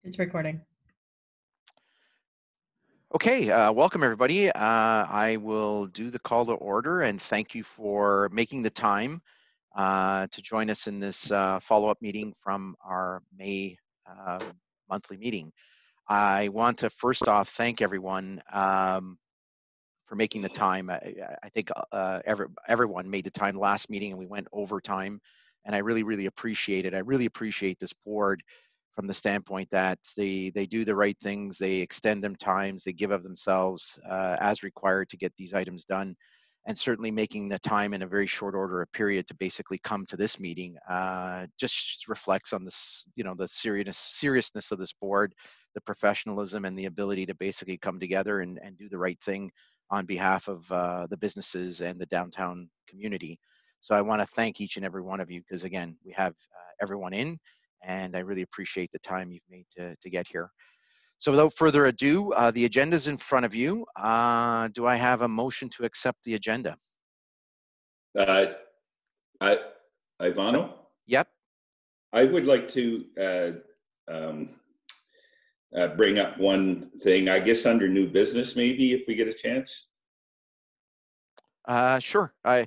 It's recording. Okay, welcome everybody. I will do the call to order and thank you for making the time to join us in this follow-up meeting from our May monthly meeting. I want to first off thank everyone for making the time. I think everyone made the time last meeting and we went over time, and I really appreciate it. I really appreciate this board from the standpoint that they do the right things, they extend them times, they give of themselves as required to get these items done, and certainly making the time in a very short order of period to basically come to this meeting just reflects on this, the seriousness of this board, the professionalism and the ability to basically come together and do the right thing on behalf of the businesses and the downtown community. So I want to thank each and every one of you because again, we have everyone in, and I really appreciate the time you've made to get here. So without further ado, the agenda is in front of you. Do I have a motion to accept the agenda? Ivano? Yep. I would like to bring up one thing, I guess under new business, maybe, if we get a chance. Sure. I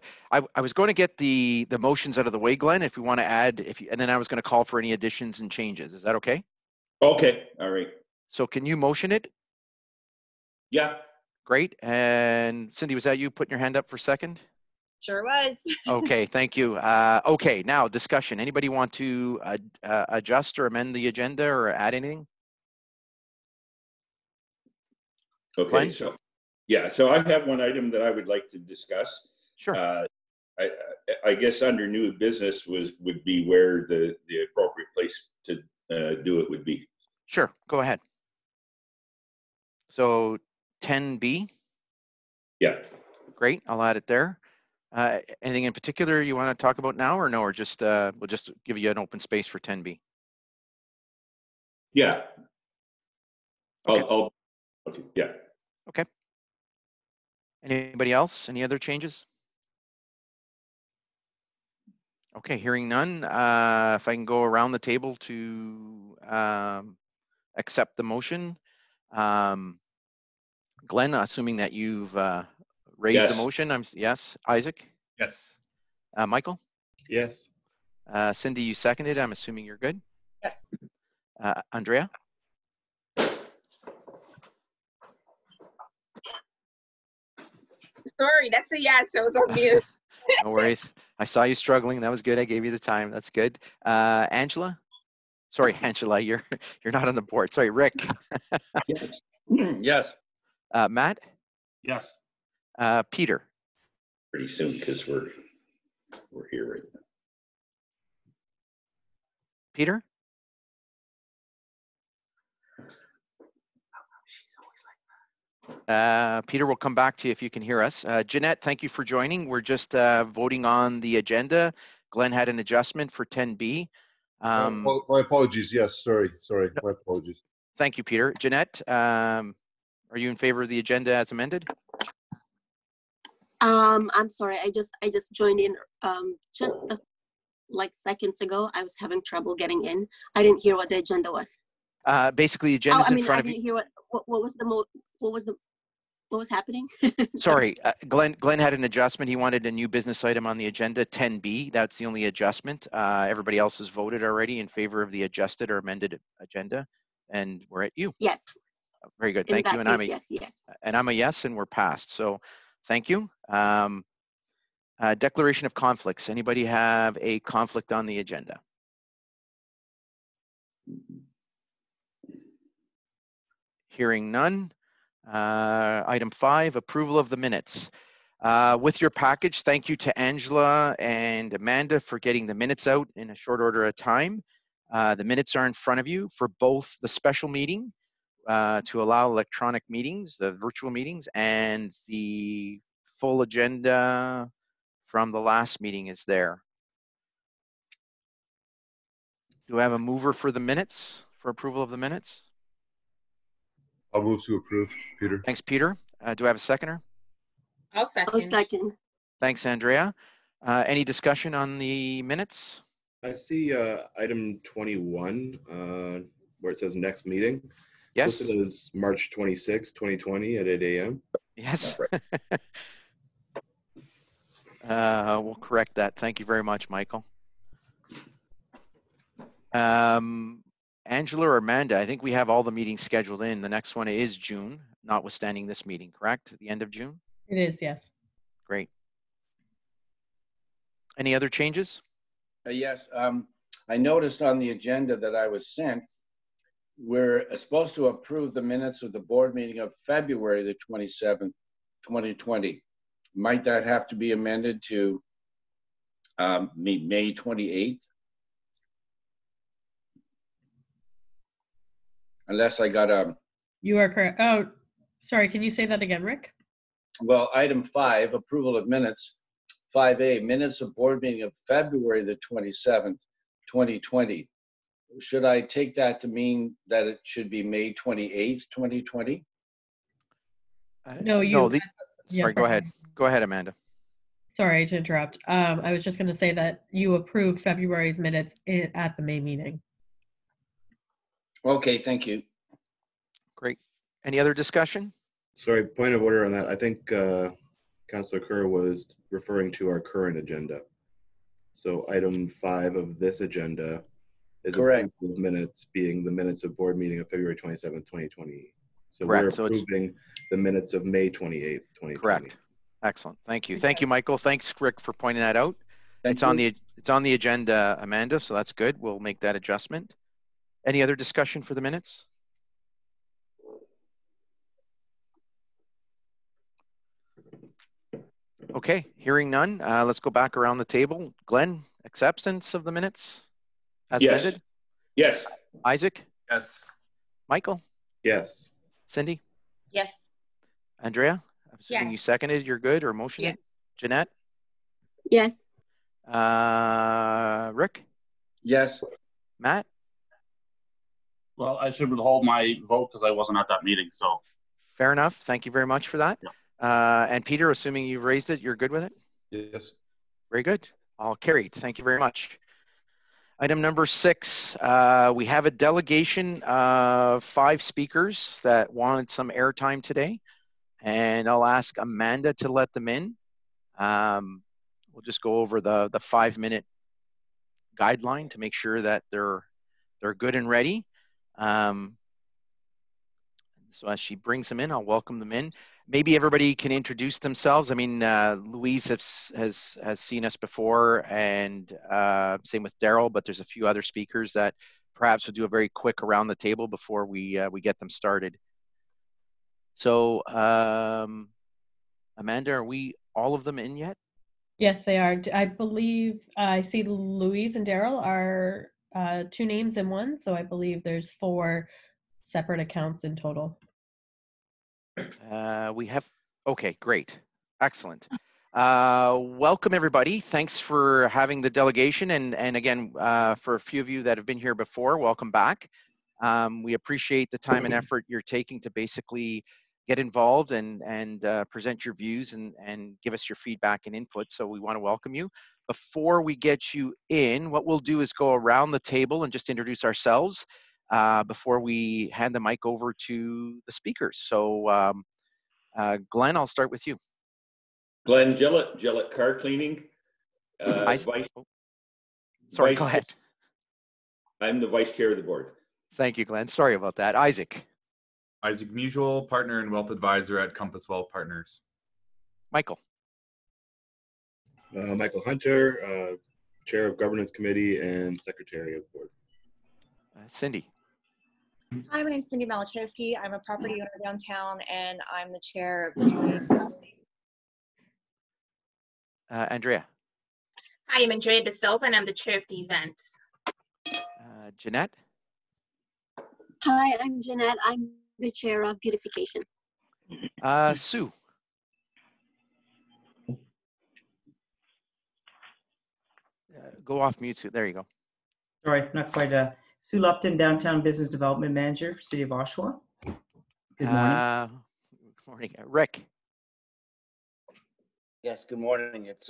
was going to get the motions out of the way, Glenn, if we want to add, and then I was going to call for any additions and changes. Is that okay? Okay, all right. So can you motion it? Yeah. Great. And Cindy, was that you putting your hand up for second? Sure was. Okay, thank you. Okay, now discussion. Anybody want to adjust or amend the agenda or add anything? Okay, Glenn? so I have one item that I would like to discuss. Sure. I guess under new business would be where the appropriate place to do it would be. Sure, go ahead. So 10B? Yeah. Great, I'll add it there. Anything in particular you want to talk about now or no, or just we'll just give you an open space for 10B? Yeah. Okay. Okay, yeah. Okay. Anybody else? Any other changes? Okay, hearing none. If I can go around the table to accept the motion. Glenn, assuming that you've raised the motion, yes. Isaac? Yes. Michael? Yes. Cindy, you seconded. I'm assuming you're good? Yes. Andrea? Sorry, that's a yes. I was on mute. No worries. I saw you struggling. That was good. I gave you the time. That's good. Angela? Sorry, Angela, you're not on the board. Sorry, Rick. Yes. Yes. Matt? Yes. Peter? Pretty soon because we're here right now. Peter? Peter, we'll come back to you if you can hear us. Jeanette, thank you for joining. We're just voting on the agenda. Glenn had an adjustment for 10B. My apologies. Yes, sorry. My apologies. Thank you, Peter. Jeanette, are you in favor of the agenda as amended? I'm sorry. I just joined in just like seconds ago. I was having trouble getting in. I didn't hear what the agenda was. Basically, the agenda's in front of you. I didn't hear what was happening. Sorry, Glenn had an adjustment. He wanted a new business item on the agenda, 10B. That's the only adjustment. Everybody else has voted already in favor of the adjusted or amended agenda, and we're at you. Yes. Very good. Thank you. And I'm a yes. And I'm a yes, and we're passed. So, thank you. Declaration of conflicts. Anybody have a conflict on the agenda? Hearing none. Item 5, approval of the minutes. With your package, thank you to Angela and Amanda for getting the minutes out in a short order of time. The minutes are in front of you for both the special meeting to allow electronic meetings, the virtual meetings, and the full agenda from the last meeting is there. Do I have a mover for the minutes, for approval of the minutes? I'll move to approve, Peter. Thanks, Peter. Do I have a seconder? I'll second. Thanks, Andrea. Any discussion on the minutes? I see item 21. where it says next meeting. Yes. Listed as March 26, 2020 at 8 a.m. Yes. We'll correct that. Thank you very much, Michael. Angela or Amanda, I think we have all the meetings scheduled in. The next one is June, notwithstanding this meeting, correct? At the end of June? It is, yes. Great. Any other changes? Yes. I noticed on the agenda that I was sent, we're supposed to approve the minutes of the board meeting of February the 27th, 2020. Might that have to be amended to May 28th? Unless I got a, You are correct. Oh, sorry. Can you say that again, Rick? well, item 5, approval of minutes. 5A, minutes of board meeting of February the 27th, 2020. Should I take that to mean that it should be May 28th, 2020? No, you. No, Yeah, sorry, go ahead. Go ahead, Amanda. Sorry to interrupt. I was just going to say that you approved February's minutes at the May meeting. Okay, thank you. Great. Any other discussion? Sorry, point of order on that. I think Councillor Kerr was referring to our current agenda. So item 5 of this agenda is Correct. approval of minutes, being the minutes of board meeting of February 27th, 2020. So Correct. we're So it's- approving the minutes of May 28th, 2020. Correct. Excellent. Thank you. Thank you, Michael. Thanks, Rick, for pointing that out. Thank It's on you. the agenda, Amanda, so that's good. We'll make that adjustment. Any other discussion for the minutes? Okay, hearing none, let's go back around the table. Glenn, acceptance of the minutes as Yes. amended? Yes. Isaac? Yes. Michael? Yes. Cindy? Yes. Andrea? I'm assuming Yes. you seconded, you're good, or motioned Yeah. it? Jeanette? Yes. Rick? Yes. Matt? Well, I should withhold my vote because I wasn't at that meeting, so. Fair enough. Thank you very much for that. Yeah. And Peter, assuming you've raised it, you're good with it? Yes. Very good. All carried. Thank you very much. Item number 6, we have a delegation of 5 speakers that wanted some airtime today. And I'll ask Amanda to let them in. We'll just go over the 5-minute guideline to make sure that they're good and ready. So as she brings them in, I'll welcome them in. Maybe everybody can introduce themselves. I mean, Louise has seen us before, and same with Daryl, but there's a few other speakers that perhaps will do a very quick around the table before we get them started. So Amanda, are we all of them in yet? Yes, they are. I believe I see Louise and Daryl are 2 names in one, so I believe there's 4 separate accounts in total. We have, okay, great. Excellent. Welcome everybody. Thanks for having the delegation. And again, for a few of you that have been here before, welcome back. We appreciate the time and effort you're taking to basically get involved and present your views and give us your feedback and input. So we want to welcome you. Before we get you in, what we'll do is go around the table and just introduce ourselves before we hand the mic over to the speakers. So Glenn, I'll start with you. Glenn Gillett Car Cleaning. Sorry, go ahead. I'm the vice chair of the board. Thank you, Glenn. Sorry about that. Isaac. Isaac Mutual, partner and wealth advisor at Compass Wealth Partners. Michael. Michael Hunter, chair of governance committee and secretary of the board. Cindy. Hi, my name is Cindy Malachowski. I'm a property owner downtown, and I'm the chair of the Andrea. Hi, I'm Andrea De Silva, and I'm the chair of the events. Jeanette. Hi, I'm Jeanette. I'm the chair of beautification. Sue. Go off mute, Sue. There you go. Sorry, not quite. Sue Lupton, Downtown Business Development Manager for City of Oshawa. Good morning. Good morning. Rick. Yes, good morning. It's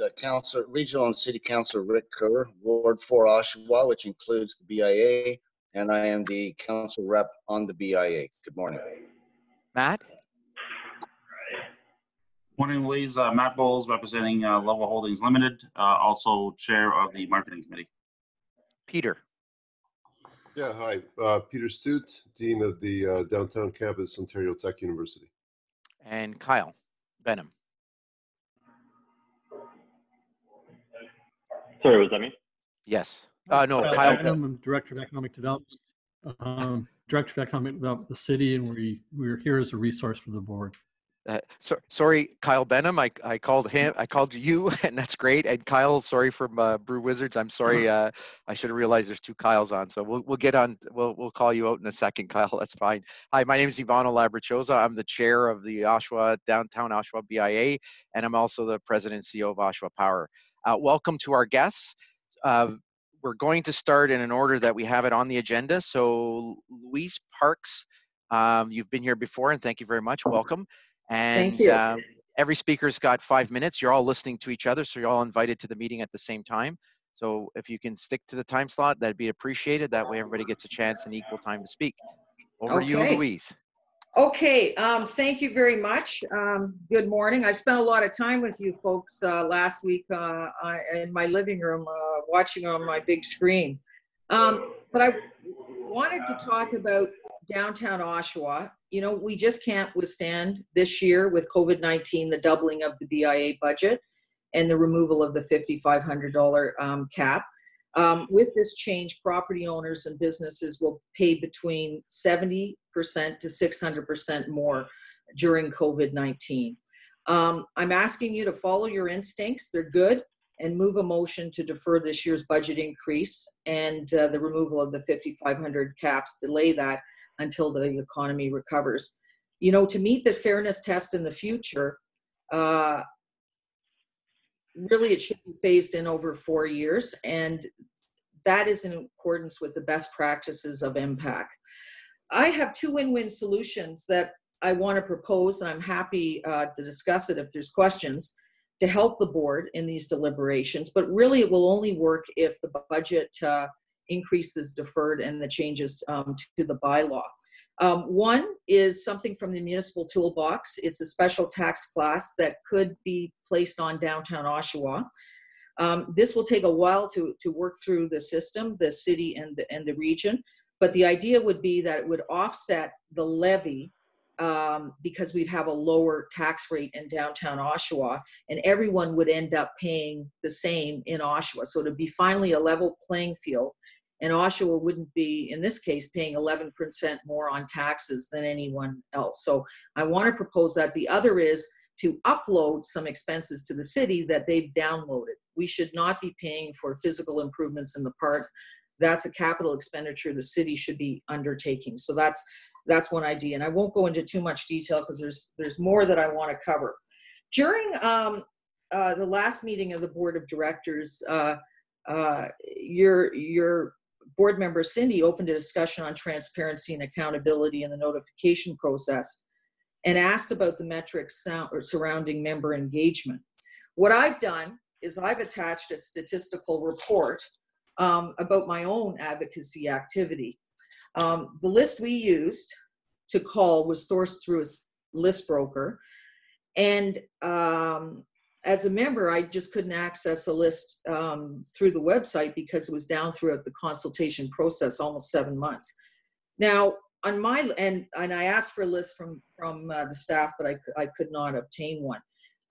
Regional and City Councilor Rick Kerr, Ward 4 Oshawa, which includes the BIA, and I am the council rep on the BIA. Good morning. Matt? Morning, Louise. Matt Bowles, representing Level Holdings Limited, also chair of the marketing committee. Peter? Yeah, hi. Peter Stute, Dean of the Downtown Campus, Ontario Tech University. And Kyle Benham? Sorry, was that me? Yes. No, Kyle. I'm Director of Economic Development. Director of Economic Development of the city, and we're here as a resource for the board. Sorry, Kyle Benham. I called him. I called you, and that's great. And Kyle, sorry from Brew Wizards. I'm sorry. I should have realized there's two Kyles on. So we'll get on. We'll call you out in a second, Kyle. That's fine. Hi, my name is Ivano Labrachosa. I'm the chair of the Downtown Oshawa BIA, and I'm also the president and CEO of Oshawa Power. Welcome to our guests. We're going to start in an order that we have it on the agenda. So Louise Parks, you've been here before, and thank you very much. Welcome. And every speaker's got 5 minutes. You're all listening to each other, so you're all invited to the meeting at the same time. So if you can stick to the time slot, that'd be appreciated. That way everybody gets a chance and equal time to speak. Over to you, Louise. Okay, thank you very much. Good morning. I've spent a lot of time with you folks last week in my living room watching on my big screen. But I wanted to talk about downtown Oshawa. You know, we just can't withstand this year with COVID-19, the doubling of the BIA budget and the removal of the $5,500 cap. With this change, property owners and businesses will pay between 70% to 600% more during COVID-19. I'm asking you to follow your instincts. They're good, and move a motion to defer this year's budget increase and the removal of the $5,500 caps, delay that until the economy recovers. You know, to meet the fairness test in the future, really it should be phased in over 4 years, and that is in accordance with the best practices of MPAC. I have two win-win solutions that I want to propose, and I'm happy to discuss it if there's questions, to help the board in these deliberations, but really it will only work if the budget increase is deferred and the changes to the bylaw. One is something from the municipal toolbox. It's a special tax class that could be placed on downtown Oshawa. This will take a while to work through the system, the city and the region, but the idea would be that it would offset the levy because we'd have a lower tax rate in downtown Oshawa, and everyone would end up paying the same in Oshawa. So to be finally a level playing field, and Oshawa wouldn't be, in this case, paying 11% more on taxes than anyone else. So I want to propose that. The other is to upload some expenses to the city that they've downloaded. We should not be paying for physical improvements in the park. That's a capital expenditure the city should be undertaking. So that's one idea. And I won't go into too much detail because there's more that I want to cover. During the last meeting of the board of directors, your board member Cindy opened a discussion on transparency and accountability in the notification process and asked about the metrics surrounding member engagement. What I've done is I've attached a statistical report about my own advocacy activity. The list we used to call was sourced through a list broker. And as a member, I just couldn't access a list through the website because it was down throughout the consultation process, almost 7 months. Now, on my and I asked for a list from the staff, but I could not obtain one.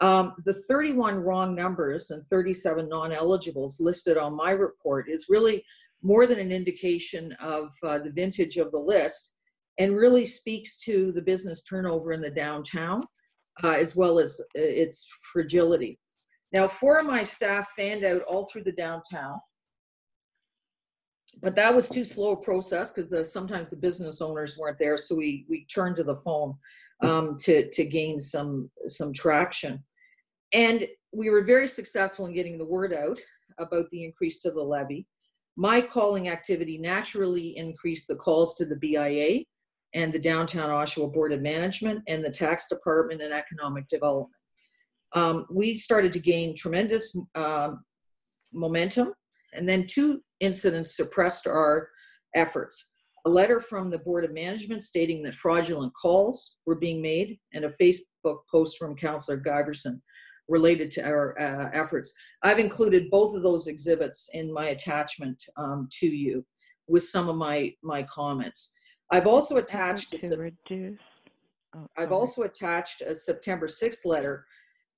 The 31 wrong numbers and 37 non-eligibles listed on my report is really more than an indication of the vintage of the list, and really speaks to the business turnover in the downtown, as well as its fragility. Now, 4 of my staff fanned out all through the downtown, but that was too slow a process because sometimes the business owners weren't there, so we turned to the phone to gain some traction. And we were very successful in getting the word out about the increase to the levy. My calling activity naturally increased the calls to the BIA and the Downtown Oshawa Board of Management and the Tax Department and Economic Development. We started to gain tremendous momentum, and then 2 incidents suppressed our efforts. A letter from the Board of Management stating that fraudulent calls were being made, and a Facebook post from Councillor Giverson related to our efforts. I've included both of those exhibits in my attachment to you with some of my comments. I've also attached also attached a September 6th letter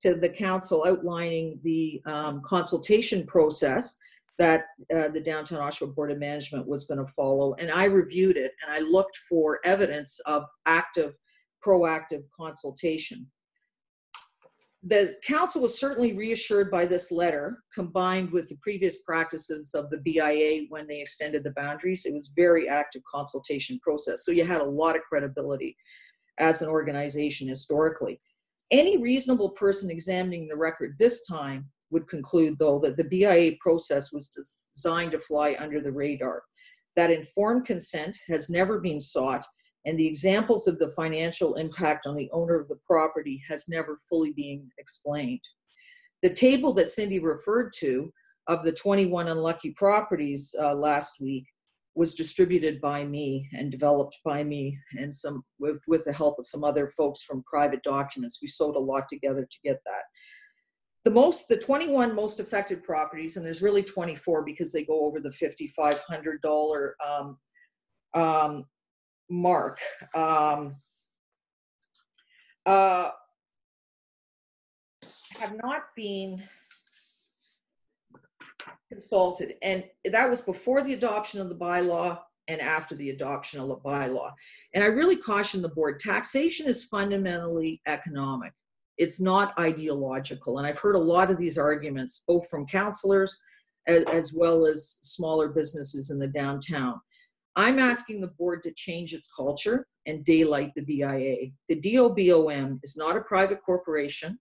to the council outlining the consultation process that the Downtown Oshawa Board of Management was going to follow. And I reviewed it and I looked for evidence of proactive consultation. The council was certainly reassured by this letter, combined with the previous practices of the BIA when they extended the boundaries. It was very active consultation process. So you had a lot of credibility as an organization historically. Any reasonable person examining the record this time would conclude, though, that the BIA process was designed to fly under the radar, that informed consent has never been sought, and the examples of the financial impact on the owner of the property has never fully been explained. The table that Cindy referred to of the 21 unlucky properties last week was distributed by me and developed by me, and with the help of some other folks from private documents. We sewed a lot together to get that. The 21 most affected properties, and there's really 24 because they go over the $5,500 mark, have not been consulted, and that was before the adoption of the bylaw and after the adoption of the bylaw. And I really caution the board, taxation is fundamentally economic. It's not ideological. And I've heard a lot of these arguments, both from councillors as well as smaller businesses in the downtown. I'm asking the board to change its culture and daylight the BIA. The DOBOM is not a private corporation.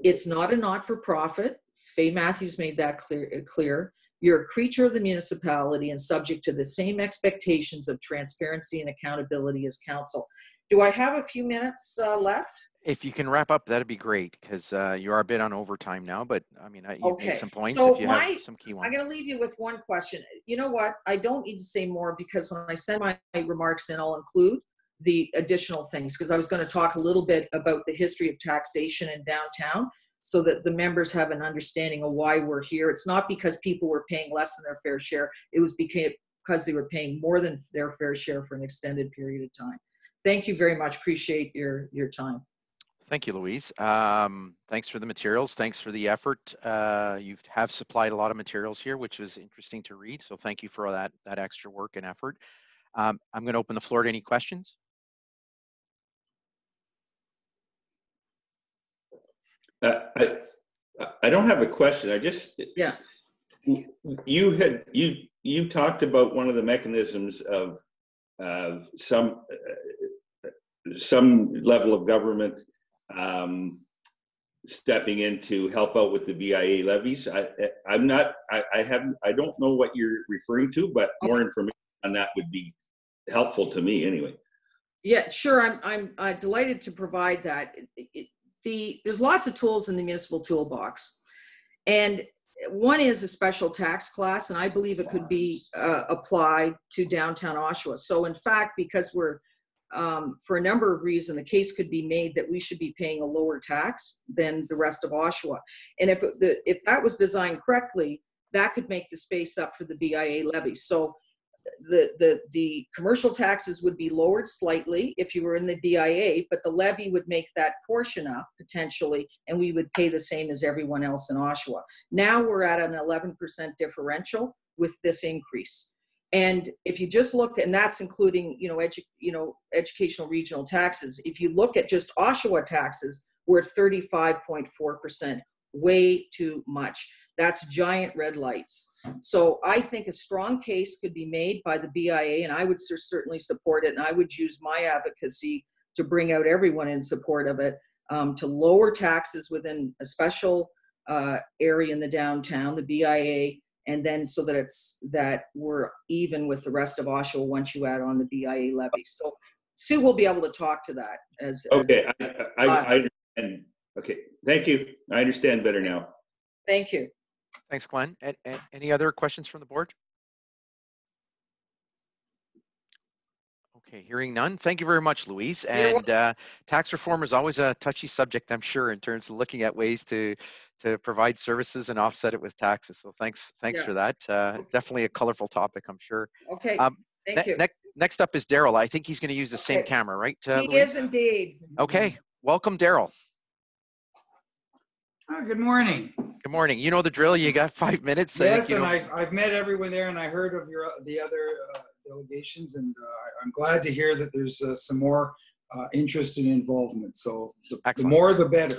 It's not a not-for-profit. Faye Matthews made that clear. You're a creature of the municipality and subject to the same expectations of transparency and accountability as council. Do I have a few minutes left? If you can wrap up, that'd be great, because you are a bit on overtime now, but I mean, you've Okay. made some points So if you have some key ones. I'm going to leave you with one question. You know what? I don't need to say more, because when I send my remarks in, I'll include the additional things, because I was going to talk a little bit about the history of taxation in downtown so that the members have an understanding of why we're here. It's not because people were paying less than their fair share. It was because they were paying more than their fair share for an extended period of time. Thank you very much. Appreciate your time. Thank you, Louise. Thanks for the materials. Thanks for the effort. You have supplied a lot of materials here, which is interesting to read. So thank you for that extra work and effort. I'm going to open the floor to any questions. I don't have a question. I just, you talked about one of the mechanisms of some level of government stepping in to help out with the BIA levies. I don't know what you're referring to, but more information on that would be helpful to me anyway. Yeah, sure. I'm delighted to provide that. There's lots of tools in the municipal toolbox, and one is a special tax class, and I believe it could be applied to downtown Oshawa. So in fact, because we're for a number of reasons, the case could be made that we should be paying a lower tax than the rest of Oshawa. And if that was designed correctly, that could make the space up for the BIA levy. So the commercial taxes would be lowered slightly if you were in the BIA, but the levy would make that portion up potentially, and we would pay the same as everyone else in Oshawa. Now we're at an 11% differential with this increase. And if you just look, and that's including, educational regional taxes. If you look at just Oshawa taxes, we're at 35.4%, way too much. That's giant red lights. So I think a strong case could be made by the BIA, and I would certainly support it. And I would use my advocacy to bring out everyone in support of it, to lower taxes within a special area in the downtown, the BIA, and then so that we're even with the rest of Oshawa once you add on the BIA levy. So Sue will be able to talk to that. Okay, I understand. Okay, thank you. I understand better now. Thank you. Thanks, Glenn. Any other questions from the board? Okay, hearing none. Thank you very much, Louise. And tax reform is always a touchy subject, I'm sure, in terms of looking at ways to provide services and offset it with taxes. So thanks for that. Definitely a colorful topic, I'm sure. Okay, thank you. Next up is Daryl. I think he's going to use the same camera, right, He Louise? is indeed. Okay, welcome, Daryl. Good morning. Good morning. You know the drill. You got 5 minutes. Yes, and I've met everyone there, and I heard of the other delegations, and I'm glad to hear that there's some more interest and involvement. So the more, the better.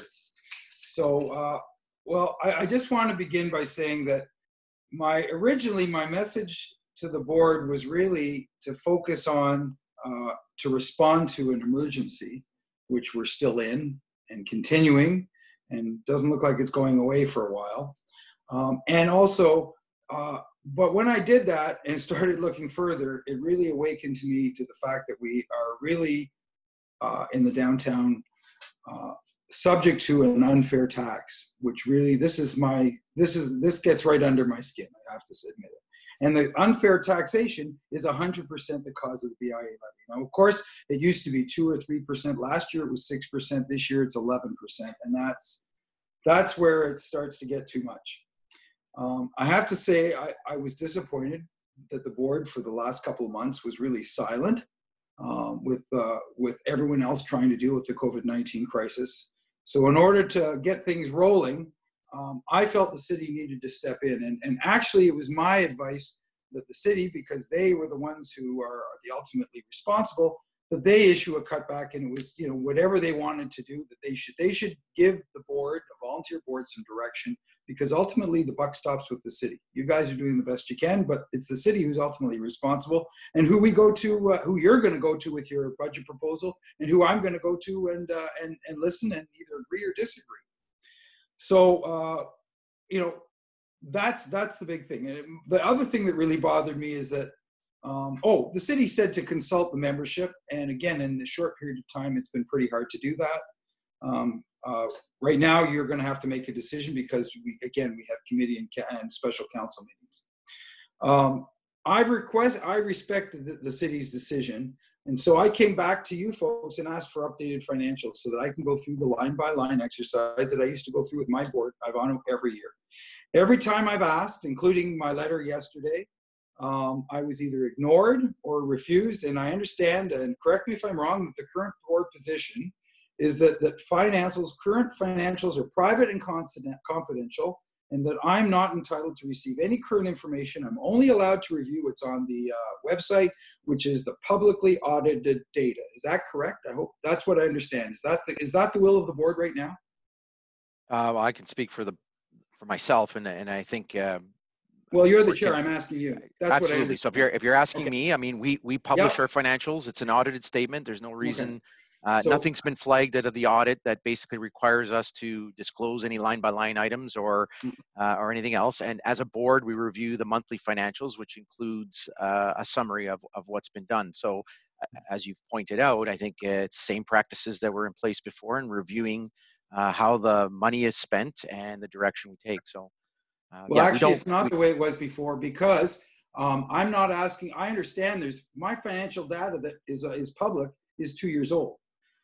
So, well, I just want to begin by saying that originally my message to the board was really to focus on to respond to an emergency, which we're still in and continuing, and doesn't look like it's going away for a while. And also, but when I did that and started looking further, it really awakened to me to the fact that we are really in the downtown subject to an unfair tax, which really, this gets right under my skin, I have to admit it. And the unfair taxation is 100% the cause of the BIA levy. Now, of course, it used to be 2 or 3%. Last year it was 6%. This year it's 11%. And that's where it starts to get too much. I have to say I was disappointed that the board for the last couple of months was really silent with everyone else trying to deal with the COVID-19 crisis. So in order to get things rolling, I felt the city needed to step in. And actually, it was my advice that the city, because they were the ones who are the ultimately responsible, that they issue a cutback, and it was, you know, whatever they wanted to do, that they should give the board, a volunteer board, some direction, because ultimately the buck stops with the city. You guys are doing the best you can, but it's the city who's ultimately responsible, and who we go to, who you're going to go to with your budget proposal, and who I'm going to go to and listen and either agree or disagree. So, you know, that's the big thing. And the other thing that really bothered me is that, the city said to consult the membership. And again, in the short period of time, it's been pretty hard to do that. Right now, you're going to have to make a decision because we have committee and special council meetings. I respected the city's decision. And so I came back to you folks and asked for updated financials so that I can go through the line-by-line exercise that I used to go through with my board, Ivano, every year. Every time I've asked, including my letter yesterday, I was either ignored or refused. And I understand, and correct me if I'm wrong, that the current board position is that current financials are private and confidential, and that I'm not entitled to receive any current information. I'm only allowed to review what's on the website, which is the publicly audited data. Is that correct? I hope that's what I understand. Is that the will of the board right now? I can speak for myself, and I think. Well, you're the chair. I'm asking you. That's absolutely. What so if you're asking me, I mean, we publish our financials. It's an audited statement. There's no reason. Nothing's been flagged out of the audit that basically requires us to disclose any line-by-line items or anything else. And as a board, we review the monthly financials, which includes a summary of what's been done. So as you've pointed out, I think it's same practices that were in place before in reviewing how the money is spent and the direction we take. So, well, actually, it's not the way it was before, because I'm not asking. I understand my financial data that is public is 2 years old.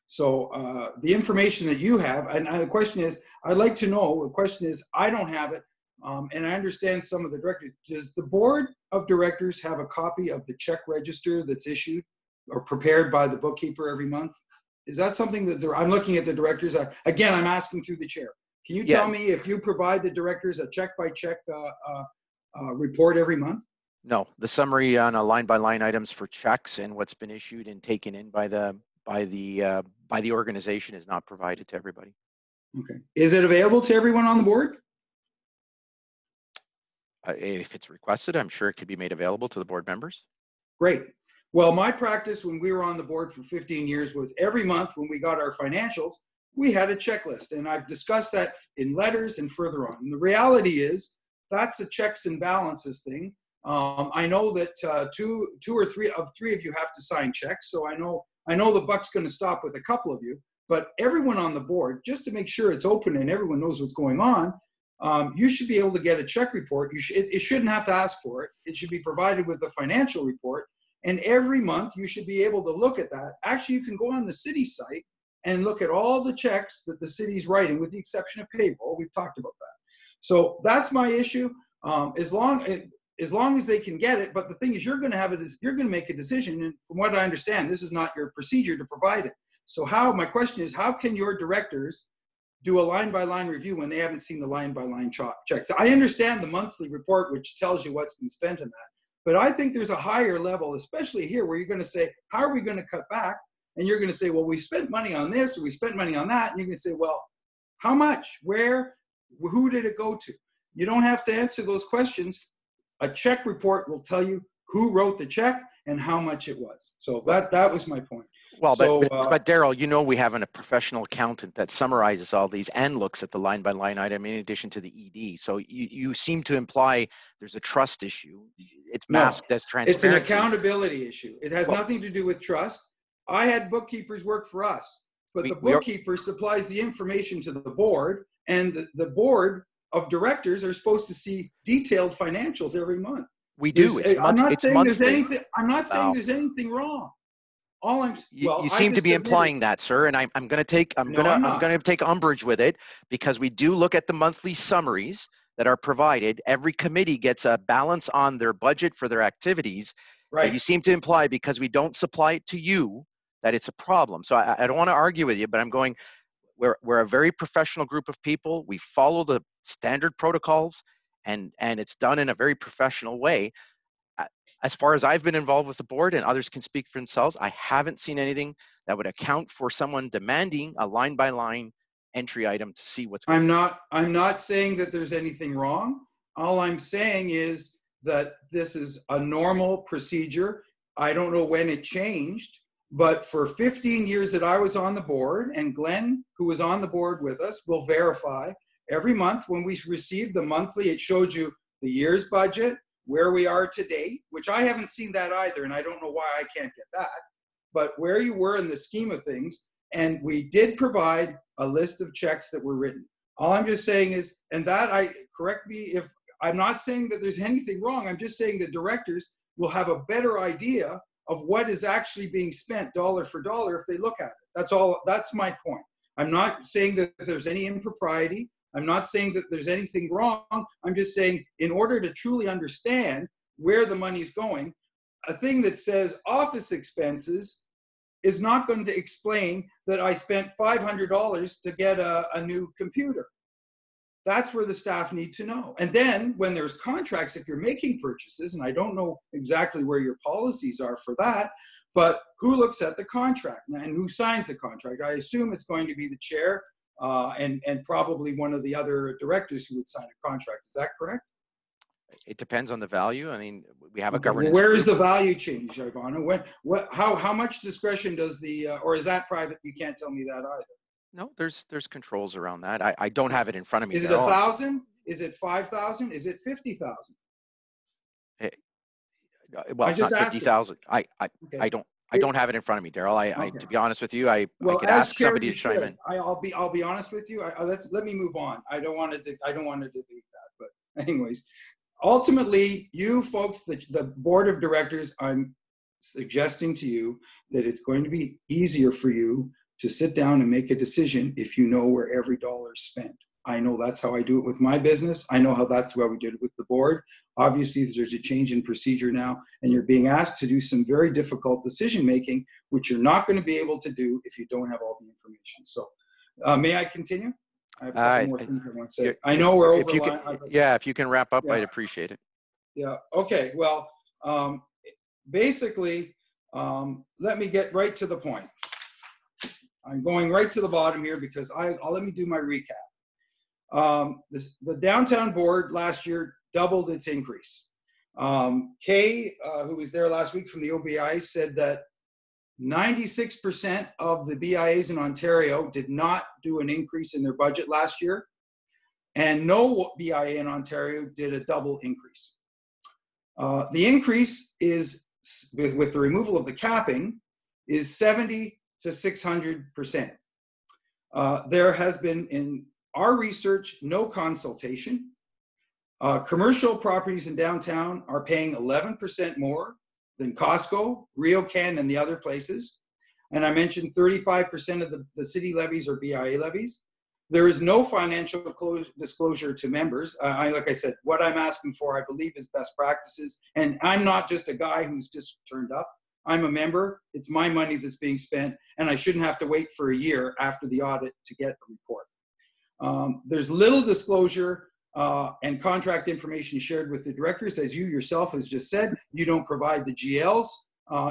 So the information that you have, and the question is, I'd like to know, the question is, I don't have it, and I understand some of the directors. Does the board of directors have a copy of the check register that's issued or prepared by the bookkeeper every month? Is that something that I'm looking at the directors? Again, I'm asking through the chair. Can you tell me if you provide the directors a check-by-check report every month? No, the summary on a line-by-line items for checks and what's been issued and taken in by the organization is not provided to everybody. Okay. Is it available to everyone on the board? If it's requested, I'm sure it could be made available to the board members. Great. Well, my practice when we were on the board for 15 years was every month when we got our financials, we had a checklist, and I've discussed that in letters and further on. And the reality is that's a checks and balances thing. I know that two or three of you have to sign checks, so I know the buck's going to stop with a couple of you, but everyone on the board, just to make sure it's open and everyone knows what's going on, you should be able to get a check report. It shouldn't have to ask for it. It should be provided with the financial report, And every month you should be able to look at that. Actually, you can go on the city site and look at all the checks that the city's writing, with the exception of payroll. We've talked about that. So that's my issue. As long as they can get it, but the thing is, you're going to make a decision. And from what I understand, this is not your procedure to provide it. So my question is, how can your directors do a line-by-line review when they haven't seen the line-by-line checks? I understand the monthly report, which tells you what's been spent on that. But I think there's a higher level, especially here, where you're going to say, how are we going to cut back? And you're going to say, well, we spent money on this, or we spent money on that. And you're going to say, well, how much? Where? Who did it go to? You don't have to answer those questions. A check report will tell you who wrote the check and how much it was. So that was my point. Well, so, but Daryl, you know, we have a professional accountant that summarizes all these and looks at the line-by-line item in addition to the ED. So you seem to imply there's a trust issue. It's masked as transparency. It's an accountability issue. It has nothing to do with trust. I had bookkeepers work for us, but the bookkeeper supplies the information to the board, and the board of directors are supposed to see detailed financials every month. We do. I'm not saying there's anything wrong. You seem to be implying that, sir, and I'm going to take umbrage with it, because we do look at the monthly summaries that are provided. Every committee gets a balance on their budget for their activities. Right. But you seem to imply, because we don't supply it to you, that it's a problem. So I don't want to argue with you, but I'm going, we're a very professional group of people. We follow the standard protocols, and it's done in a very professional way. As far as I've been involved with the board, and others can speak for themselves, I haven't seen anything that would account for someone demanding a line-by-line entry item to see what's going on. I'm not saying that there's anything wrong. All I'm saying is that this is a normal procedure. I don't know when it changed, but for 15 years that I was on the board, and Glenn, who was on the board with us, will verify, every month when we received the monthly, it showed you the year's budget, where we are today, which I haven't seen that either, and I don't know why I can't get that, but where you were in the scheme of things. And we did provide a list of checks that were written. All I'm just saying is, and correct me if I'm not saying that there's anything wrong, I'm just saying the directors will have a better idea of what is actually being spent dollar for dollar if they look at it. That's my point. I'm not saying that there's any impropriety. I'm not saying that there's anything wrong. I'm just saying, in order to truly understand where the money's going, a thing that says office expenses is not going to explain that I spent $500 to get a new computer. That's where the staff need to know. And then when there's contracts, if you're making purchases, and I don't know exactly where your policies are for that, but who looks at the contract and who signs the contract? I assume it's going to be the chair, and probably one of the other directors who would sign a contract. Is that correct? It depends on the value. I mean, we have a governance. Where is the value change, Ivana? How much discretion does or is that private? You can't tell me that either. No, there's controls around that. I don't have it in front of me. Is it 1,000? Is it 5,000? Is it 50,000? Well, it's not 50,000. I don't have it in front of me, Daryl. To be honest with you, I could ask somebody to chime in. I'll be honest with you. Let me move on. I don't want to debate that. But anyways, ultimately, you folks, the board of directors, I'm suggesting to you that it's going to be easier for you to sit down and make a decision if you know where every dollar is spent. I know that's how I do it with my business. I know how that's what we did it with the board. Obviously, there's a change in procedure now, and you're being asked to do some very difficult decision-making, which you're not going to be able to do if you don't have all the information. So may I continue? I have a couple more things I want to say. I know we're over. If you can wrap up, I'd appreciate it. Yeah. Okay. Well, basically, let me get right to the point. I'm going right to the bottom here because let me do my recap. The downtown board last year doubled its increase. Kay, who was there last week from the OBI, said that 96% of the BIAs in Ontario did not do an increase in their budget last year, and no BIA in Ontario did a double increase. The increase is, with the removal of the capping, is 70 to 600%. There has been, in our research, no consultation. Commercial properties in downtown are paying 11% more than Costco, RioCan, and the other places. And I mentioned 35% of the city levies are BIA levies. There is no financial disclosure to members. Like I said, what I'm asking for, I believe, is best practices. And I'm not just a guy who's just turned up. I'm a member. It's my money that's being spent, and I shouldn't have to wait for a year after the audit to get a report. There's little disclosure and contract information shared with the directors. As you yourself has just said, you don't provide the GLs.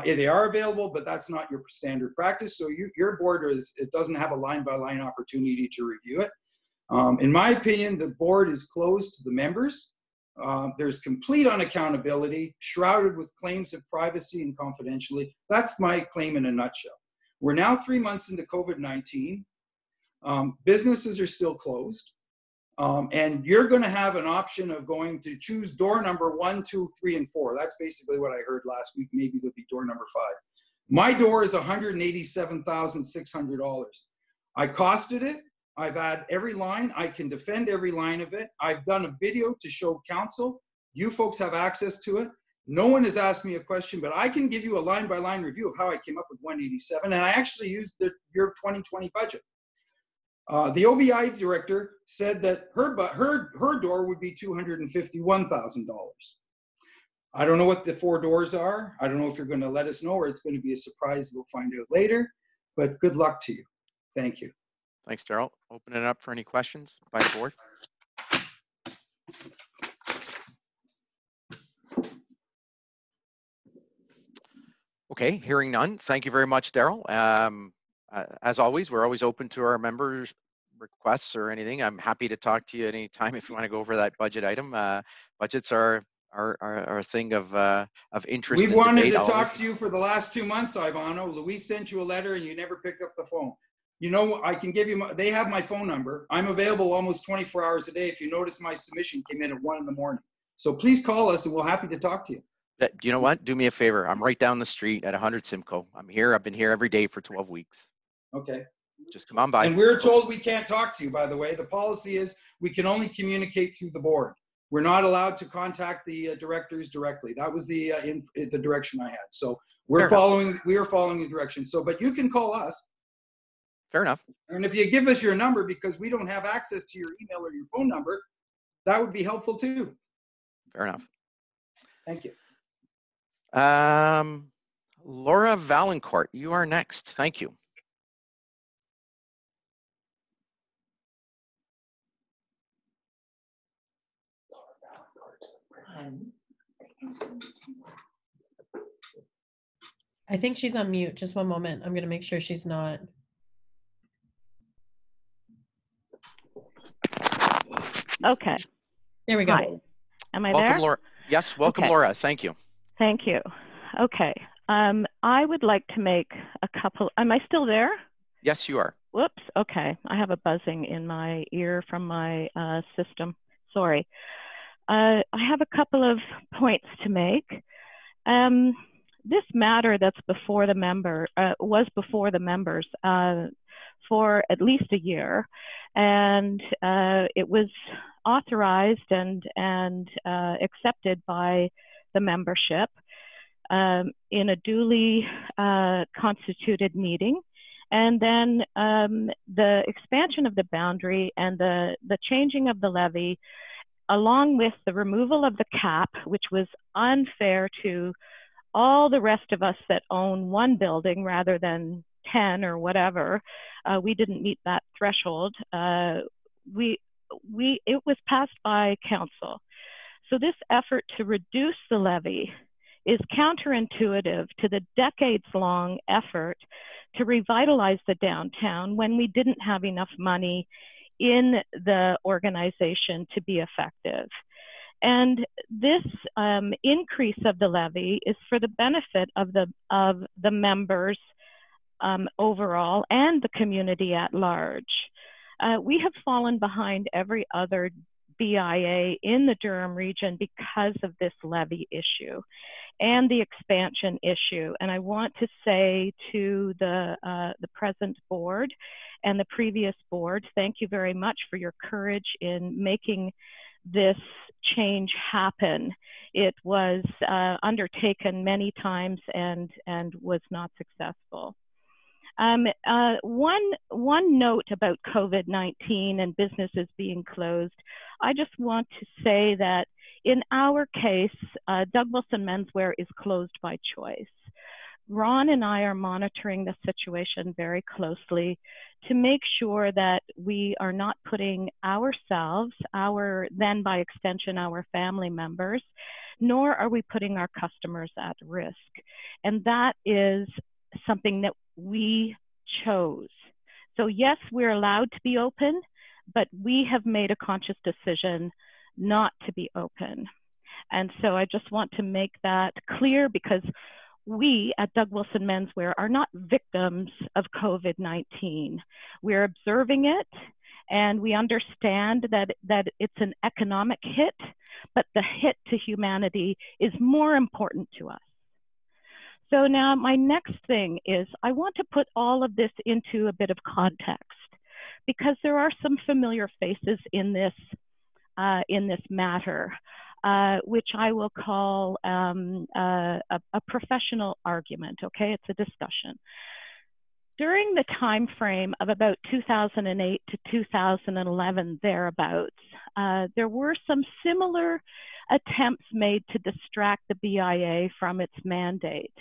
They are available, but that's not your standard practice. So your board it doesn't have a line-by-line opportunity to review it. In my opinion, the board is closed to the members. There's complete unaccountability, shrouded with claims of privacy and confidentiality. That's my claim in a nutshell. We're now 3 months into COVID-19. Businesses are still closed. And you're going to have an option of going to choose door number 1, 2, 3, and 4. That's basically what I heard last week. Maybe there'll be door number 5. My door is $187,600. I costed it. I've had every line. I can defend every line of it. I've done a video to show council. You folks have access to it. No one has asked me a question, but I can give you a line-by-line review of how I came up with 187, and I actually used your 2020 budget. The OBI director said that her door would be $251,000. I don't know what the 4 doors are. I don't know if you're going to let us know or it's going to be a surprise. We'll find out later, but good luck to you. Thank you. Thanks, Daryl. Open it up for any questions by the board. Okay, hearing none. Thank you very much, Daryl. As always, we're always open to our members' requests or anything. I'm happy to talk to you at any time if you want to go over that budget item. Budgets are a thing of interest. We've wanted to talk to you for the last 2 months, Ivano. Luis sent you a letter and you never picked up the phone. You know, I can give you, they have my phone number. I'm available almost 24 hours a day. If you notice, my submission came in at 1 in the morning. So please call us and we're happy to talk to you. You know what? Do me a favor. I'm right down the street at 100 Simcoe. I'm here. I've been here every day for 12 weeks. Okay. Just come on by. And we're told we can't talk to you, by the way. The policy is we can only communicate through the board. We're not allowed to contact the directors directly. That was the direction I had. So we are following the direction. So, but you can call us. Fair enough. And if you give us your number, because we don't have access to your email or your phone number, that would be helpful too. Fair enough. Thank you. Laura Valancourt, you are next. Thank you. I think she's on mute. Just one moment. I'm going to make sure she's not. Okay. There we go. Hi. Am I welcome, there? Laura. Yes, welcome, okay. Laura. Thank you. Thank you. Okay. I would like to make a couple. Am I still there? Yes, you are. Whoops. Okay. I have a buzzing in my ear from my system. Sorry. I have a couple of points to make. This matter that's before the member was before the members for at least a year, and it was authorized and accepted by the membership in a duly constituted meeting. And then the expansion of the boundary and the changing of the levy, along with the removal of the cap, which was unfair to all the rest of us that own one building rather than 10 or whatever. We didn't meet that threshold. It was passed by council. So this effort to reduce the levy is counterintuitive to the decades-long effort to revitalize the downtown when we didn't have enough money in the organization to be effective. And this increase of the levy is for the benefit of the members overall and the community at large. We have fallen behind every other BIA in the Durham region because of this levy issue and the expansion issue. And I want to say to the present board and the previous board, thank you very much for your courage in making this change happen. It was undertaken many times and was not successful. One note about COVID-19 and businesses being closed, I just want to say that in our case, Doug Wilson Menswear is closed by choice. Ron and I are monitoring the situation very closely to make sure that we are not putting ourselves, then by extension, our family members, nor are we putting our customers at risk. And that is something that we chose. So yes, we're allowed to be open, but we have made a conscious decision not to be open. And so I just want to make that clear, because we at Doug Wilson Menswear are not victims of COVID-19. We're observing it, and we understand that it's an economic hit, but the hit to humanity is more important to us. So now my next thing is I want to put all of this into a bit of context, because there are some familiar faces in this matter. Which I will call a professional argument, okay? It's a discussion. During the time frame of about 2008 to 2011, thereabouts, there were some similar attempts made to distract the BIA from its mandate.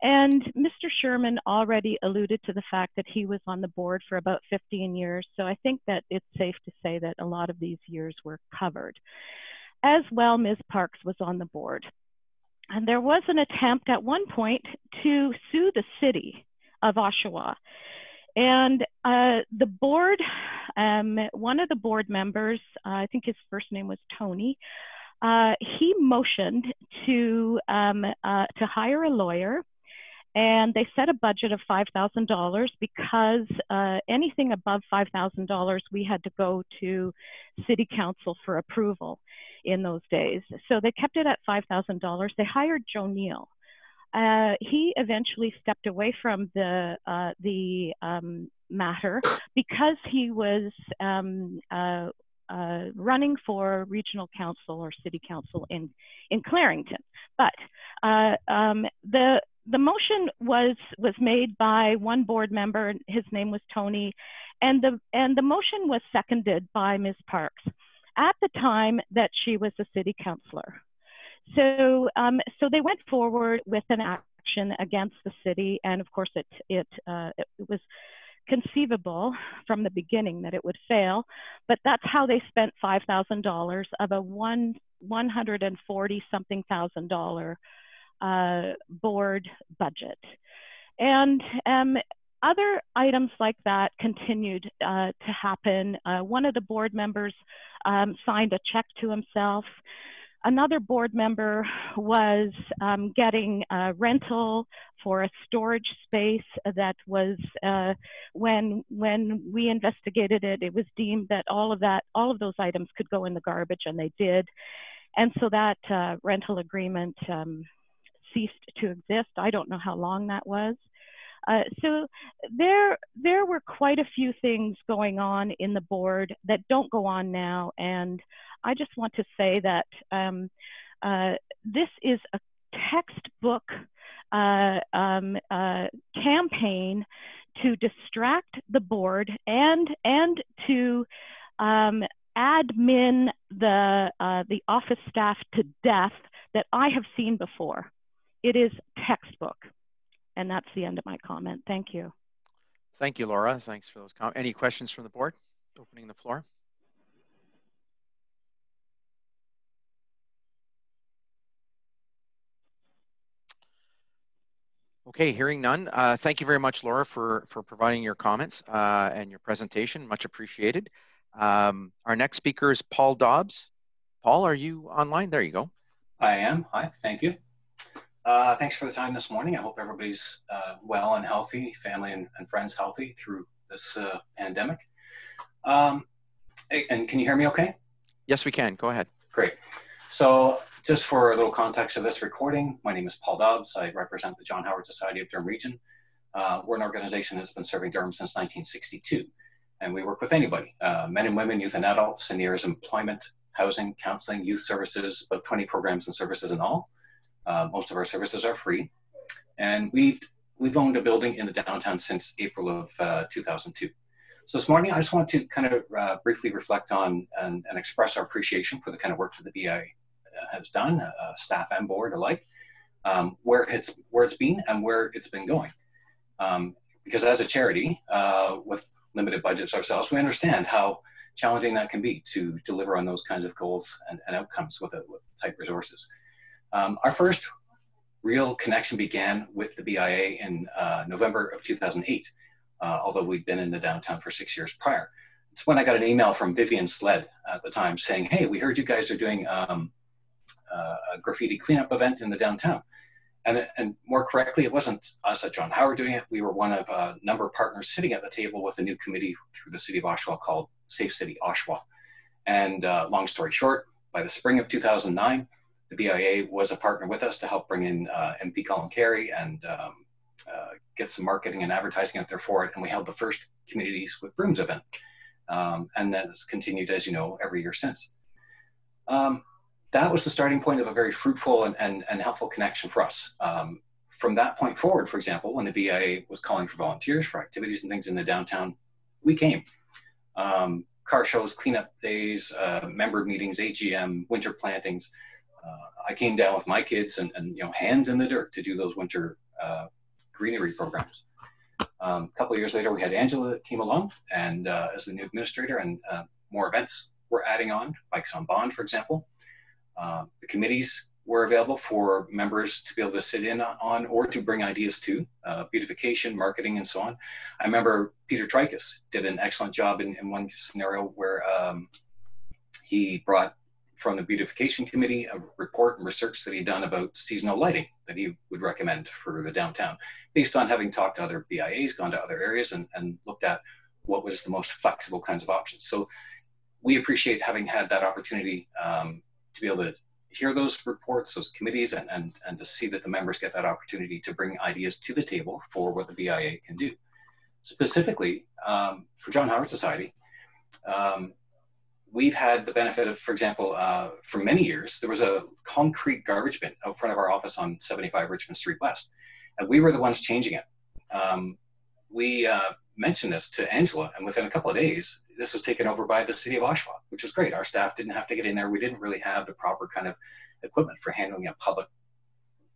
And Mr. Sherman already alluded to the fact that he was on the board for about 15 years, so I think that it's safe to say that a lot of these years were covered. As well, Ms. Parks was on the board. And there was an attempt at one point to sue the city of Oshawa. And the board, one of the board members, I think his first name was Tony, he motioned to hire a lawyer, and they set a budget of $5,000 because anything above $5,000, we had to go to City Council for approval in those days. So they kept it at $5,000. They hired Joe Neal. He eventually stepped away from the matter because he was running for regional council or city council in Clarington. But the motion was made by one board member. His name was Tony, and the motion was seconded by Ms. Parks at the time that she was a city councilor. So they went forward with an action against the city, and of course it was conceivable from the beginning that it would fail, but that's how they spent $5,000 of a $140-something thousand board budget. And other items like that continued to happen. One of the board members signed a check to himself. Another board member was getting a rental for a storage space that was, when we investigated it, it was deemed that all of those items could go in the garbage, and they did. And so that rental agreement ceased to exist. I don't know how long that was. So there were quite a few things going on in the board that don't go on now, and I just want to say that this is a textbook campaign to distract the board and to admin the office staff to death that I have seen before. It is textbook. And that's the end of my comment. Thank you. Thank you, Laura. Thanks for those comments. Any questions from the board? Opening the floor. Okay, hearing none. Thank you very much, Laura, for providing your comments and your presentation. Much appreciated. Our next speaker is Paul Dobbs. Paul, are you online? There you go. I am. Hi, thank you. Thanks for the time this morning. I hope everybody's well and healthy, family and friends healthy through this pandemic. And can you hear me okay? Yes, we can. Go ahead. Great. So just for a little context of this recording, my name is Paul Dobbs. I represent the John Howard Society of Durham Region. We're an organization that's been serving Durham since 1962. And we work with anybody, men and women, youth and adults in the areas of employment, housing, counseling, youth services, about 20 programs and services in all. Most of our services are free. And we've owned a building in the downtown since April of 2002. So this morning, I just want to kind of briefly reflect on and express our appreciation for the kind of work that the BIA has done, staff and board alike, where it's been and where it's been going. Because as a charity with limited budgets ourselves, we understand how challenging that can be to deliver on those kinds of goals and outcomes with tight resources. Our first real connection began with the BIA in November of 2008. Although we'd been in the downtown for 6 years prior. It's when I got an email from Vivian Sled at the time saying, hey, we heard you guys are doing a graffiti cleanup event in the downtown. And more correctly, it wasn't us at John Howard doing it. We were one of a number of partners sitting at the table with a new committee through the city of Oshawa called Safe City Oshawa. And long story short, by the spring of 2009, the BIA was a partner with us to help bring in MP Colin Carey and get some marketing and advertising out there for it. And we held the first Communities with Brooms event. And then it's continued, as you know, every year since. That was the starting point of a very fruitful and helpful connection for us. From that point forward, for example, when the BIA was calling for volunteers for activities and things in the downtown, we came. Car shows, cleanup days, member meetings, AGM, winter plantings. I came down with my kids and hands in the dirt to do those winter greenery programs. A couple of years later, we had Angela that came along and as the new administrator, and more events were adding on, Bikes on Bond, for example. The committees were available for members to be able to sit in on or to bring ideas to, beautification, marketing, and so on. I remember Peter Trikas did an excellent job in one scenario where he brought from the beautification committee a report and research that he'd done about seasonal lighting that he would recommend for the downtown, based on having talked to other BIAs, gone to other areas, and looked at what was the most flexible kinds of options. So we appreciate having had that opportunity to be able to hear those reports, those committees, and to see that the members get that opportunity to bring ideas to the table for what the BIA can do. Specifically, for John Howard Society, we've had the benefit of, for example, for many years, there was a concrete garbage bin out front of our office on 75 Richmond Street West, and we were the ones changing it. We mentioned this to Angela, and within a couple of days, this was taken over by the city of Oshawa, which was great. Our staff didn't have to get in there. We didn't really have the proper kind of equipment for handling a public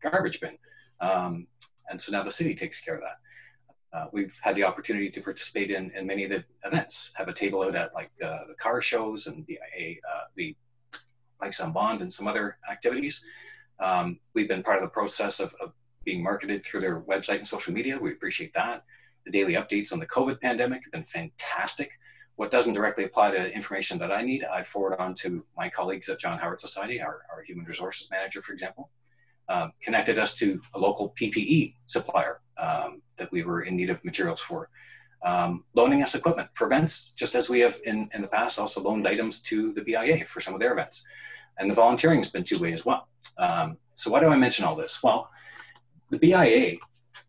garbage bin. And so now the city takes care of that. We've had the opportunity to participate in many of the events, have a table out at like the car shows and the Bikes on Bond and some other activities. We've been part of the process of being marketed through their website and social media. We appreciate that. The daily updates on the COVID pandemic have been fantastic. What doesn't directly apply to information that I need, I forward on to my colleagues at John Howard Society, our human resources manager, for example, connected us to a local PPE supplier that we were in need of materials for, loaning us equipment for events, just as we have in the past also loaned items to the BIA for some of their events. And the volunteering has been two-way as well. So why do I mention all this? Well, the BIA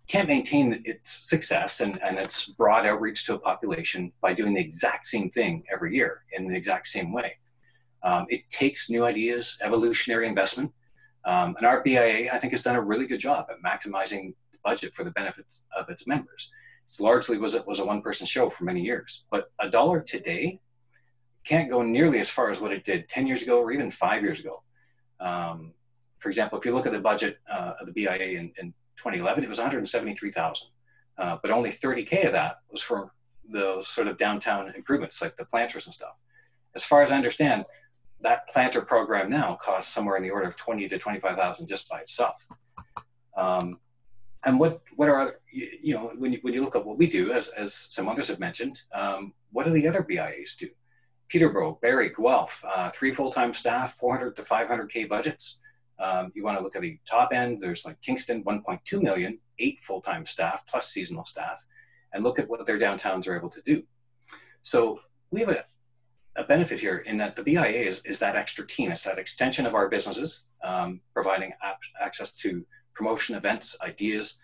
can't maintain its success and its broad outreach to a population by doing the exact same thing every year in the exact same way. It takes new ideas, evolutionary investment, and our BIA, I think, has done a really good job at maximizing the budget for the benefits of its members. It's largely was a one-person show for many years, but a dollar today can't go nearly as far as what it did 10 years ago or even 5 years ago. For example, if you look at the budget of the BIA in 2011, it was $173,000, but only $30K of that was for the sort of downtown improvements like the planters and stuff. As far as I understand, that planter program now costs somewhere in the order of $20,000 to $25,000 just by itself. And what are other, when you look at what we do, as some others have mentioned, what do the other BIAs do? Peterborough, Barrie, Guelph, 3 full-time staff, 400 to 500K budgets. You want to look at the top end, there's like Kingston, 1.2 million, 8 full-time staff plus seasonal staff, and look at what their downtowns are able to do. So we have a benefit here in that the BIA is that extra team. It's that extension of our businesses, providing access to promotion events, ideas,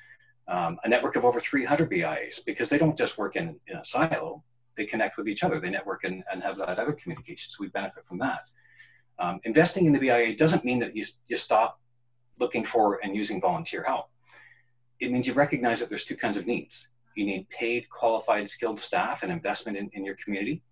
a network of over 300 BIAs, because they don't just work in a silo, they connect with each other, they network and have that other communication, so we benefit from that. Investing in the BIA doesn't mean that you stop looking for and using volunteer help. It means you recognize that there's two kinds of needs. You need paid, qualified, skilled staff and investment in your community.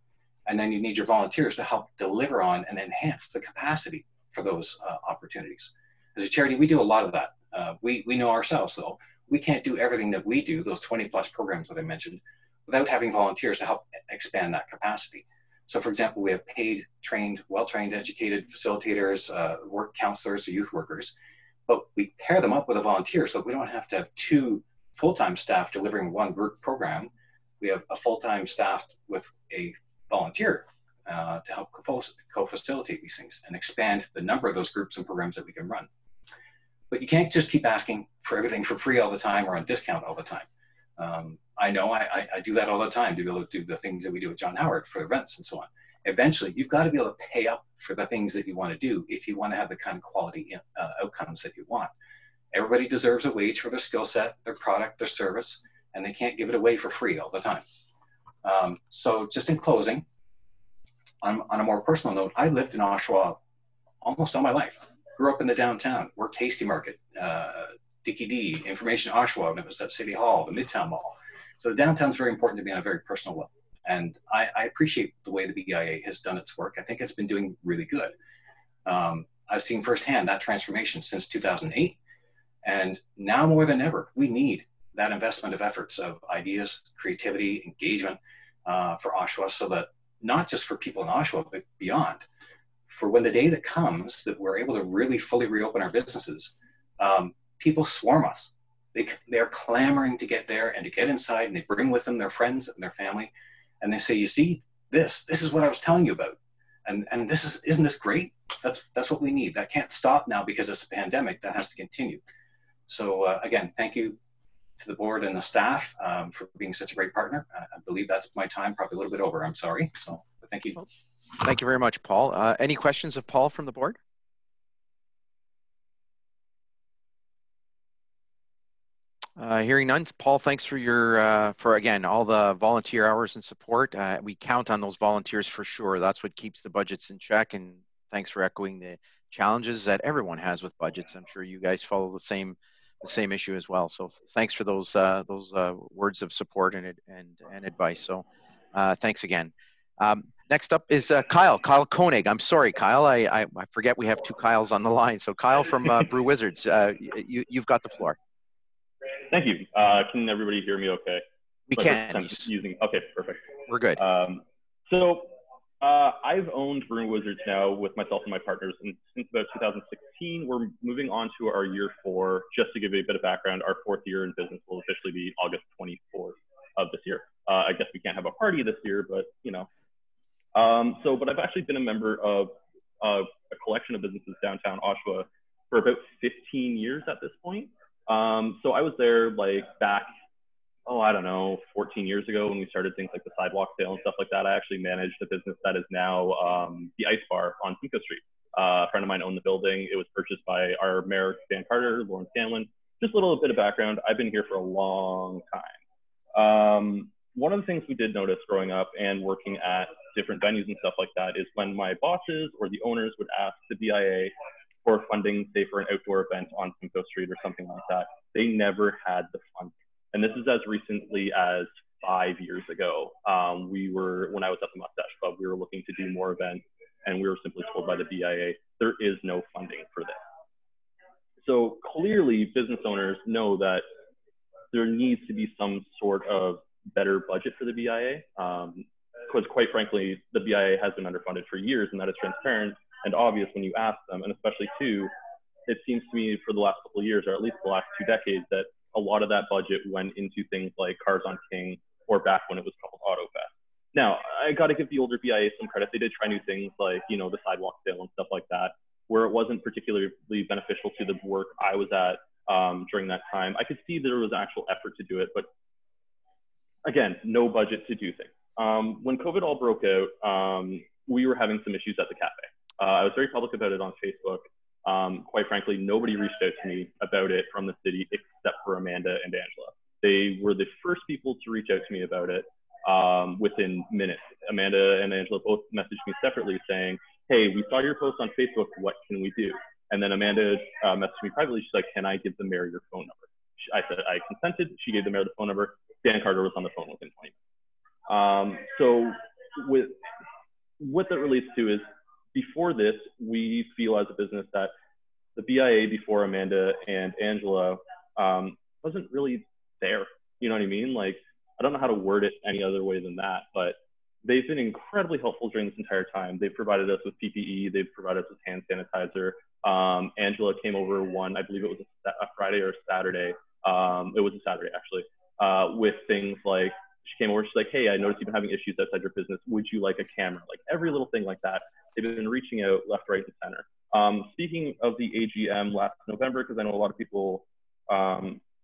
And then you need your volunteers to help deliver on and enhance the capacity for those opportunities. As a charity, we do a lot of that. We know ourselves, though. We can't do everything that we do, those 20 plus programs that I mentioned, without having volunteers to help expand that capacity. So for example, we have paid, trained, well-trained, educated facilitators, work counselors, or youth workers, but we pair them up with a volunteer so we don't have to have two full-time staff delivering one group program. We have a full-time staff with a volunteer to help co-facilitate these things and expand the number of those groups and programs that we can run. But you can't just keep asking for everything for free all the time or on discount all the time. I know I do that all the time to be able to do the things that we do at John Howard for events and so on. Eventually, you've got to be able to pay up for the things that you want to do if you want to have the kind of quality outcomes that you want. Everybody deserves a wage for their skill set, their product, their service, and they can't give it away for free all the time. So just in closing, on a more personal note, I lived in Oshawa almost all my life. Grew up in the downtown, worked Hasty Market, Dickie D, Information Oshawa, when it was at City Hall, the Midtown Mall. So the downtown's very important to me on a very personal level. And I appreciate the way the BIA has done its work. I think it's been doing really good. I've seen firsthand that transformation since 2008. And now more than ever, we need that investment of efforts of ideas, creativity, engagement for Oshawa, so that not just for people in Oshawa, but beyond. For when the day that comes that we're able to really fully reopen our businesses, people swarm us. They are clamoring to get there and to get inside, and they bring with them their friends and their family. And they say, you see, this is what I was telling you about. And isn't this great? That's what we need. That can't stop now because it's a pandemic. That has to continue. So again, thank you to the board and the staff for being such a great partner. I believe that's my time, probably a little bit over. I'm sorry. So but thank you. Thank you very much, Paul. Any questions of Paul from the board? Hearing none, Paul, thanks for your for again all the volunteer hours and support. We count on those volunteers for sure. That's what keeps the budgets in check. And thanks for echoing the challenges that everyone has with budgets. I'm sure you guys follow the same issue as well. So thanks for those words of support and advice. So thanks again. Next up is Kyle Koenig. I'm sorry, Kyle. I forget we have two Kyles on the line. So Kyle from Brew Wizards, you've got the floor. Thank you. Can everybody hear me okay? We can. Okay, perfect. We're good. I've owned Brew Wizards now with myself and my partners since about 2016. We're moving on to our year 4. Just to give you a bit of background, our 4th year in business will officially be August 24th of this year. I guess we can't have a party this year, but you know. But I've actually been a member of a collection of businesses downtown Oshawa for about 15 years at this point. So I was there like back, I don't know, 14 years ago when we started things like the sidewalk sale and stuff like that. I actually managed a business that is now the Ice Bar on Simcoe Street. A friend of mine owned the building. It was purchased by our mayor, Dan Carter, Lauren Scanlon. Just a little bit of background. I've been here for a long time. One of the things we did notice growing up and working at different venues and stuff like that is when my bosses or the owners would ask the BIA for funding, say for an outdoor event on Simcoe Street or something like that, they never had the funding. And this is as recently as 5 years ago. When I was at the Mustache Club, we were looking to do more events, and we were simply told by the BIA, there is no funding for this. So clearly business owners know that there needs to be some sort of better budget for the BIA, because quite frankly, the BIA has been underfunded for years, and that is transparent and obvious when you ask them. And especially too, it seems to me for the last couple of years, or at least the last 2 decades, that a lot of that budget went into things like Cars on King, or back when it was called AutoFest. Now, I got to give the older BIA some credit. They did try new things like, the sidewalk sale and stuff like that, where it wasn't particularly beneficial to the work I was at during that time. I could see there was actual effort to do it, but again, no budget to do things. When COVID all broke out, we were having some issues at the cafe. I was very public about it on Facebook. Quite frankly, nobody reached out to me about it from the city except for Amanda and Angela. They were the first people to reach out to me about it within minutes. Amanda and Angela both messaged me separately saying, hey, we saw your post on Facebook, what can we do? And then Amanda messaged me privately. She's like, can I give the mayor your phone number? I said I consented. She gave the mayor the phone number. Dan Carter was on the phone within 20 minutes. So with what that relates to is, before this, we feel as a business that the BIA before Amanda and Angela wasn't really there. You know what I mean? Like, I don't know how to word it any other way than that, but they've been incredibly helpful during this entire time. They've provided us with PPE. They've provided us with hand sanitizer. Angela came over one, I believe it was a Friday or a Saturday. It was a Saturday, actually, with things like, she came over, she's like, hey, I noticed you've been having issues outside your business. Would you like a camera? Like, every little thing like that. They've been reaching out left, right, and center. Speaking of the AGM last November, because I know a lot of people,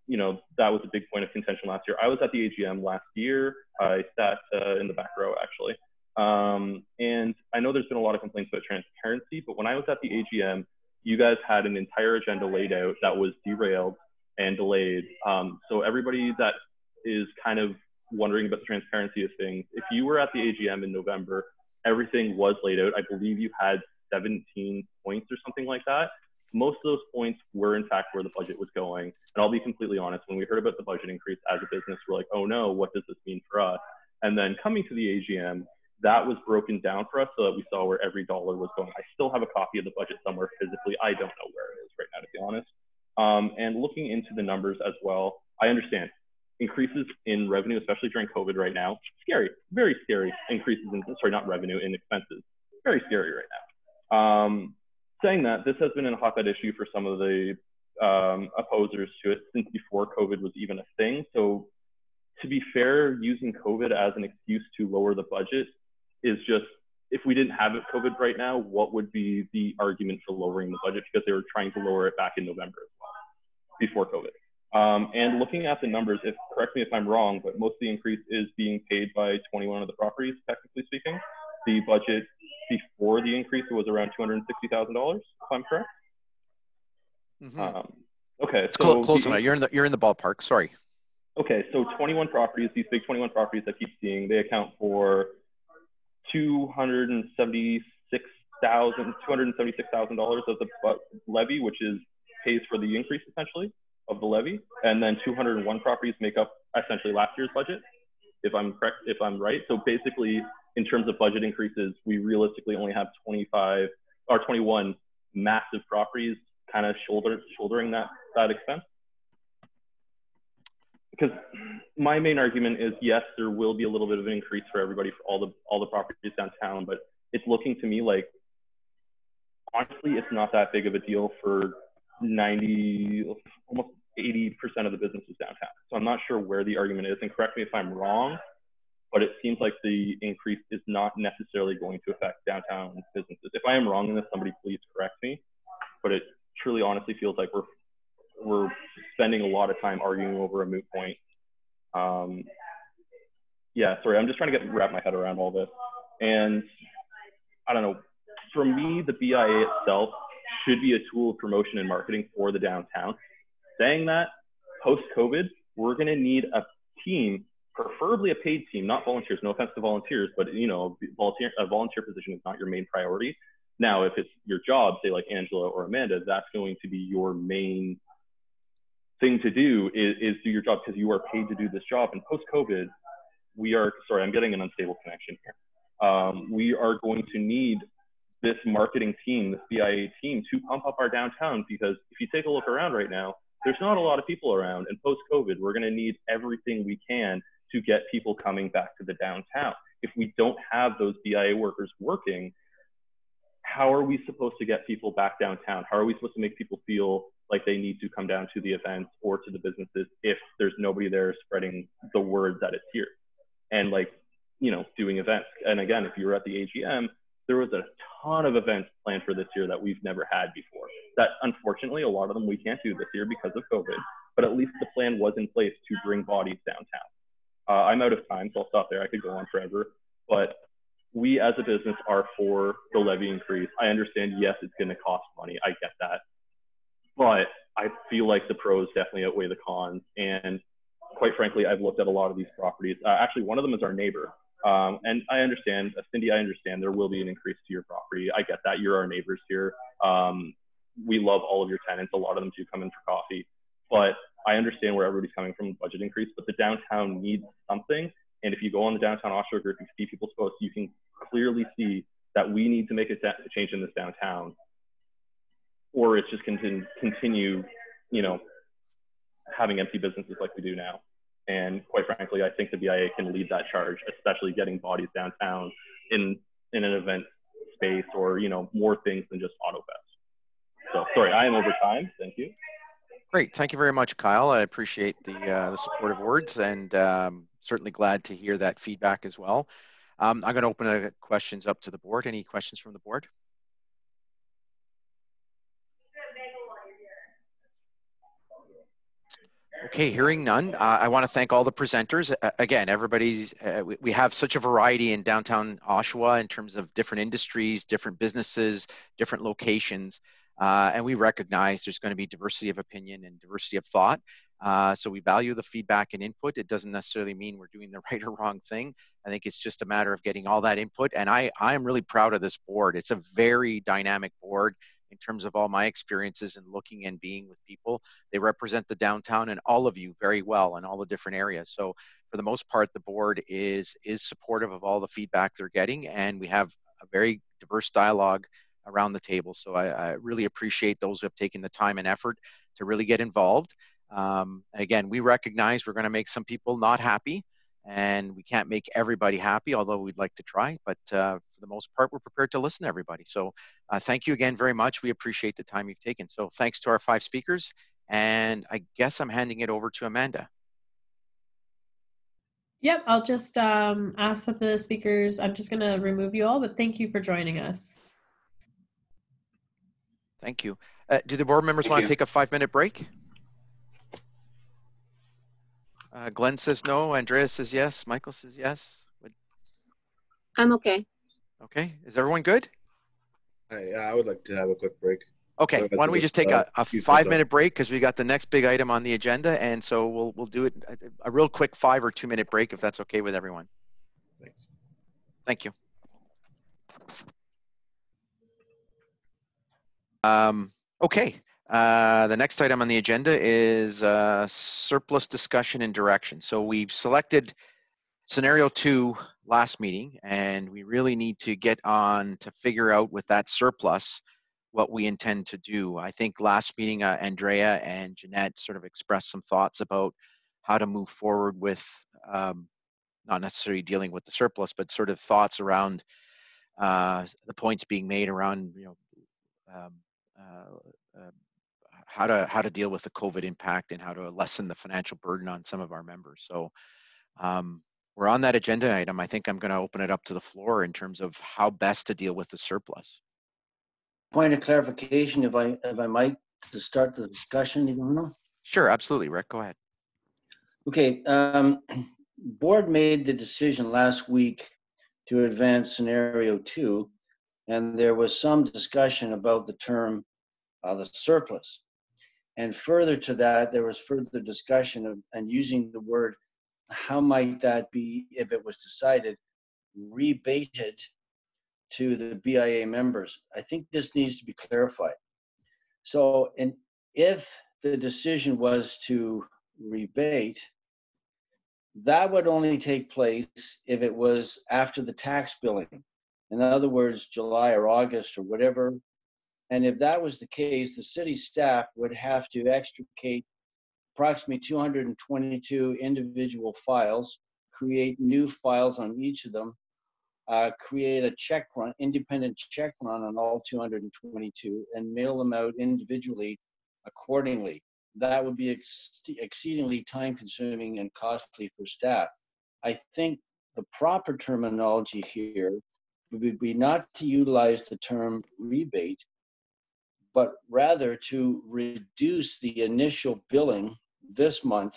you know, that was a big point of contention last year. I was at the AGM last year. I sat in the back row, actually. And I know there's been a lot of complaints about transparency, but when I was at the AGM, you guys had an entire agenda laid out that was derailed and delayed. So everybody that is kind of wondering about the transparency of things, if you were at the AGM in November, everything was laid out. I believe you had 17 points or something like that. Most of those points were in fact where the budget was going. And I'll be completely honest, when we heard about the budget increase as a business, we're like, oh no, what does this mean for us? And then coming to the AGM, that was broken down for us so that we saw where every dollar was going. I still have a copy of the budget somewhere physically. I don't know where it is right now, to be honest. And looking into the numbers as well, I understand increases in revenue, especially during COVID right now, scary, very scary increases in, sorry, not revenue, in expenses, very scary right now. Saying that, this has been a hotbed issue for some of the opposers to it since before COVID was even a thing. So to be fair, using COVID as an excuse to lower the budget is just, if we didn't have COVID right now, what would be the argument for lowering the budget? Because they were trying to lower it back in November as well, before COVID. And looking at the numbers, correct me if I'm wrong, but most of the increase is being paid by 21 of the properties, technically speaking. The budget before the increase was around $260,000, if I'm correct. Okay, it's so close enough. You're in the ballpark. Sorry. Okay, so 21 properties, these big 21 properties I keep seeing, they account for $276,000 of the levy, which is pays for the increase essentially of the levy, and then 201 properties make up essentially last year's budget, if I'm correct, if I'm right. So basically, in terms of budget increases, we realistically only have 25 or 21 massive properties kind of shouldering that expense. Because my main argument is, yes, there will be a little bit of an increase for everybody for all the properties downtown, but it's looking to me like, honestly, it's not that big of a deal for 90, almost 80% of the businesses downtown. So I'm not sure where the argument is, and correct me if I'm wrong, but it seems like the increase is not necessarily going to affect downtown businesses. If I am wrong in this, somebody please correct me, but it truly honestly feels like we're spending a lot of time arguing over a moot point. Yeah, sorry, I'm just trying to wrap my head around all this. And I don't know, for me, the BIA itself should be a tool of promotion and marketing for the downtown. Saying that, post-COVID, we're gonna need a team, preferably a paid team, not volunteers, no offense to volunteers, but you know, a volunteer position is not your main priority. Now, if it's your job, say like Angela or Amanda, that's going to be your main thing to do is do your job because you are paid to do this job. And post-COVID, we are, sorry, I'm getting an unstable connection here. We are going to need this marketing team, this BIA team, to pump up our downtown, because if you take a look around right now, there's not a lot of people around, and post-COVID, we're gonna need everything we can to get people coming back to the downtown. If we don't have those BIA workers working, how are we supposed to get people back downtown? How are we supposed to make people feel like they need to come down to the events or to the businesses if there's nobody there spreading the word that it's here? And like, you know, doing events. And again, if you were at the AGM, there was a ton of events planned for this year that we've never had before. That unfortunately, a lot of them we can't do this year because of COVID, but at least the plan was in place to bring bodies downtown. I'm out of time, so I'll stop there. I could go on forever, but we as a business are for the levy increase. I understand, yes, it's gonna cost money, I get that. But I feel like the pros definitely outweigh the cons. And quite frankly, I've looked at a lot of these properties. Actually, one of them is our neighbor. And I understand, Cindy, I understand there will be an increase to your property. I get that. You're our neighbors here. We love all of your tenants. A lot of them do come in for coffee. But I understand where everybody's coming from, budget increase, but the downtown needs something. And if you go on the downtown Oshawa Group, you see people's posts, you can clearly see that we need to make a change in this downtown, or it's just continue, you know, having empty businesses like we do now. And quite frankly, I think the BIA can lead that charge, especially getting bodies downtown in an event space, or, you know, more things than just AutoFest. So sorry, I am over time. Thank you. Great. Thank you very much, Kyle. I appreciate the supportive words, and certainly glad to hear that feedback as well. I'm going to open the questions up to the board. Any questions from the board? Okay, hearing none. I want to thank all the presenters. Again, everybody's, we have such a variety in downtown Oshawa in terms of different industries, different businesses, different locations. And we recognize there's going to be diversity of opinion and diversity of thought. So we value the feedback and input. It doesn't necessarily mean we're doing the right or wrong thing. I think it's just a matter of getting all that input. And I am really proud of this board. It's a very dynamic board in terms of all my experiences and looking and being with people. They represent the downtown and all of you very well in all the different areas. So for the most part, the board is supportive of all the feedback they're getting. And we have a very diverse dialogue around the table. So I really appreciate those who have taken the time and effort to really get involved. And again, we recognize we're going to make some people not happy, and we can't make everybody happy, although we'd like to try. But for the most part, we're prepared to listen to everybody. So thank you again very much. We appreciate the time you've taken. So thanks to our 5 speakers. And I guess I'm handing it over to Amanda. Yep, I'll just ask that the speakers, I'm just going to remove you all, but thank you for joining us. Thank you. Do the board members want to take a 5-minute break? Glenn says no. Andrea says yes. Michael says yes. I'm okay. Okay. Is everyone good? I would like to have a quick break. Okay. Why don't we just take a 5-minute break, because we got the next big item on the agenda, and so we'll do it a real quick 5 or 2-minute break if that's okay with everyone. Thanks. Thank you. Okay, the next item on the agenda is surplus discussion and direction. So we've selected scenario 2 last meeting, and we really need to get on to figure out with that surplus what we intend to do. I think last meeting, Andrea and Jeanette sort of expressed some thoughts about how to move forward with not necessarily dealing with the surplus, but sort of thoughts around the points being made around, you know, how to deal with the COVID impact and how to lessen the financial burden on some of our members. So we're on that agenda item. I think I'm going to open it up to the floor in terms of how best to deal with the surplus. Point of clarification, if I might, to start the discussion, Ivano? Sure, absolutely, Rick. Go ahead. Okay, board made the decision last week to advance scenario 2, and there was some discussion about the term the surplus. And further to that, there was further discussion of, and using the word, how might that be, if it was decided, rebated to the BIA members. I think this needs to be clarified. So, and if the decision was to rebate, that would only take place if it was after the tax billing. In other words, July or August or whatever. And if that was the case, the city staff would have to extricate approximately 222 individual files, create new files on each of them, create a check run, independent check run on all 222, and mail them out individually accordingly. That would be exceedingly time consuming and costly for staff. I think the proper terminology here would be not to utilize the term rebate, but rather to reduce the initial billing this month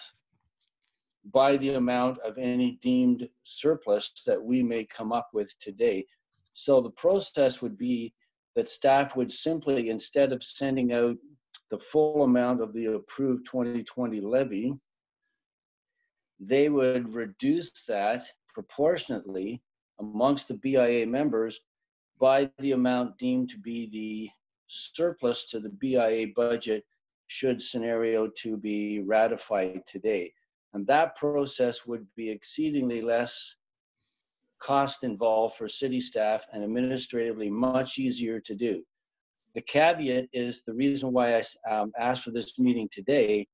by the amount of any deemed surplus that we may come up with today. So the process would be that staff would simply, instead of sending out the full amount of the approved 2020 levy, they would reduce that proportionately amongst the BIA members by the amount deemed to be the surplus to the BIA budget should scenario 2 be ratified today. And that process would be exceedingly less cost involved for city staff and administratively much easier to do. The caveat is the reason why I asked for this meeting today.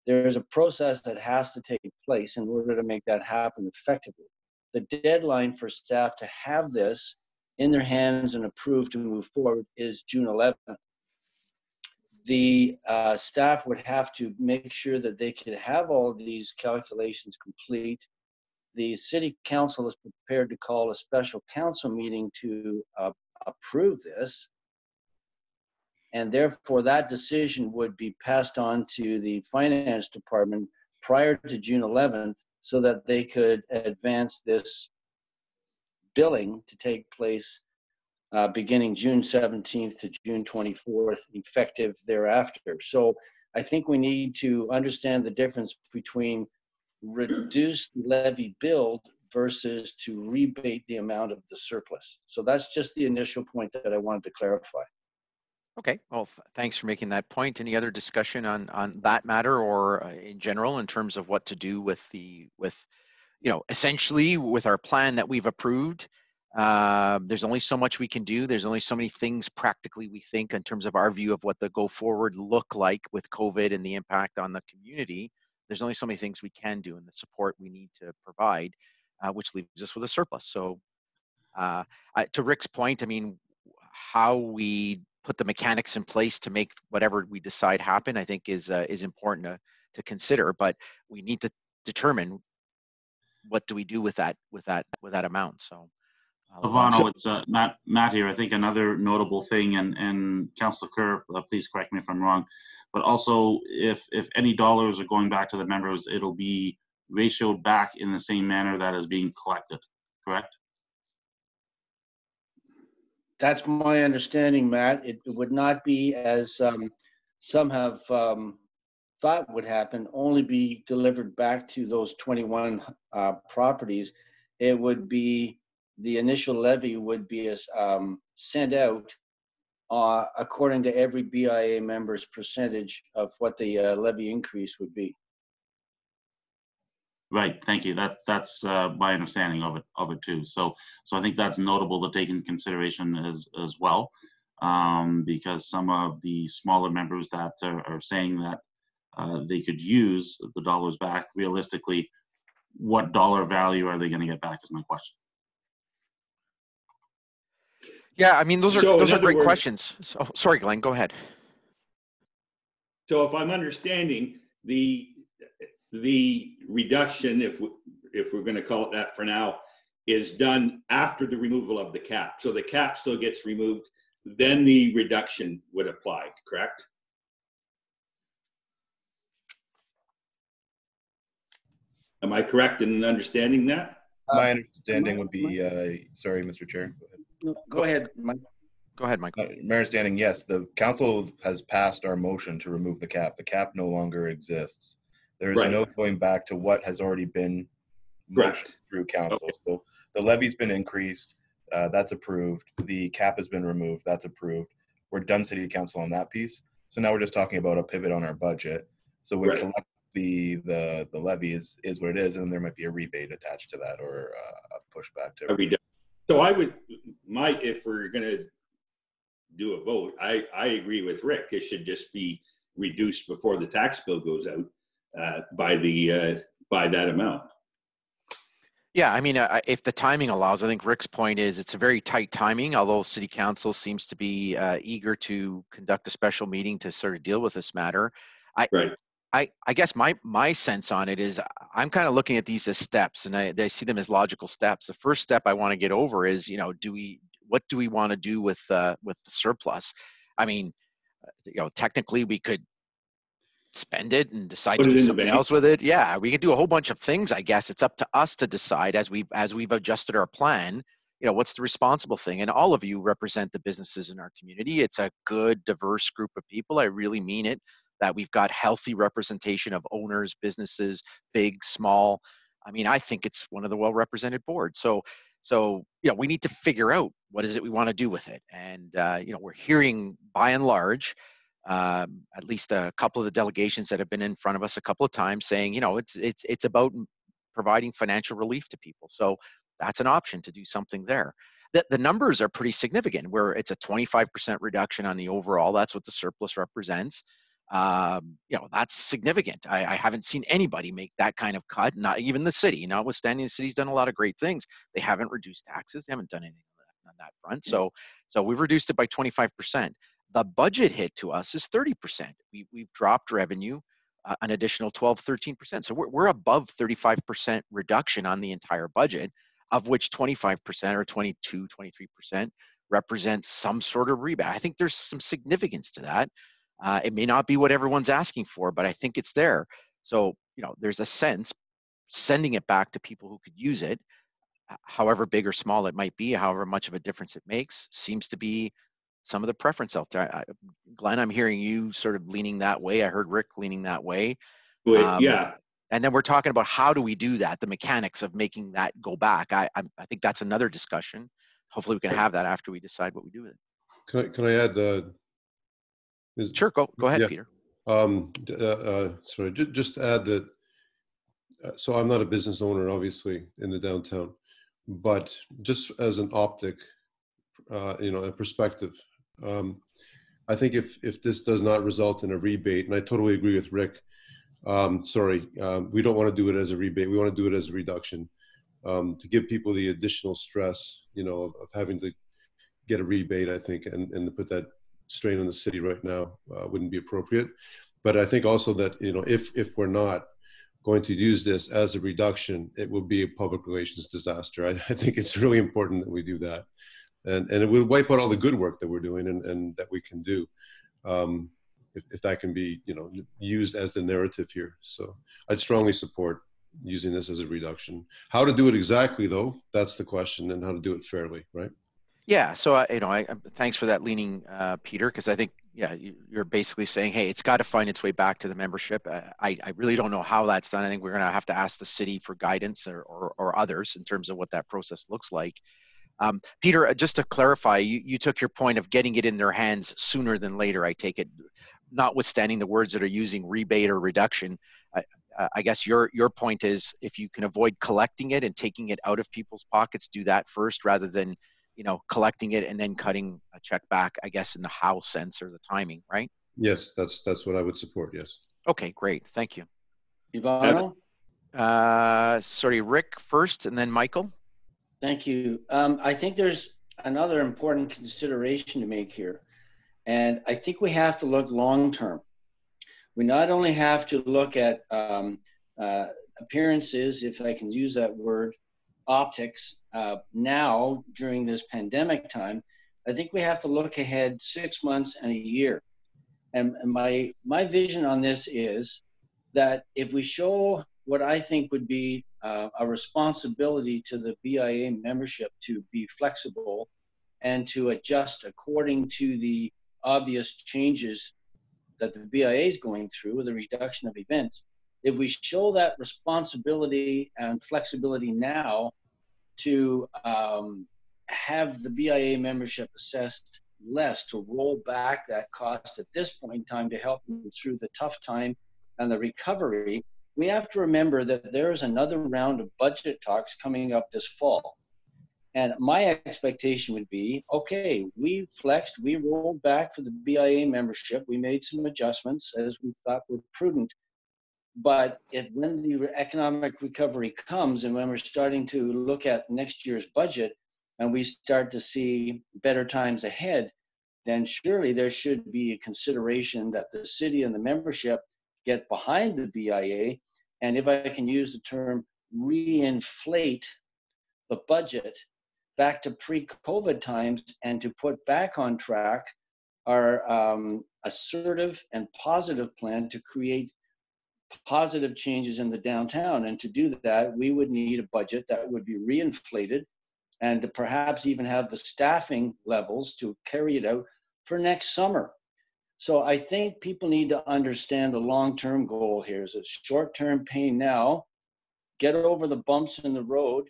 There is a process that has to take place in order to make that happen effectively. The deadline for staff to have this in their hands and approved to move forward is June 11th. The staff would have to make sure that they could have all of these calculations complete. The city council is prepared to call a special council meeting to approve this. And therefore that decision would be passed on to the finance department prior to June 11th so that they could advance this billing to take place beginning June 17th to June 24th, effective thereafter. So I think we need to understand the difference between reduce the levy build versus to rebate the amount of the surplus. So that's just the initial point that I wanted to clarify. Okay, well, thanks for making that point. Any other discussion on that matter or in general in terms of what to do with essentially with our plan that we've approved? There's only so much we can do. There's only so many things practically we think in terms of our view of what the go forward look like with COVID and the impact on the community. There's only so many things we can do and the support we need to provide, which leaves us with a surplus. So to Rick's point, I mean, how we put the mechanics in place to make whatever we decide happen, I think is important to consider, but we need to determine what do we do with that amount. So Ivano, it's Matt here. I think another notable thing, and Councillor Kerr, please correct me if I'm wrong, but also if any dollars are going back to the members, it'll be ratioed back in the same manner that is being collected, correct? That's my understanding, Matt. It would not be as some have thought would happen, only be delivered back to those 21 properties. It would be, the initial levy would be sent out according to every BIA member's percentage of what the levy increase would be. Right, thank you. That's my understanding of it too. So I think that's notable to take into consideration as well, because some of the smaller members that are saying that they could use the dollars back, realistically, what dollar value are they going to get back is my question. Yeah, I mean, those are great questions. So, sorry, Glenn, go ahead. So if I'm understanding, the reduction, if we're going to call it that for now, is done after the removal of the cap. So the cap still gets removed, then the reduction would apply, correct? Am I correct in understanding that? My understanding would be, sorry, Mr. Chair. Go ahead, Mike. Go ahead, Michael. My understanding, yes, the council has passed our motion to remove the cap. The cap no longer exists. There is no going back to what has already been motioned through council. Okay. So the levy's been increased. That's approved. The cap has been removed. That's approved. We're done city council on that piece. So now we're just talking about a pivot on our budget. So we collect the levy is what it is, and then there might be a rebate attached to that or a pushback to it. So I would, if we're going to do a vote, I agree with Rick. It should just be reduced before the tax bill goes out by that amount. Yeah, I mean, if the timing allows, I think Rick's point is it's a very tight timing, although City Council seems to be eager to conduct a special meeting to sort of deal with this matter. I guess my sense on it is I'm kind of looking at these as steps, and I see them as logical steps. The first step I want to get over is, what do we want to do with the surplus? I mean, technically we could spend it and decide to do something else with it. Yeah, we could do a whole bunch of things. I guess it's up to us to decide as we've adjusted our plan. What's the responsible thing? And all of you represent the businesses in our community. It's a good, diverse group of people. I really mean it. That we've got healthy representation of owners, businesses, big, small. I mean, I think it's one of the well-represented boards. So, we need to figure out what is it we want to do with it. And, we're hearing by and large, at least a couple of the delegations that have been in front of us a couple of times saying, it's about providing financial relief to people. So that's an option to do something there. The numbers are pretty significant, where it's a 25% reduction on the overall. That's what the surplus represents. That's significant. I haven't seen anybody make that kind of cut, not even the city. Notwithstanding the city's done a lot of great things, they haven't reduced taxes. They haven't done anything on that front. So we've reduced it by 25%. The budget hit to us is 30%. We've dropped revenue an additional 12, 13%. So we're above 35% reduction on the entire budget, of which 25% or 22, 23% represents some sort of rebate. I think there's some significance to that. It may not be what everyone's asking for, but I think it's there. So, there's a sense sending it back to people who could use it, however big or small it might be, however much of a difference it makes, seems to be some of the preference out there. Glenn, I'm hearing you sort of leaning that way. I heard Rick leaning that way. Yeah. And then we're talking about how do we do that, the mechanics of making that go back. I think that's another discussion. Hopefully we can have that after we decide what we do with it. Can I add? Sure, go ahead, yeah. Peter. Sorry, just add that. So I'm not a business owner, obviously, in the downtown, but just as an optic, a perspective, I think if this does not result in a rebate, and I totally agree with Rick. We don't want to do it as a rebate. We want to do it as a reduction, to give people the additional stress, of having to get a rebate. I think, and to put that strain on the city right now wouldn't be appropriate. But I think also that if we're not going to use this as a reduction, it will be a public relations disaster. I think it's really important that we do that, and it will wipe out all the good work that we're doing and that we can do. If that can be, used as the narrative here. So I'd strongly support using this as a reduction. How to do it exactly, though, that's the question, and how to do it fairly, right? Yeah. So, thanks for that leaning, Peter, because I think, you're basically saying, hey, it's got to find its way back to the membership. I really don't know how that's done. I think we're going to have to ask the city for guidance or others in terms of what that process looks like. Peter, just to clarify, you took your point of getting it in their hands sooner than later, I take it, notwithstanding the words that are using rebate or reduction. I guess your point is, if you can avoid collecting it and taking it out of people's pockets, do that first rather than, collecting it and then cutting a check back, I guess, in the how sense or the timing, right? Yes, that's what I would support, yes. Okay, great. Thank you. Ivano? Sorry, Rick first and then Michael. Thank you. I think there's another important consideration to make here. And I think we have to look long-term. We not only have to look at appearances, if I can use that word, optics, now during this pandemic time, I think we have to look ahead 6 months and a year. And my vision on this is that if we show what I think would be a responsibility to the BIA membership to be flexible and to adjust according to the obvious changes that the BIA is going through with the reduction of events, if we show that responsibility and flexibility now to have the BIA membership assessed less, to roll back that cost at this point in time to help them through the tough time and the recovery, we have to remember that there is another round of budget talks coming up this fall. And my expectation would be, okay, we flexed, we rolled back for the BIA membership, we made some adjustments as we thought were prudent. But when the economic recovery comes and when we're starting to look at next year's budget and we start to see better times ahead, then surely there should be a consideration that the city and the membership get behind the BIA. And if I can use the term, reinflate the budget back to pre-COVID times and to put back on track our assertive and positive plan to create positive changes in the downtown. And to do that, we would need a budget that would be reinflated and to perhaps even have the staffing levels to carry it out for next summer. So I think people need to understand the long-term goal here is that short-term pain now get over the bumps in the road,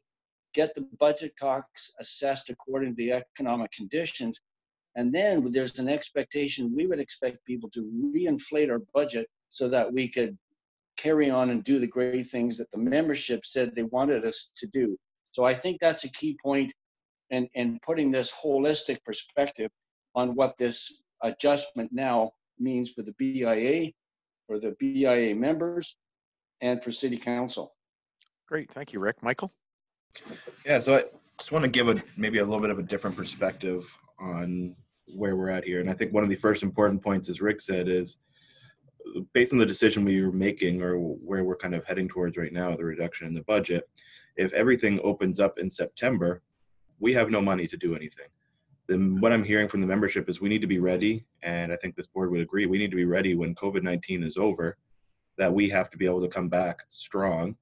get the budget talks assessed according to the economic conditions, and then there's an expectation, we would expect people to reinflate our budget so that we could carry on and do the great things that the membership said they wanted us to do. So I think that's a key point in putting this holistic perspective on what this adjustment now means for the BIA, for the BIA members, and for City Council. Great, thank you, Rick. Michael? Yeah, so I just want to give maybe a little bit of a different perspective on where we're at here. And I think one of the first important points, as Rick said, is based on the decision we were making or where we're kind of heading towards right now, the reduction in the budget, if everything opens up in September, we have no money to do anything. Then what I'm hearing from the membership is we need to be ready, and I think this board would agree, we need to be ready when COVID-19 is over, that we have to be able to come back strong,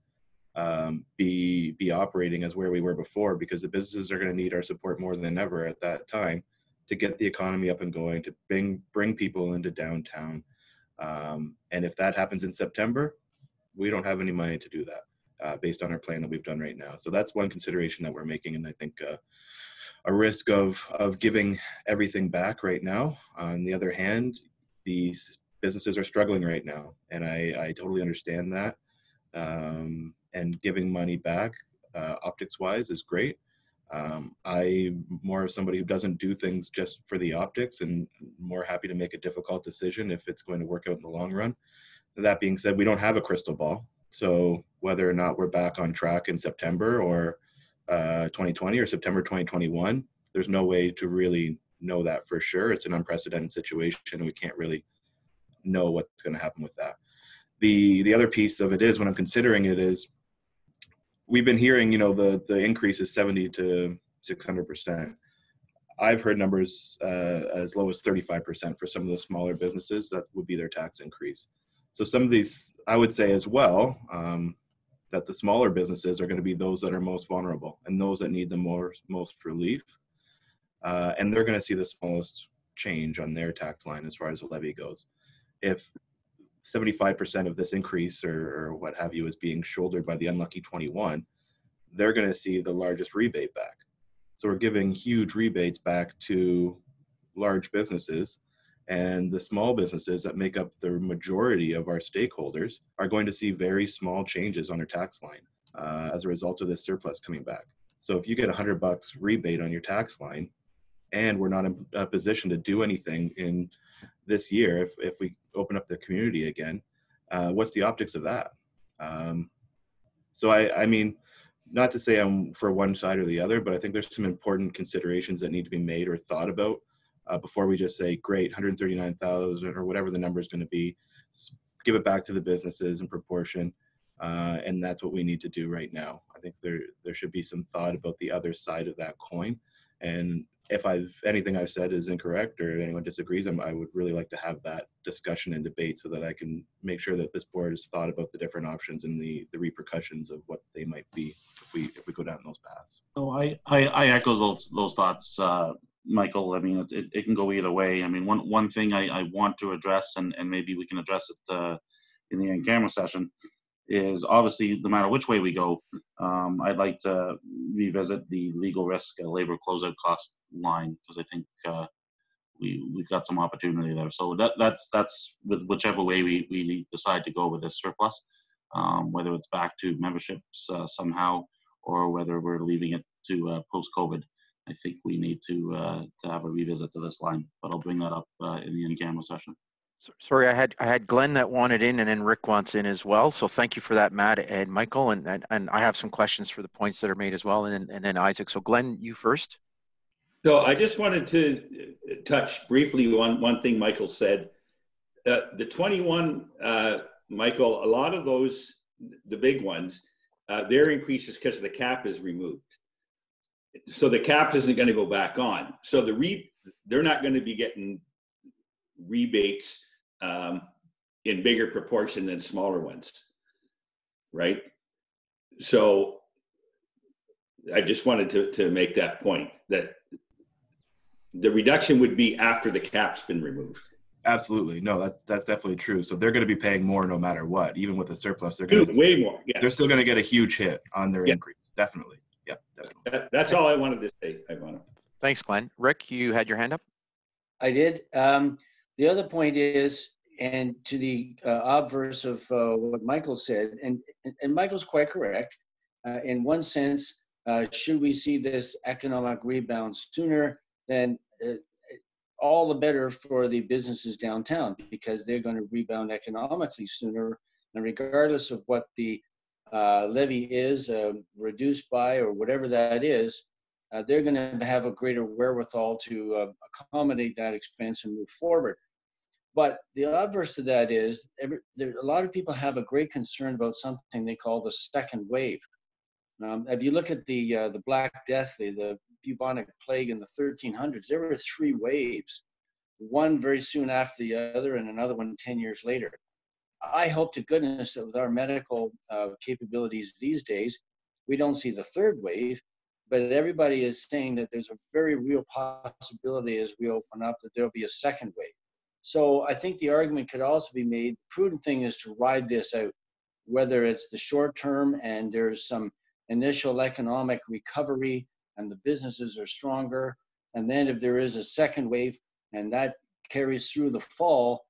be operating as where we were before, because the businesses are going to need our support more than ever at that time to get the economy up and going, to bring people into downtown. And if that happens in September, we don't have any money to do that based on our plan that we've done right now. So that's one consideration that we're making. And I think a risk of giving everything back right now. On the other hand, these businesses are struggling right now. And I totally understand that. And giving money back optics wise is great. I'm more of somebody who doesn't do things just for the optics, and more happy to make a difficult decision if it's going to work out in the long run. That being said, we don't have a crystal ball. So whether or not we're back on track in September or 2020 or September 2021, there's no way to really know that for sure. It's an unprecedented situation, and we can't really know what's going to happen with that. The other piece of it is, when I'm considering it, is we've been hearing, the increase is 70 to 600%. I've heard numbers as low as 35% for some of the smaller businesses. That would be their tax increase. So some of these, I would say as well, that the smaller businesses are going to be those that are most vulnerable and those that need the most relief. And they're going to see the smallest change on their tax line as far as the levy goes. If 75% of this increase or what have you is being shouldered by the unlucky 21, they're going to see the largest rebate back. So we're giving huge rebates back to large businesses, and the small businesses that make up the majority of our stakeholders are going to see very small changes on their tax line as a result of this surplus coming back. So if you get $100 rebate on your tax line, and we're not in a position to do anything in this year, if we open up the community again, what's the optics of that? So I mean, not to say I'm for one side or the other, but I think there's some important considerations that need to be made or thought about before we just say, great, 139,000 or whatever the number is going to be, give it back to the businesses in proportion. And that's what we need to do right now. I think there should be some thought about the other side of that coin. And if anything I've said is incorrect or anyone disagrees, I would really like to have that discussion and debate so that I can make sure that this board has thought about the different options and the repercussions of what they might be if we go down those paths. Oh, I echo those thoughts, Michael. I mean, it can go either way. I mean, one thing I want to address, and maybe we can address it in the in-camera session, is obviously no matter which way we go, I'd like to revisit the legal risk labor closeout cost line, because I think we've got some opportunity there. So that's with whichever way we decide to go with this surplus, whether it's back to memberships somehow or whether we're leaving it to post-COVID. I think we need to have a revisit to this line, but I'll bring that up in the in-camera session. Sorry, I had Glenn that wanted in, and then Rick wants in as well. So thank you for that, Matt and Michael. And I have some questions for the points that are made as well, and then Isaac. So Glenn, you first. So I just wanted to touch briefly on one thing Michael said. The 21, Michael, a lot of those, the big ones, their increases because the cap is removed. So the cap isn't going to go back on. So they're not going to be getting rebates in bigger proportion than smaller ones, right? So I just wanted to make that point, that the reduction would be after the cap's been removed. Absolutely. No, that's definitely true. So they're going to be paying more no matter what. Even with the surplus, they're going to way more. Yes. They're still going to get a huge hit on their increase. Definitely. Yeah, definitely. That's all I wanted to say. Thanks, Glenn. Rick, you had your hand up? I did. The other point is, and to the obverse of what Michael said, and Michael's quite correct. In one sense, should we see this economic rebound sooner, then all the better for the businesses downtown, because they're going to rebound economically sooner. And regardless of what the levy is reduced by, or whatever that is, they're going to have a greater wherewithal to accommodate that expense and move forward. But the obverse to that is, a lot of people have a great concern about something they call the second wave. If you look at the Black Death, the bubonic plague in the 1300s, there were 3 waves, one very soon after the other and another one 10 years later. I hope to goodness that with our medical capabilities these days, we don't see the 3rd wave, but everybody is saying that there's a very real possibility as we open up that there'll be a 2nd wave. So I think the argument could also be made, the prudent thing is to ride this out, whether it's the short term and there's some initial economic recovery and the businesses are stronger, and then if there is a 2nd wave and that carries through the fall,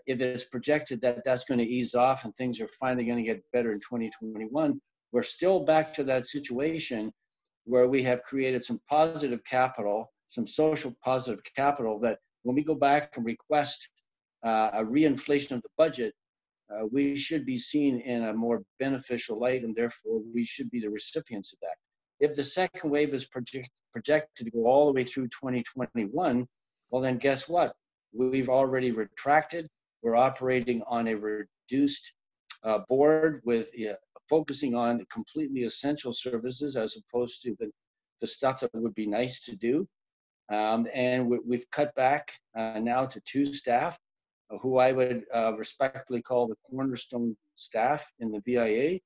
if it's projected that that's going to ease off and things are finally going to get better in 2021, we're still back to that situation where we have created some positive capital, some social positive capital, that when we go back and request a reinflation of the budget, we should be seen in a more beneficial light, and therefore we should be the recipients of that. If the 2nd wave is projected to go all the way through 2021, well then guess what? We've already retracted. We're operating on a reduced board with focusing on completely essential services as opposed to the stuff that would be nice to do. And we've cut back now to 2 staff, who I would respectfully call the cornerstone staff in the BIA,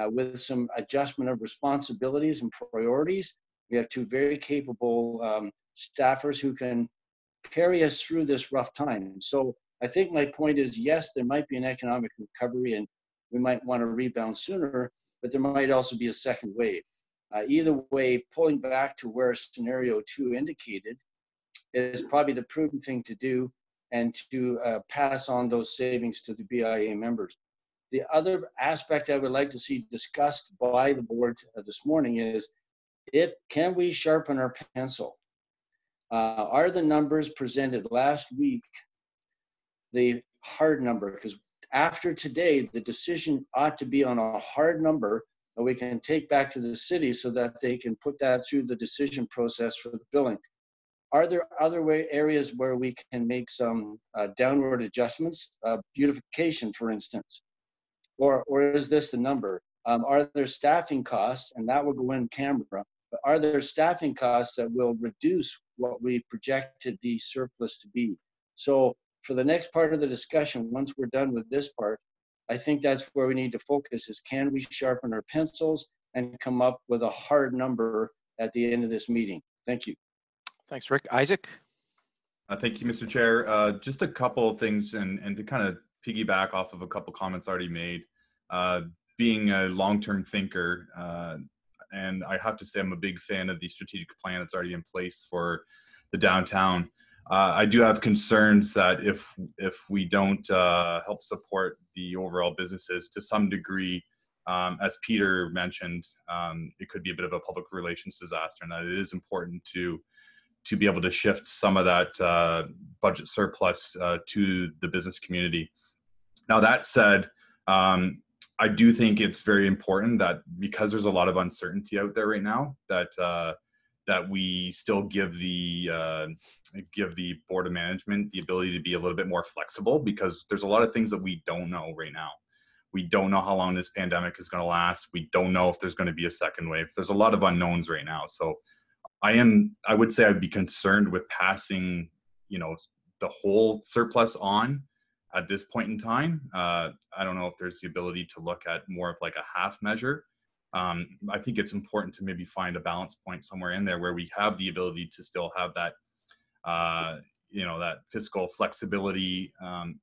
with some adjustment of responsibilities and priorities. We have 2 very capable staffers who can carry us through this rough time. So I think my point is, yes, there might be an economic recovery and we might want to rebound sooner, but there might also be a 2nd wave. Either way, pulling back to where scenario 2 indicated is probably the prudent thing to do, and to pass on those savings to the BIA members. The other aspect I would like to see discussed by the board this morning is, can we sharpen our pencil? Are the numbers presented last week the hard number? Because after today, the decision ought to be on a hard number that we can take back to the city so that they can put that through the decision process for the billing. Are there other areas where we can make some downward adjustments? Beautification, for instance, or is this the number? Are there staffing costs, and that will go in camera, but are there staffing costs that will reduce what we projected the surplus to be? So for the next part of the discussion, once we're done with this part, I think that's where we need to focus, is can we sharpen our pencils and come up with a hard number at the end of this meeting? Thank you. Thanks, Rick. Isaac? Thank you, Mr. Chair. Just a couple of things, and to kind of piggyback off of a couple comments already made. Being a long-term thinker, and I have to say I'm a big fan of the strategic plan that's already in place for the downtown. I do have concerns that if we don't help support the overall businesses to some degree, as Peter mentioned, it could be a bit of a public relations disaster, and that it is important to be able to shift some of that budget surplus to the business community. Now, that said, I do think it's very important that, because there's a lot of uncertainty out there right now, that we still give the Board of Management the ability to be a little bit more flexible, because there's a lot of things that we don't know right now. We don't know how long this pandemic is going to last. We don't know if there's going to be a 2nd wave. There's a lot of unknowns right now. So I would say I'd be concerned with passing, the whole surplus on at this point in time. I don't know if there's the ability to look at more of like a half measure. I think it's important to maybe find a balance point somewhere in there where we have the ability to still have that, you know, that fiscal flexibility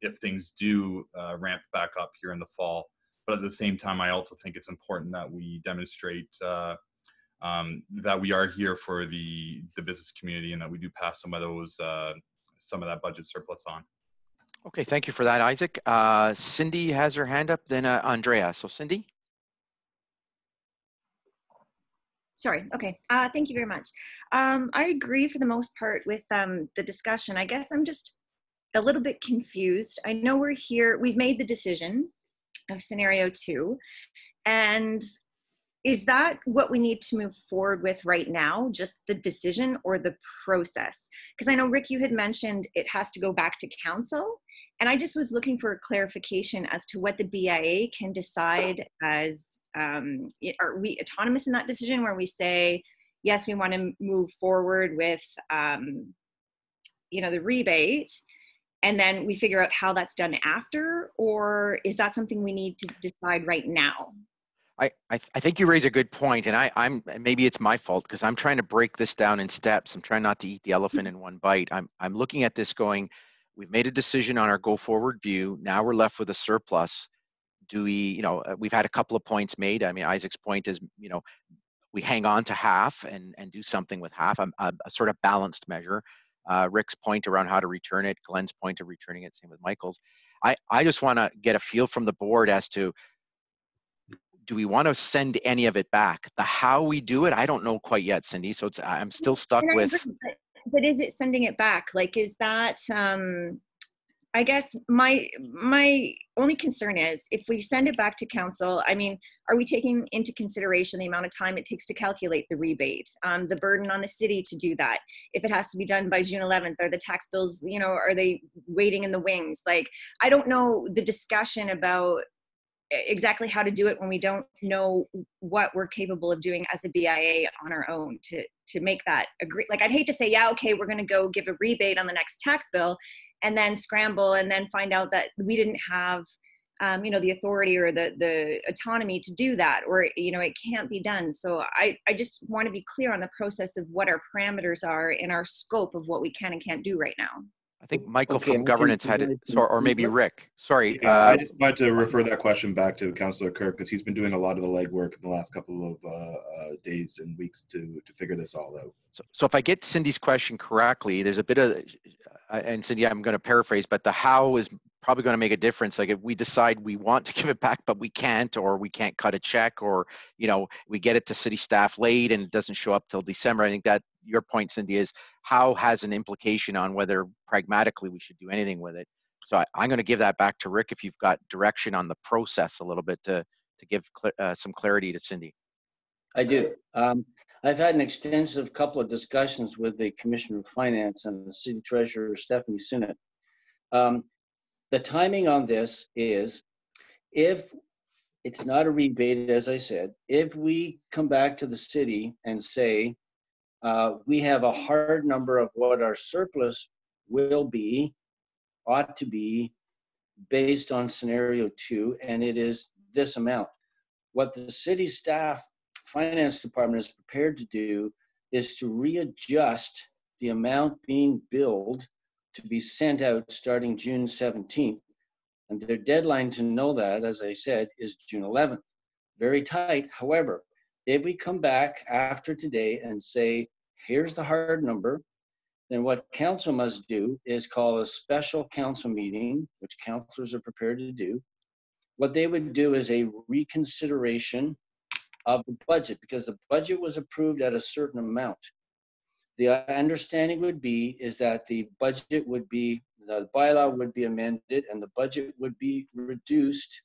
if things do ramp back up here in the fall. But at the same time, I also think it's important that we demonstrate that we are here for the business community, and that we do pass some of that budget surplus on. Okay, thank you for that, Isaac. Cindy has her hand up, then Andrea. So Cindy. Sorry. Okay. Thank you very much. I agree for the most part with the discussion. I guess I'm just a little bit confused. I know we're here. We've made the decision of scenario 2, and is that what we need to move forward with right now? Just the decision or the process? Because I know, Rick, you had mentioned it has to go back to council. And I just was looking for a clarification as to what the BIA can decide as, are we autonomous in that decision where we say, yes, we want to move forward with, you know, the rebate, and then we figure out how that's done after? Or is that something we need to decide right now? I think you raise a good point, and I'm maybe it's my fault because I'm trying to break this down in steps. I'm trying not to eat the elephant in one bite. I'm looking at this going, we've made a decision on our go forward view. Now we're left with a surplus. Do we, you know, we've had a couple of points made. I mean, Isaac's point is, you know, we hang on to half and do something with half, a sort of balanced measure. Rick's point around how to return it, Glenn's point of returning it, same with Michael's. I just want to get a feel from the board as to, do we want to send any of it back? The how we do it, I don't know quite yet, Cindy. So I'm still stuck with. But is it sending it back? Like, is that? I guess my only concern is if we send it back to council. I mean, are we taking into consideration the amount of time it takes to calculate the rebate, the burden on the city to do that? If it has to be done by June 11th, are the tax bills, you know, are they waiting in the wings? Like, I don't know the discussion about exactly how to do it when we don't know what we're capable of doing as the BIA on our own to make that agree. Like, I'd hate to say, yeah, okay, we're going to go give a rebate on the next tax bill and then scramble and then find out that we didn't have, you know, the authority or the autonomy to do that, or, you know, it can't be done. So I just want to be clear on the process of what our parameters are in our scope of what we can and can't do right now. I think Michael from governance had it, or maybe Rick. Sorry. Yeah, I just wanted to refer that question back to Councillor Kirk because he's been doing a lot of the legwork in the last couple of days and weeks to figure this all out. So if I get Cindy's question correctly, there's a bit of, and Cindy, I'm going to paraphrase, but the how is probably going to make a difference. Like if we decide we want to give it back, but we can't, or we can't cut a check, or, you know, we get it to city staff late and it doesn't show up till December. I think that your point, Cindy, is how has an implication on whether pragmatically we should do anything with it. So I'm going to give that back to Rick if you've got direction on the process a little bit to give some clarity to Cindy. I do. I've had an extensive couple of discussions with the Commissioner of Finance and the City Treasurer, Stephanie Sinnott. The timing on this is, if it's not a rebate, as I said, if we come back to the city and say, we have a hard number of what our surplus will be, ought to be, based on scenario 2, and it is this amount. What the city staff finance department is prepared to do is to readjust the amount being billed to be sent out starting June 17th. And their deadline to know that, as I said, is June 11th. Very tight. However, if we come back after today and say, here's the hard number, then what council must do is call a special council meeting, which councillors are prepared to do. What they would do is a reconsideration of the budget, because the budget was approved at a certain amount. The understanding would be is that the budget would be, the bylaw would be amended and the budget would be reduced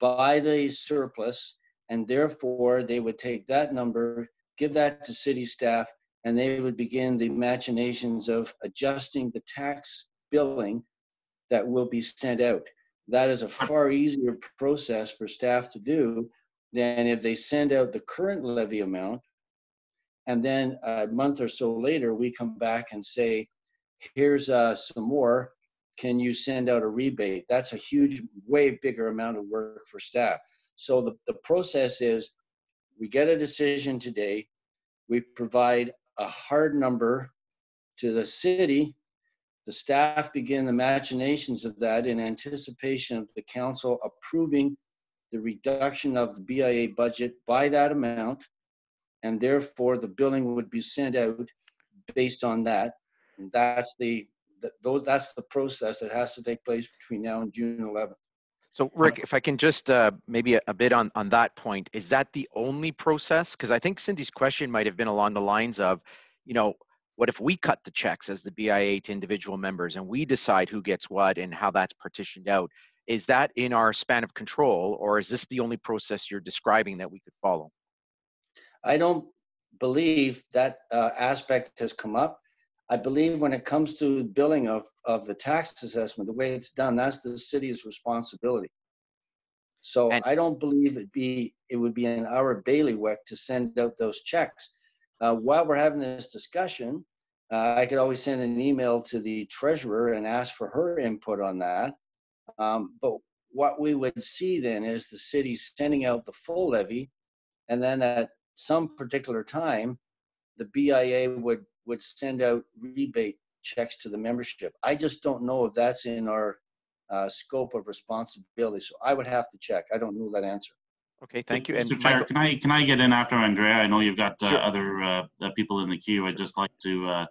by the surplus, and therefore they would take that number, give that to city staff, and they would begin the machinations of adjusting the tax billing that will be sent out. That is a far easier process for staff to do than if they send out the current levy amount, and then a month or so later, we come back and say, here's some more, can you send out a rebate? That's a huge, way bigger amount of work for staff. So the process is, we get a decision today, we provide a hard number to the city. The staff began the machinations of that in anticipation of the council approving the reduction of the BIA budget by that amount, and therefore the billing would be sent out based on that. And that's the process that has to take place between now and June 11th. So Rick, if I can just maybe a bit on that point, is that the only process? Because I think Cindy's question might have been along the lines of, you know, what if we cut the checks as the BIA to individual members and we decide who gets what and how that's partitioned out? Is that in our span of control, or is this the only process you're describing that we could follow? I don't believe that aspect has come up. I believe when it comes to billing of the tax assessment, the way it's done, that's the city's responsibility. So I don't believe it would be in our bailiwick to send out those checks. While we're having this discussion, I could always send an email to the treasurer and ask for her input on that. But what we would see then is the city sending out the full levy, and then at some particular time, the BIA would send out rebate checks to the membership. I just don't know if that's in our scope of responsibility. So I would have to check. I don't know that answer. Okay, thank you. Mr. And Chair, Michael, can I get in after Andrea? I know you've got Sure. other people in the queue. I'd just like to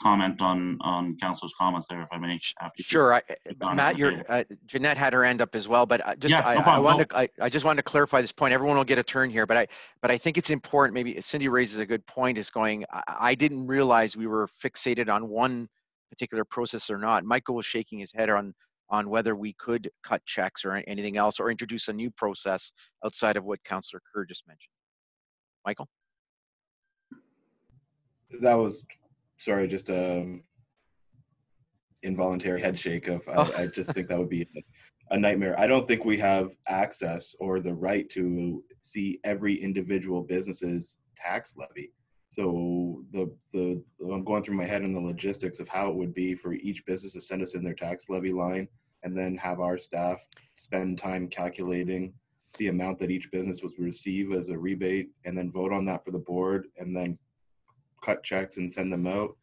comment on Councilor's comments there, if I may. Sure, Matt, Jeanette had her hand up as well, but I just wanted to clarify this point. Everyone will get a turn here, but I think it's important. Maybe Cindy raises a good point. Is going. I didn't realize we were fixated on one particular process or not. Michael was shaking his head on whether we could cut checks or anything else, or introduce a new process outside of what Councillor Kerr just mentioned. Michael, that was. Sorry, just involuntary head shake of I just think that would be a nightmare. I don't think we have access or the right to see every individual business's tax levy. So I'm going through my head in the logistics of how it would be for each business to send us in their tax levy line and then have our staff spend time calculating the amount that each business would receive as a rebate and then vote on that for the board and then cut checks and send them out.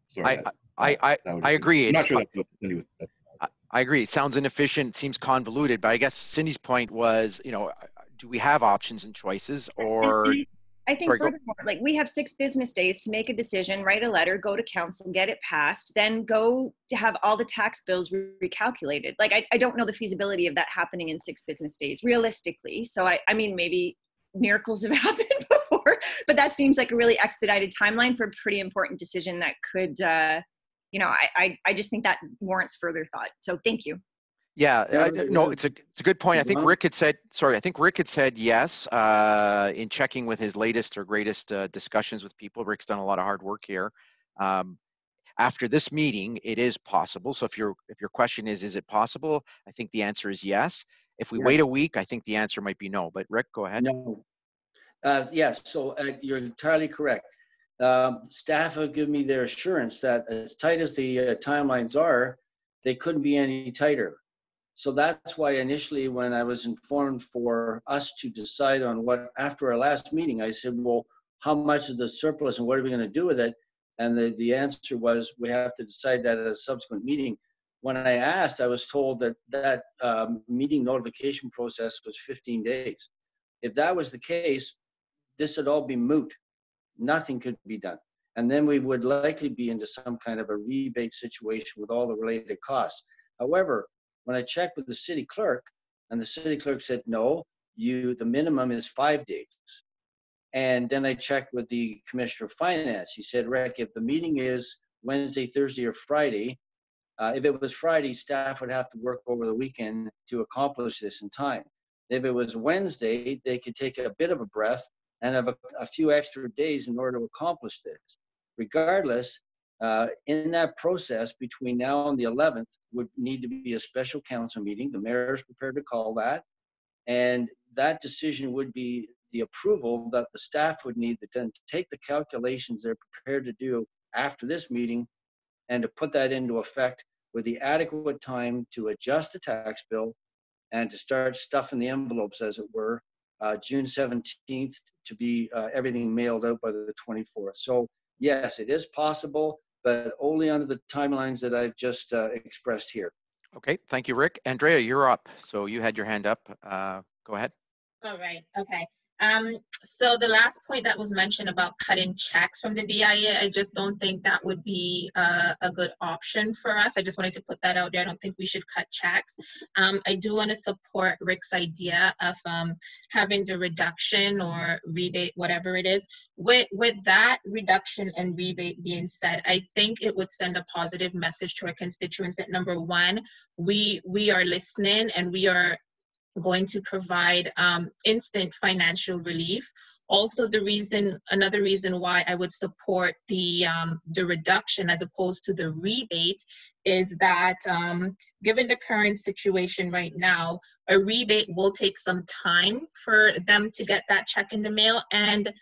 Sorry, I agree. I'm not sure that's what Cindy was. I agree. It sounds inefficient, seems convoluted, but I guess Cindy's point was, you know, do we have options and choices, or? I think furthermore, like we have 6 business days to make a decision, write a letter, go to council, get it passed, then go to have all the tax bills recalculated. Like I don't know the feasibility of that happening in 6 business days realistically. So I mean, maybe miracles have happened before, but that seems like a really expedited timeline for a pretty important decision that could, you know, I just think that warrants further thought. So thank you. Yeah, no, it's a good point. I think Rick had said, sorry, I think Rick had said yes in checking with his latest or greatest discussions with people. Rick's done a lot of hard work here. After this meeting, it is possible. So if your question is it possible? I think the answer is yes. If we wait a week, I think the answer might be no. But Rick, go ahead. No. Yes, so you're entirely correct. Staff have given me their assurance that as tight as the timelines are, they couldn't be any tighter. So that's why initially when I was informed for us to decide on what, after our last meeting, I said, well, how much of the surplus and what are we going to do with it? And the answer was, we have to decide that at a subsequent meeting. When I asked, I was told that meeting notification process was 15 days. If that was the case, this would all be moot. Nothing could be done. And then we would likely be into some kind of a rebate situation with all the related costs. However, when I checked with the city clerk, and the city clerk said, no, the minimum is 5 days. And then I checked with the Commissioner of Finance. He said, Rick, if the meeting is Wednesday, Thursday, or Friday, if it was Friday, staff would have to work over the weekend to accomplish this in time. If it was Wednesday, they could take a bit of a breath and have a few extra days in order to accomplish this. Regardless, in that process between now and the 11th would need to be a special council meeting. The mayor is prepared to call that. And that decision would be the approval that the staff would need to then take the calculations they're prepared to do after this meeting and to put that into effect with the adequate time to adjust the tax bill and to start stuffing the envelopes, as it were, June 17th to be everything mailed out by the 24th. So yes, it is possible, but only under the timelines that I've just expressed here. Okay, thank you, Rick. Andrea, you're up. So you had your hand up. Go ahead. All right, okay. So the last point that was mentioned about cutting checks from the BIA, I just don't think that would be a good option for us. I just wanted to put that out there. I don't think we should cut checks. I do want to support Rick's idea of having the reduction or rebate, whatever it is. With that reduction and rebate being said, I think it would send a positive message to our constituents that, number one, we are listening and we are going to provide instant financial relief. Also, another reason why I would support the reduction as opposed to the rebate is that given the current situation right now, a rebate will take some time for them to get that check in the mail, and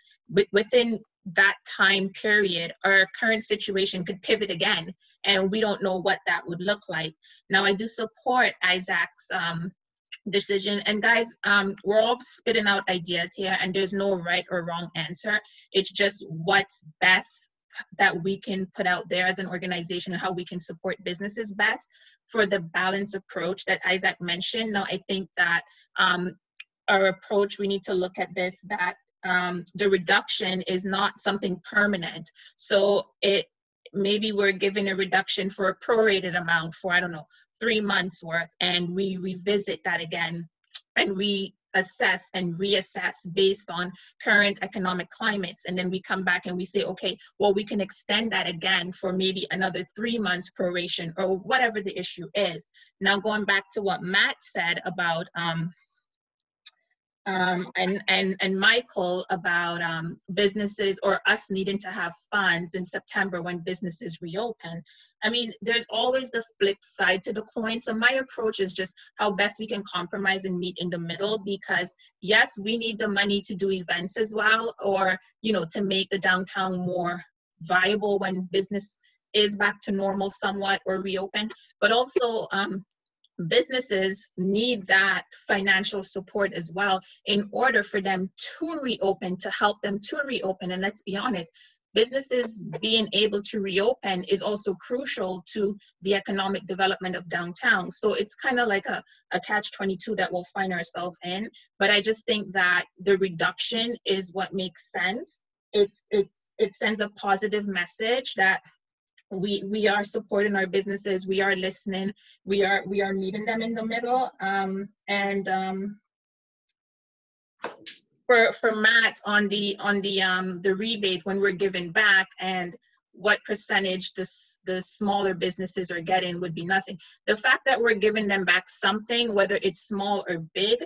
within that time period, our current situation could pivot again, and we don't know what that would look like. Now, I do support Isaac's decision, and guys, we're all spitting out ideas here, and there's no right or wrong answer. It's just what's best that we can put out there as an organization and how we can support businesses best for the balanced approach that Isaac mentioned. Now, I think that our approach, we need to look at this, that the reduction is not something permanent. So maybe we're giving a reduction for a prorated amount for, I don't know, 3 months worth, and we revisit that again and reassess and reassess based on current economic climates. And then we come back and we say, okay, well, we can extend that again for maybe another 3 months proration or whatever the issue is. Now, going back to what Matt said about and Michael about businesses or us needing to have funds in September when businesses reopen. I mean, there's always the flip side to the coin. So my approach is just how best we can compromise and meet in the middle, because yes, we need the money to do events as well, or, you know, to make the downtown more viable when business is back to normal somewhat or reopen, but also businesses need that financial support as well in order for them to reopen, to help them to reopen. And let's be honest, businesses being able to reopen is also crucial to the economic development of downtown. So it's kind of like a catch-22 that we'll find ourselves in. But I just think that the reduction is what makes sense. It sends a positive message that we are supporting our businesses, we are listening, we are meeting them in the middle. For Matt on the rebate, when we're giving back and what percentage the smaller businesses are getting would be nothing. The fact that we're giving them back something, whether it's small or big,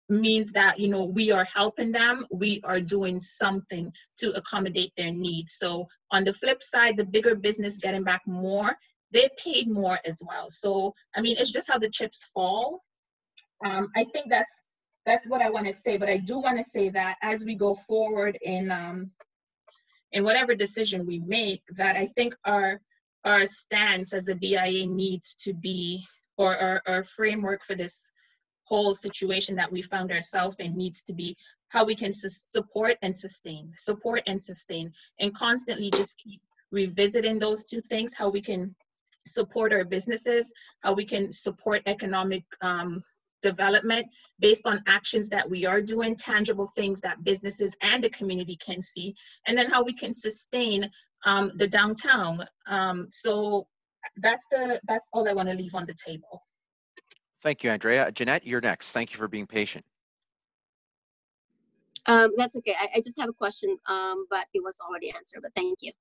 means that, you know, we are helping them, we are doing something to accommodate their needs. So on the flip side, the bigger business getting back more, they paid more as well. So I mean, it's just how the chips fall. I think that's what I want to say, but I do want to say that as we go forward in whatever decision we make, that I think our stance as a BIA needs to be, or our framework for this whole situation that we found ourselves in needs to be how we can support and sustain, and constantly just keep revisiting those two things, how we can support our businesses, how we can support economic development based on actions that we are doing, tangible things that businesses and the community can see, and then how we can sustain the downtown. So that's all I want to leave on the table. Thank you, Andrea. Jeanette, you're next. Thank you for being patient. That's okay. I just have a question, but it was already answered, but thank you.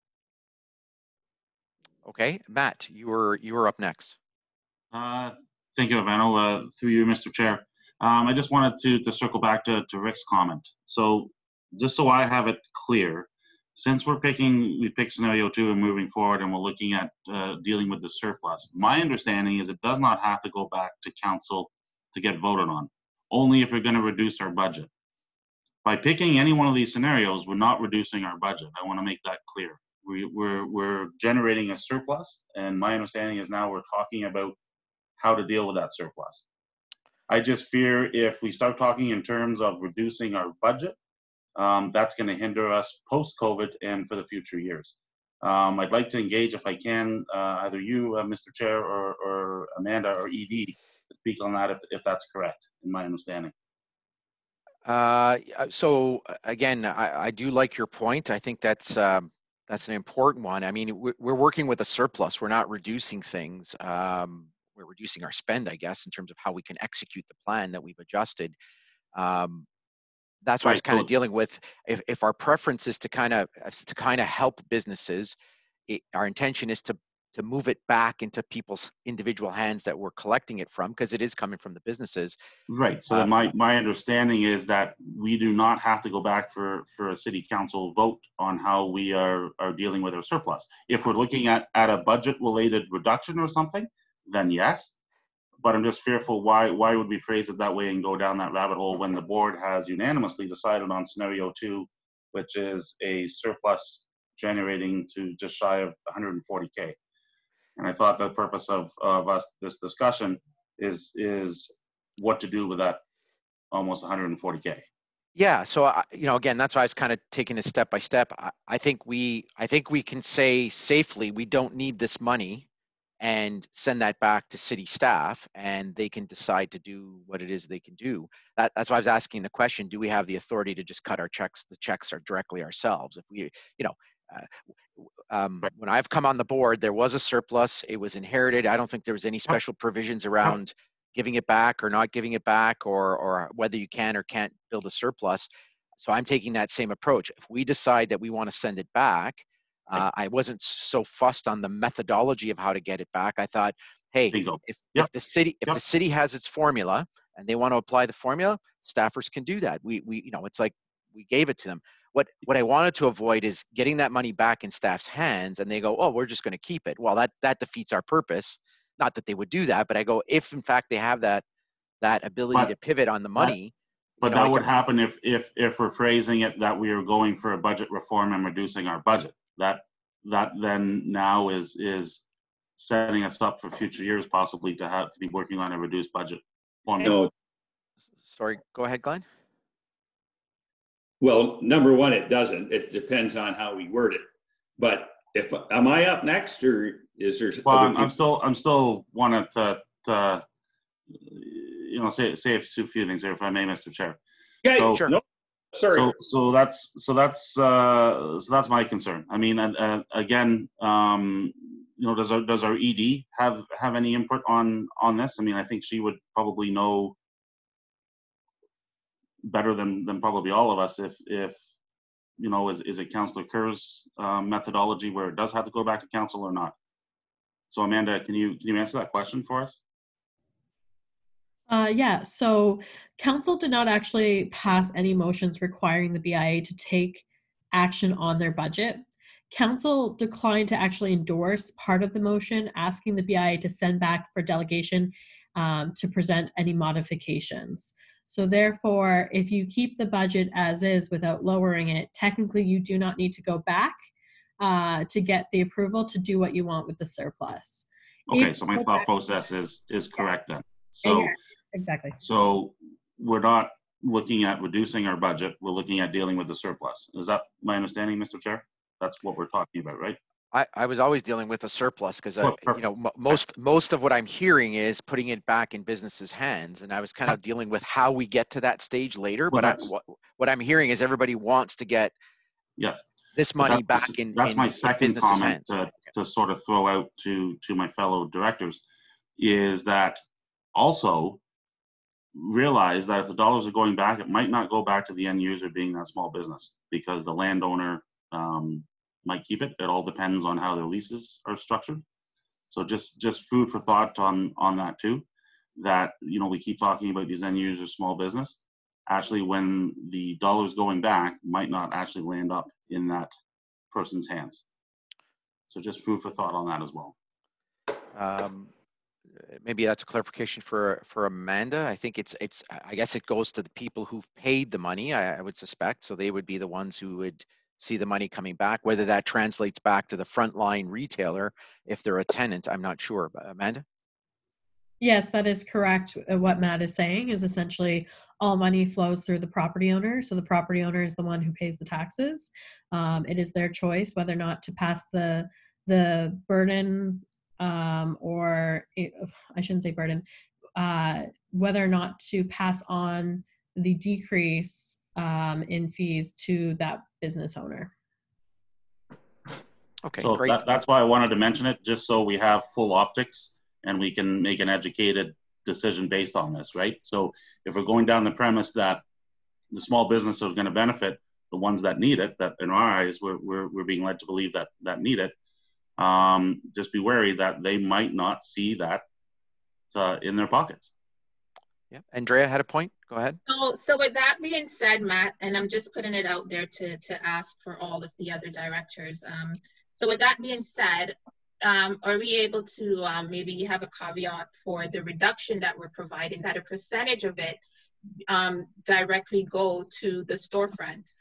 Okay, Matt, you were up next. Thank you, Ivano. Through you, Mr. Chair. I just wanted to circle back to Rick's comment. So just so I have it clear, since we picked scenario 2 and moving forward and we're looking at dealing with the surplus, my understanding is it does not have to go back to council to get voted on, only if we're going to reduce our budget. By picking any one of these scenarios, we're not reducing our budget. I want to make that clear. We're generating a surplus, and my understanding is now we're talking about how to deal with that surplus. I just fear if we start talking in terms of reducing our budget, that's going to hinder us post-COVID and for the future years. I'd like to engage, if I can, either you, Mr. Chair, or Amanda or Evie, to speak on that if that's correct, in my understanding. So again, I do like your point. I think that's an important one. I mean, we're working with a surplus. We're not reducing things. We're reducing our spend, I guess, in terms of how we can execute the plan that we've adjusted. That's why I was kind of dealing with, if our preference is to kind of help businesses, our intention is to move it back into people's individual hands that we're collecting it from, because it is coming from the businesses. Right. So my understanding is that we do not have to go back for a city council vote on how we are dealing with our surplus. If we're looking at a budget related reduction or something, then yes. But I'm just fearful, why would we phrase it that way and go down that rabbit hole when the board has unanimously decided on scenario 2, which is a surplus generating to just shy of 140K. And I thought the purpose of this discussion is what to do with that almost 140K. Yeah. So again, that's why I was kind of taking it step by step. I think we can say safely we don't need this money, and send that back to city staff, and they can decide to do what it is they can do. That's why I was asking the question: do we have the authority to just cut our checks? The checks are directly ourselves. If we, when I've come on the board, there was a surplus. It was inherited. I don't think there was any special provisions around giving it back or not giving it back, or whether you can or can't build a surplus. So I'm taking that same approach. If we decide that we want to send it back, I wasn't so fussed on the methodology of how to get it back. I thought, hey, if the city has its formula and they want to apply the formula, staffers can do that. We it's like we gave it to them. What I wanted to avoid is getting that money back in staff's hands and they go, oh, we're just going to keep it. Well, that defeats our purpose. Not that they would do that, but I go, if in fact they have that ability to pivot on the money. But that would happen if we're phrasing it that we are going for a budget reform and reducing our budget. That then now is setting us up for future years possibly to be working on a reduced budget formula. Sorry, go ahead, Glenn. Well, number one, it doesn't. It depends on how we word it. But am I up next, or is there? Well, I'm still wanting to say a few things here, if I may, Mr. Chair. Yeah, so, sure. No, sorry. So that's my concern. I mean, again, does our ED have any input on this? I mean, I think she would probably know better than probably all of us if is it Councillor Kerr's methodology where it does have to go back to council or not? So Amanda, can you answer that question for us? Yeah, so council did not actually pass any motions requiring the BIA to take action on their budget. Council declined to actually endorse part of the motion, asking the BIA to send back for delegation to present any modifications. So therefore, if you keep the budget as is without lowering it, technically you do not need to go back to get the approval to do what you want with the surplus. Okay, so my thought process is correct then. So yeah, exactly. So we're not looking at reducing our budget. We're looking at dealing with the surplus. Is that my understanding, Mr. Chair? That's what we're talking about, right? I was always dealing with a surplus because most of what I'm hearing is putting it back in businesses' hands, and I was kind of dealing with how we get to that stage later. Well, but what I'm hearing is everybody wants to get this money back in my second businesses' comment hands. To sort of throw out to my fellow directors is that also realize that if the dollars are going back, it might not go back to the end user being that small business because the landowner might keep it. It all depends on how their leases are structured. So just food for thought on that too, that, we keep talking about these end users, small business. Actually, when the dollars going back might not actually land up in that person's hands. So just food for thought on that as well. Maybe that's a clarification for Amanda. I think I guess it goes to the people who've paid the money, I would suspect. So they would be the ones who would see the money coming back. Whether that translates back to the frontline retailer, if they're a tenant, I'm not sure. But Amanda? Yes, that is correct. What Matt is saying is essentially all money flows through the property owner. So the property owner is the one who pays the taxes. It is their choice whether or not to pass the burden, or I shouldn't say burden, whether or not to pass on the decrease in fees to that business owner. Okay, so great. That's why I wanted to mention it, just so we have full optics and we can make an educated decision based on this, right? So if we're going down the premise that the small business are going to benefit, the ones that need it, that in our eyes we're being led to believe that need it, just be wary that they might not see that in their pockets. Yeah, Andrea had a point. Go ahead. So with that being said, Matt, and I'm just putting it out there to ask for all of the other directors. So with that being said, are we able to maybe have a caveat for the reduction that we're providing, that a percentage of it directly go to the storefronts?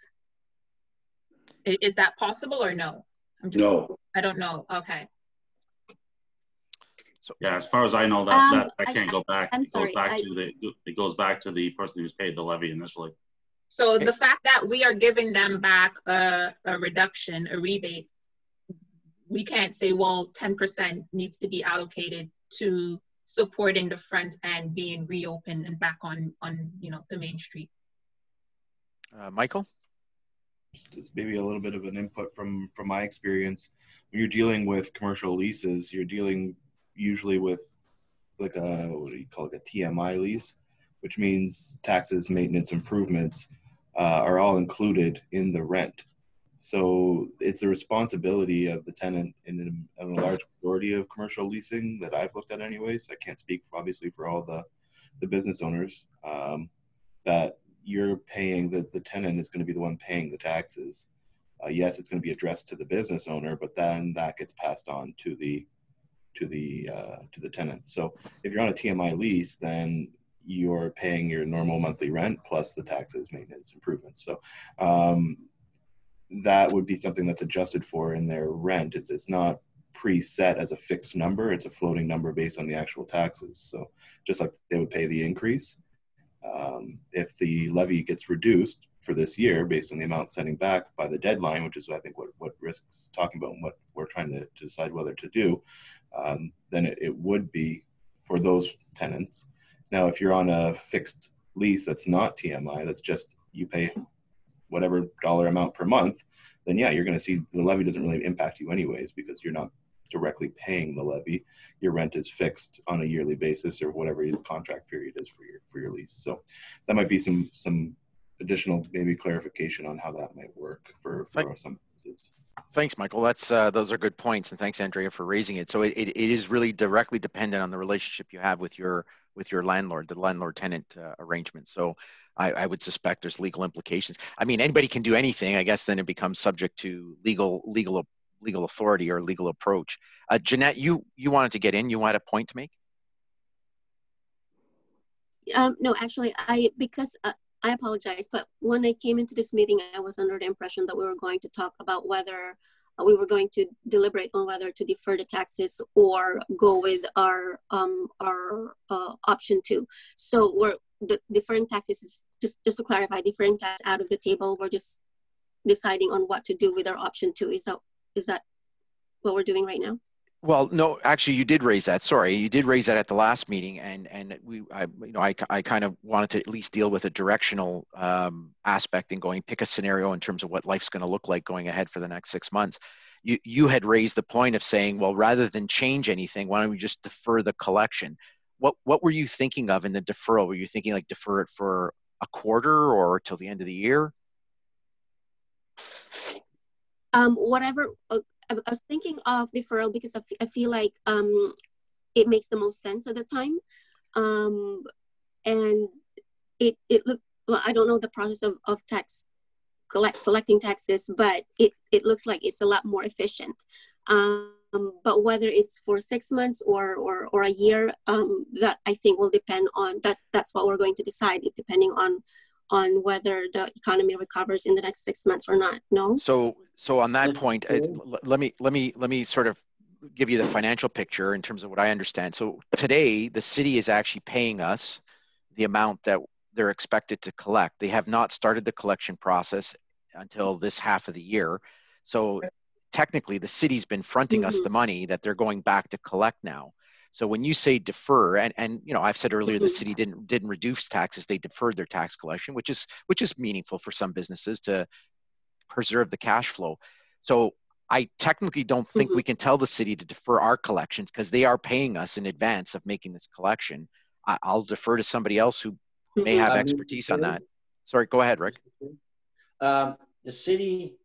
Is that possible or no? No. I don't know. Okay. So yeah, as far as I know, that can't go back. I'm sorry. It goes back to the person who's paid the levy initially. So the fact that we are giving them back a reduction, a rebate, we can't say, well, 10% needs to be allocated to supporting the front end being reopened and back on the main street. Michael? Just maybe a little bit of an input from my experience. When you're dealing with commercial leases, you're dealing usually with like what do you call it, a TMI lease, which means taxes, maintenance, improvements are all included in the rent. So it's the responsibility of the tenant in a large majority of commercial leasing that I've looked at anyways. I can't speak obviously for all the business owners, that you're paying, the tenant is going to be the one paying the taxes. Yes, it's going to be addressed to the business owner, but then that gets passed on to the tenant. So if you're on a TMI lease, then you're paying your normal monthly rent plus the taxes, maintenance, improvements. So that would be something that's adjusted for in their rent. It's not preset as a fixed number. It's a floating number based on the actual taxes. So just like they would pay the increase, if the levy gets reduced for this year based on the amount sending back by the deadline, which is I think what Risk's talking about and what we're trying to decide whether to do, then it would be for those tenants. Now, if you're on a fixed lease that's not TMI, that's just you pay whatever dollar amount per month, then yeah, you're going to see the levy doesn't really impact you anyways because you're not directly paying the levy. Your rent is fixed on a yearly basis or whatever your contract period is for your lease. So that might be some additional maybe clarification on how that might work for some businesses. Thanks, Michael. That's those are good points, and thanks, Andrea, for raising it. So it is really directly dependent on the relationship you have with your landlord, the landlord-tenant arrangement. So I would suspect there's legal implications. I mean, anybody can do anything. I guess then it becomes subject to legal authority or legal approach. Jeanette, you wanted to get in. You had a point to make? No, actually, I apologize, but when I came into this meeting, I was under the impression that we were going to talk about whether we were going to deliberate on whether to defer the taxes or go with our option 2. So we're the deferring taxes is just to clarify, deferring tax out of the table. We're just deciding on what to do with our option 2. Is that what we're doing right now? Well, no, actually, you did raise that. Sorry, you did raise that at the last meeting, and I kind of wanted to at least deal with a directional aspect and going pick a scenario in terms of what life's going to look like going ahead for the next 6 months. You had raised the point of saying, well, rather than change anything, why don't we just defer the collection? What were you thinking of in the deferral? Were you thinking like defer it for a quarter or till the end of the year? Whatever. I was thinking of deferral because I feel like it makes the most sense at the time, and it looked, well, I don't know the process of tax collecting taxes, but it looks like it's a lot more efficient. But whether it's for 6 months or a year, that I think will depend on, that's what we're going to decide, depending on whether the economy recovers in the next 6 months or not. No. So on that point, let me sort of give you the financial picture in terms of what I understand. So today, the city is actually paying us the amount that they're expected to collect. They have not started the collection process until this half of the year. So technically, the city's been fronting us the money that they're going back to collect now. So when you say defer, and you know, I've said earlier, the city didn't reduce taxes; they deferred their tax collection, which is meaningful for some businesses to preserve the cash flow. So I technically don't think we can tell the city to defer our collections because they are paying us in advance of making this collection. I'll defer to somebody else who may have expertise on that. Sorry, go ahead, Rick. The city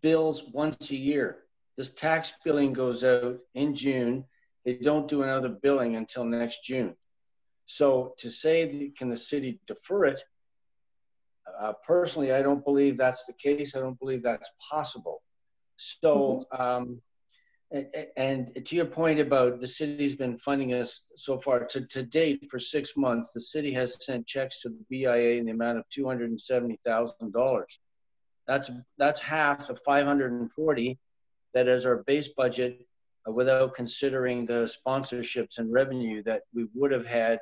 bills once a year. This tax billing goes out in June. They don't do another billing until next June. So to say, can the city defer it? Personally, I don't believe that's the case. I don't believe that's possible. So, and to your point about the city's been funding us so far, to date for 6 months, the city has sent checks to the BIA in the amount of $270,000. That's half the 540 that is our base budget without considering the sponsorships and revenue that we would have had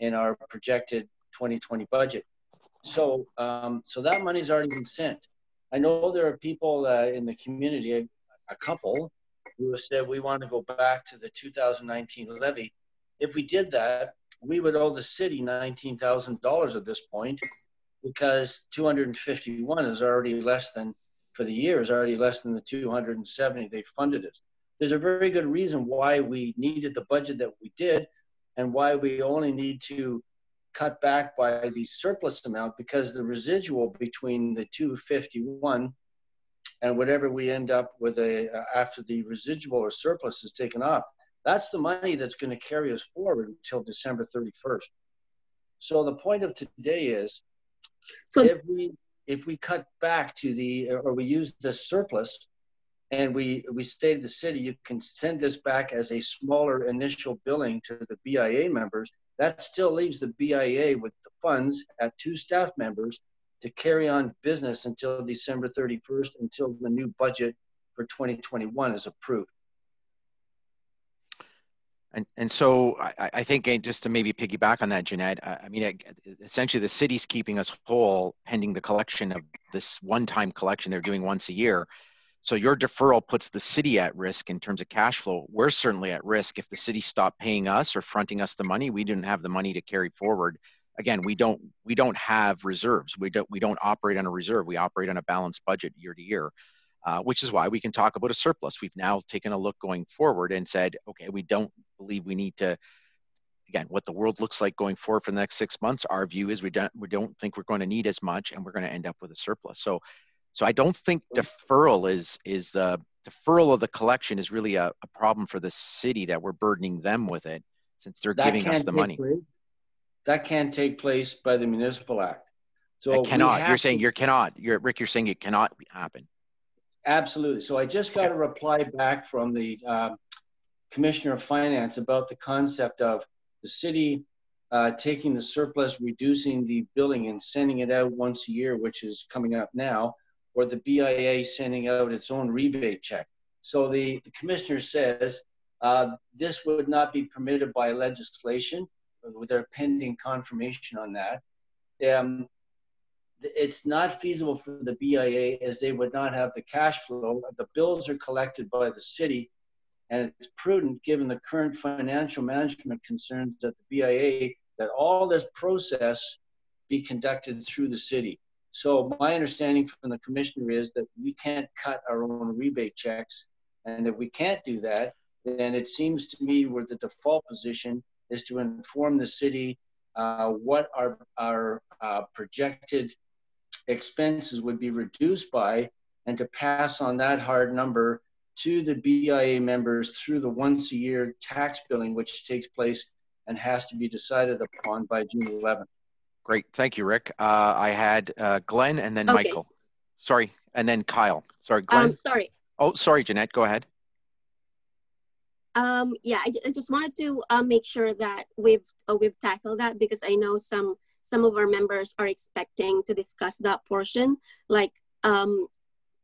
in our projected 2020 budget. So, so that money's already been sent. I know there are people in the community, a couple, who have said we want to go back to the 2019 levy. If we did that, we would owe the city $19,000 at this point, because 251 is already less than, for the year, is already less than the 270 they funded it. There's a very good reason why we needed the budget that we did, and why we only need to cut back by the surplus amount, because the residual between the 251 and whatever we end up with after the residual or surplus is taken off, that's the money that's going to carry us forward until December 31st. So the point of today is, so if we cut back to or we use the surplus and we say to the city, you can send this back as a smaller initial billing to the BIA members, that still leaves the BIA with the funds at 2 staff members to carry on business until December 31st, until the new budget for 2021 is approved. And so I think, just to maybe piggyback on that, Jeanette, I mean, essentially the city's keeping us whole pending the collection of this one-time collection they're doing once a year. So your deferral puts the city at risk in terms of cash flow. We're certainly at risk if the city stopped paying us or fronting us the money. We didn't have the money to carry forward. Again, we don't have reserves. We don't operate on a reserve. We operate on a balanced budget year to year, which is why we can talk about a surplus. We've now taken a look going forward and said, okay, we don't believe we need to. Again, what the world looks like going forward for the next 6 months, our view is we don't think we're going to need as much, and we're going to end up with a surplus. So I don't think deferral is the deferral of the collection is really a problem for the city, that we're burdening them with it since they're giving us the money. That can't take place by the Municipal Act. So it cannot. You're saying you cannot. Rick, you're saying it cannot happen. Absolutely. So I just got a reply back from the Commissioner of Finance about the concept of the city taking the surplus, reducing the billing and sending it out once a year, which is coming up now, or the BIA sending out its own rebate check. So the commissioner says this would not be permitted by legislation, with their pending confirmation on that. It's not feasible for the BIA, as they would not have the cash flow. The bills are collected by the city, and it's prudent, given the current financial management concerns at the BIA, that all this process be conducted through the city. So my understanding from the commissioner is that we can't cut our own rebate checks. And if we can't do that, then it seems to me where the default position is to inform the city what our projected expenses would be reduced by, and to pass on that hard number to the BIA members through the once a year tax billing, which takes place and has to be decided upon by June 11th. Great. Thank you, Rick. I had Glenn and then Michael. Sorry. And then Kyle. Sorry, Glenn. Sorry. Oh, sorry, Jeanette. Go ahead. Yeah, I just wanted to make sure that we've tackled that, because I know some of our members are expecting to discuss that portion. Like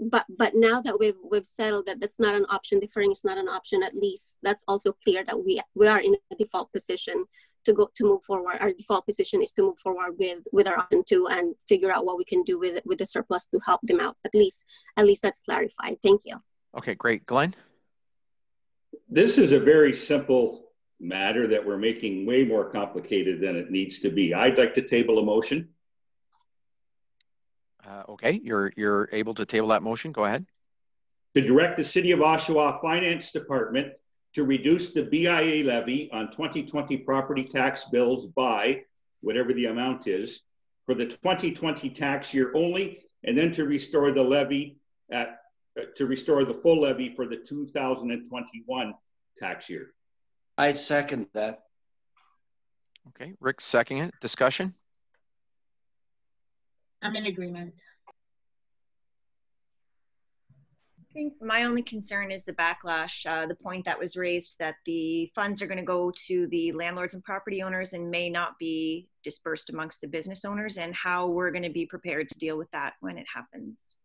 but now that we've settled that that's not an option, deferring is not an option, at least that's also clear that we are in a default position to move forward. Our default position is to move forward with our option 2 and figure out what we can do with the surplus to help them out. At least that's clarified. Thank you. Okay, great. Glenn? This is a very simple matter that we're making way more complicated than it needs to be. I'd like to table a motion. Okay, you're able to table that motion. Go ahead. To direct the City of Oshawa Finance Department to reduce the BIA levy on 2020 property tax bills by whatever the amount is for the 2020 tax year only, and then to restore the levy to restore the full levy for the 2021 tax year. I second that. Okay, Rick seconding it. Discussion? I'm in agreement. I think my only concern is the backlash, the point that was raised that the funds are going to go to the landlords and property owners and may not be dispersed amongst the business owners, and how we're going to be prepared to deal with that when it happens.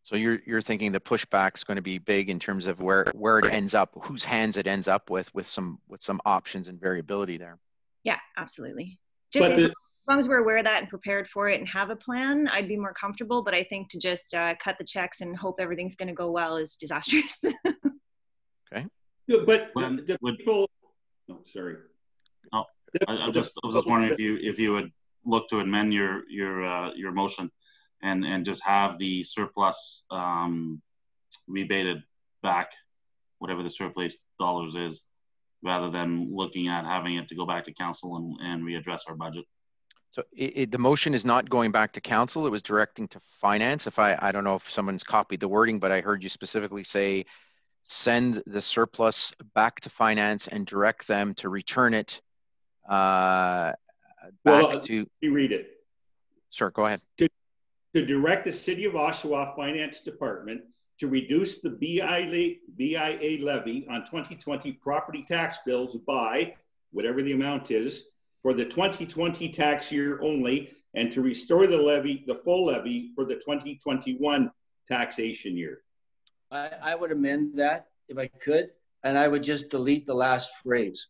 So you're thinking the pushback's going to be big in terms of where it ends up, whose hands it ends up with some options and variability there. Yeah, absolutely. Just as long as we're aware of that and prepared for it and have a plan, I'd be more comfortable. But I think to just cut the checks and hope everything's going to go well is disastrous. Okay. Yeah, but the people. Oh, sorry. Oh, I was just wondering if you would look to amend your motion and just have the surplus rebated back, whatever the surplus dollars is, rather than looking at having it to go back to council and readdress our budget. So the motion is not going back to council. It was directing to finance. If I don't know if someone's copied the wording, but I heard you specifically say, send the surplus back to finance and direct them to return it back to. You read it. Sure, go ahead. To direct the City of Oshawa Finance Department to reduce the BIA levy on 2020 property tax bills by whatever the amount is for the 2020 tax year only, and to restore the full levy for the 2021 taxation year. I would amend that if I could, and I would just delete the last phrase.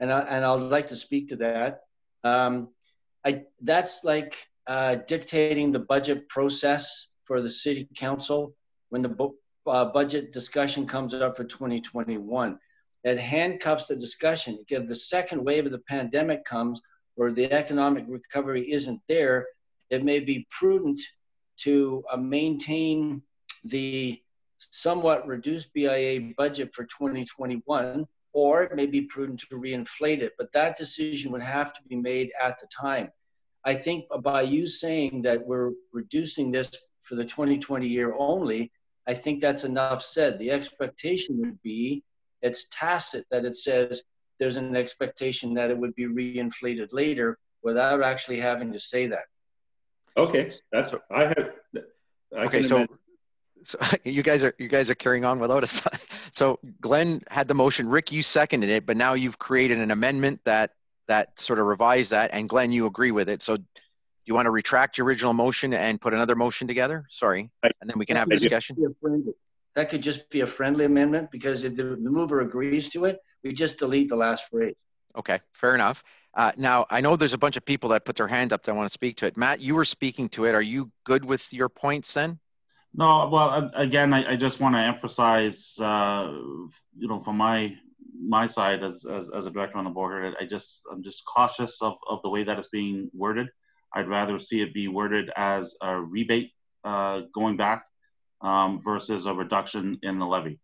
And I'd like to speak to that. That's like dictating the budget process for the city council when the budget discussion comes up for 2021. It handcuffs the discussion. If the second wave of the pandemic comes or the economic recovery isn't there, it may be prudent to maintain the somewhat reduced BIA budget for 2021, or it may be prudent to reinflate it. But that decision would have to be made at the time. I think by you saying that we're reducing this for the 2020 year only, I think that's enough said. The expectation would be, it's tacit that it says there's an expectation that it would be reinflated later without actually having to say that. Okay, that's so you guys are carrying on without us. So Glenn had the motion, Rick, you seconded it, but now you've created an amendment that sort of revised that, and Glenn, you agree with it. So do you want to retract your original motion and put another motion together? Sorry, and then we can have a discussion. That could just be a friendly amendment, because if the mover agrees to it, we just delete the last phrase. Okay, fair enough. Now, I know there's a bunch of people that put their hand up that want to speak to it. Matt, you were speaking to it. Are you good with your points then? No, well, again, I just want to emphasize, from my side as a director on the board here, I'm just cautious of the way that it's being worded. I'd rather see it be worded as a rebate going back versus a reduction in the levy.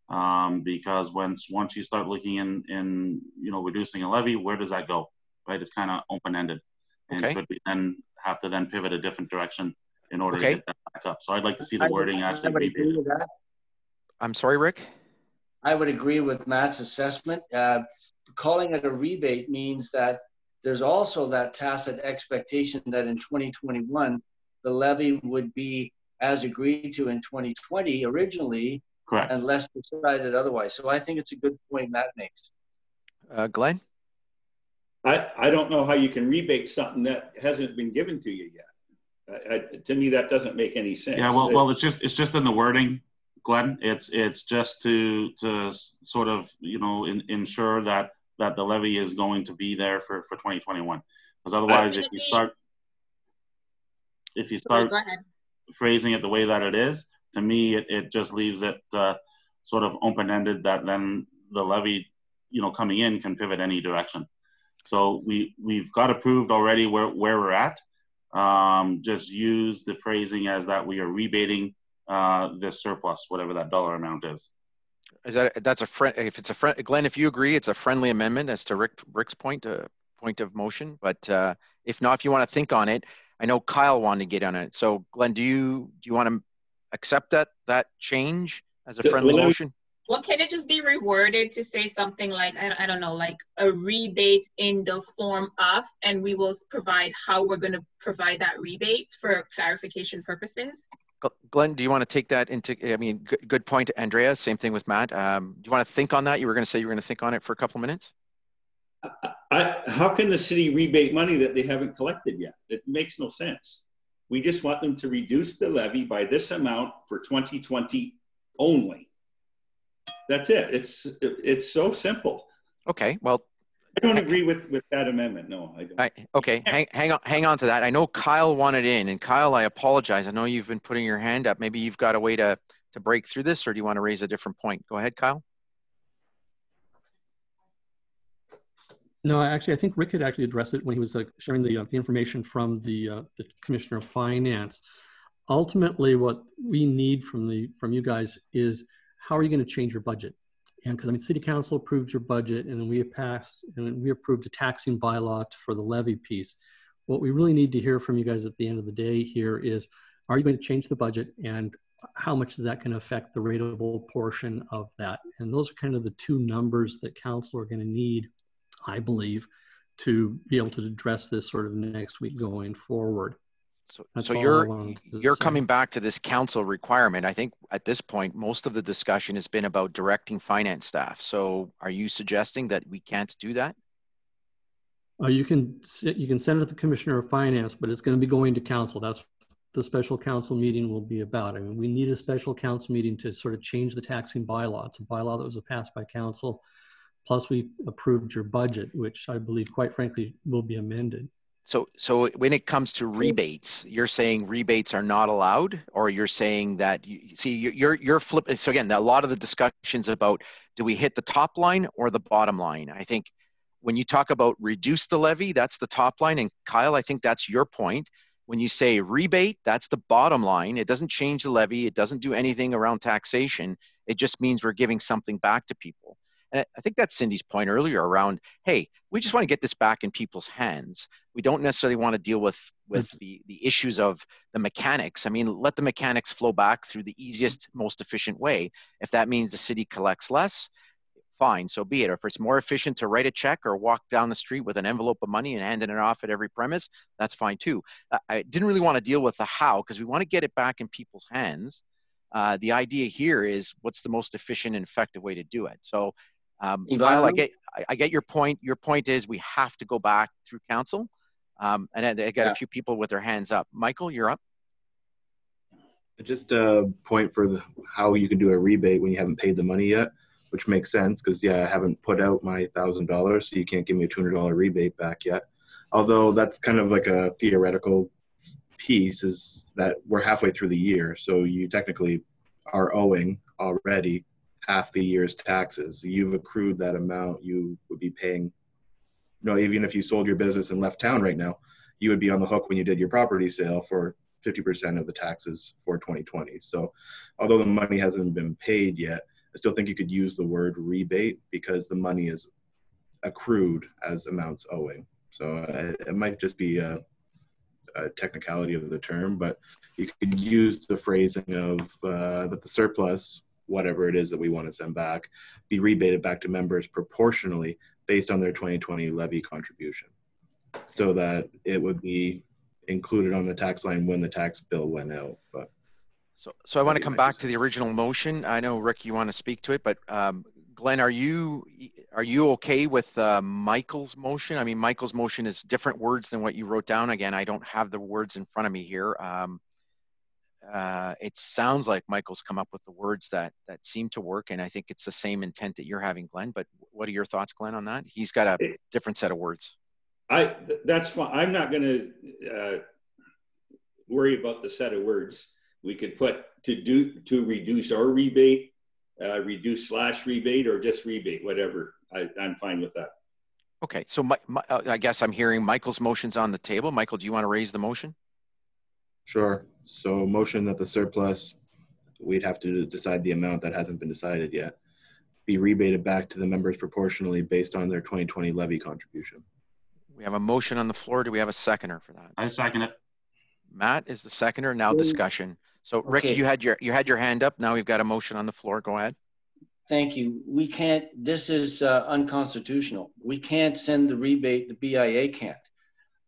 Because once you start looking in reducing a levy, where does that go? Right? It's kind of open-ended. And could we then have to pivot a different direction in order to get that back up? So I'd like to see the wording actually rebated. I'm sorry, Rick? I would agree with Matt's assessment. Calling it a rebate means that there's also that tacit expectation that in 2021, the levy would be as agreed to in 2020 originally, correct, unless decided otherwise. So I think it's a good point Matt makes. Glenn? I don't know how you can rebate something that hasn't been given to you yet. To me, that doesn't make any sense. Yeah, well, it's just in the wording, Glenn. It's just to sort of, you know, ensure that the levy is going to be there for 2021. Because otherwise, if you start phrasing it the way that it is, to me, it just leaves it sort of open-ended, that then the levy, you know, coming in can pivot any direction. So we've got approved already where we're at. Just use the phrasing as that we are rebating this surplus, whatever that dollar amount is. That's a friend? If it's a friend, Glenn, if you agree, it's a friendly amendment as to Rick's point of motion. But if not, if you want to think on it, I know Kyle wanted to get on it. So Glenn, do you want to accept that change as a friendly motion? Well, can it just be reworded to say something like, I don't know, like a rebate in the form of, and we will provide how we're going to provide that rebate for clarification purposes? Glenn, do you want to take that into, I mean, good point, Andrea. Same thing with Matt. Do you want to think on that? You were going to say you were going to think on it for a couple of minutes? How can the city rebate money that they haven't collected yet? It makes no sense. We just want them to reduce the levy by this amount for 2020 only. That's it. It's so simple. Okay, well, I don't agree with that amendment. No, I don't. Okay, hang on to that. I know Kyle wanted in, and Kyle, I apologize. I know you've been putting your hand up. Maybe you've got a way to break through this, or do you want to raise a different point? Go ahead, Kyle. No, actually, I think Rick had actually addressed it when he was sharing the information from the Commissioner of Finance. Ultimately, what we need from you guys is, how are you going to change your budget? And because, I mean, City Council approved your budget, and then we passed, and then we approved a taxing bylaw for the levy piece. What we really need to hear from you guys at the end of the day here is, are you going to change the budget, and how much is that going to affect the rateable portion of that? And those are kind of the two numbers that council are going to need, I believe, to be able to address this sort of next week going forward. So you're coming back to this council requirement. I think at this point, most of the discussion has been about directing finance staff. So are you suggesting that we can't do that? You can send it to the Commissioner of Finance, but it's going to be going to council. That's what the special council meeting will be about. I mean, we need a special council meeting to sort of change the taxing bylaw. It's a bylaw that was passed by council. Plus, we approved your budget, which I believe, quite frankly, will be amended. So when it comes to rebates, you're saying rebates are not allowed, or you're saying that you're flipping. So again, a lot of the discussions about, do we hit the top line or the bottom line? I think when you talk about reduce the levy, that's the top line. And Kyle, I think that's your point. When you say rebate, that's the bottom line. It doesn't change the levy. It doesn't do anything around taxation. It just means we're giving something back to people. And I think that's Cindy's point earlier around, hey, we just want to get this back in people's hands. We don't necessarily want to deal with the issues of the mechanics. I mean, let the mechanics flow back through the easiest, most efficient way. If that means the city collects less, fine, so be it. Or if it's more efficient to write a check or walk down the street with an envelope of money and handing it off at every premise, that's fine too. I didn't really want to deal with the how, because we want to get it back in people's hands. The idea here is, what's the most efficient and effective way to do it? So Kyle, I get your point. Your point is we have to go back through council. And I got a few people with their hands up. Michael, you're up. Just a point for how you can do a rebate when you haven't paid the money yet, which makes sense because, I haven't put out my $1,000, so you can't give me a $200 rebate back yet. Although that's kind of like a theoretical piece, is that we're halfway through the year, so you technically are owing already half the year's taxes. You've accrued that amount. You would be paying, even if you sold your business and left town right now, you would be on the hook when you did your property sale for 50% of the taxes for 2020. So although the money hasn't been paid yet, I still think you could use the word rebate because the money is accrued as amounts owing. So it might just be a technicality of the term, but you could use the phrasing of that the surplus, whatever it is that we want to send back, be rebated back to members proportionally based on their 2020 levy contribution, so that it would be included on the tax line when the tax bill went out. But so I want to come back to the original motion. I know, Rick, you want to speak to it, but Glenn, are you okay with Michael's motion? I mean, Michael's motion is different words than what you wrote down. Again, I don't have the words in front of me here. It sounds like Michael's come up with the words that seem to work, and I think it's the same intent that you're having, Glenn. But what are your thoughts, Glenn, on that? He's got a different set of words. That's fine. I'm not going to worry about the set of words. We could put to reduce or rebate, reduce/rebate, or just rebate, whatever. I'm fine with that. Okay, so I guess I'm hearing Michael's motion's on the table. Michael, do you want to raise the motion? Sure. So motion that the surplus, we'd have to decide the amount that hasn't been decided yet, be rebated back to the members proportionally based on their 2020 levy contribution. We have a motion on the floor. Do we have a seconder for that? I second it. Matt is the seconder. Now discussion. So Rick, Okay. you had your hand up. Now we've got a motion on the floor. Go ahead. Thank you. We can't, this is unconstitutional. We can't send the rebate, the BIA can't.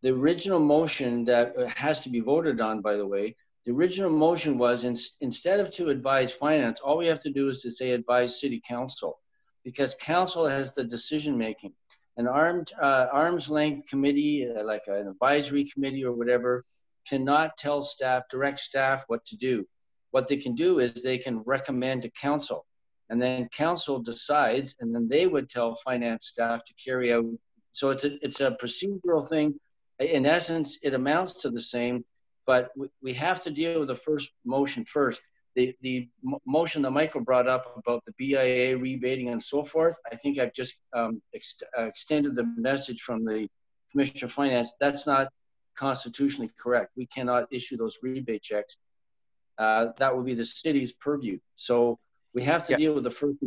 The original motion that has to be voted on, by the way, the original motion was instead of to advise finance, all we have to do is to say advise city council, because council has the decision making. An arm's length committee, like an advisory committee or whatever, cannot tell staff, direct staff what to do. What they can do is they can recommend to council, and then council decides, and then they would tell finance staff to carry out. So it's a procedural thing. In essence, it amounts to the same, but we have to deal with the first motion first. The motion that Michael brought up about the BIA rebating and so forth, I think I've just extended the message from the Commissioner of Finance. That's not constitutionally correct. We cannot issue those rebate checks. That would be the city's purview. So we have to deal with the first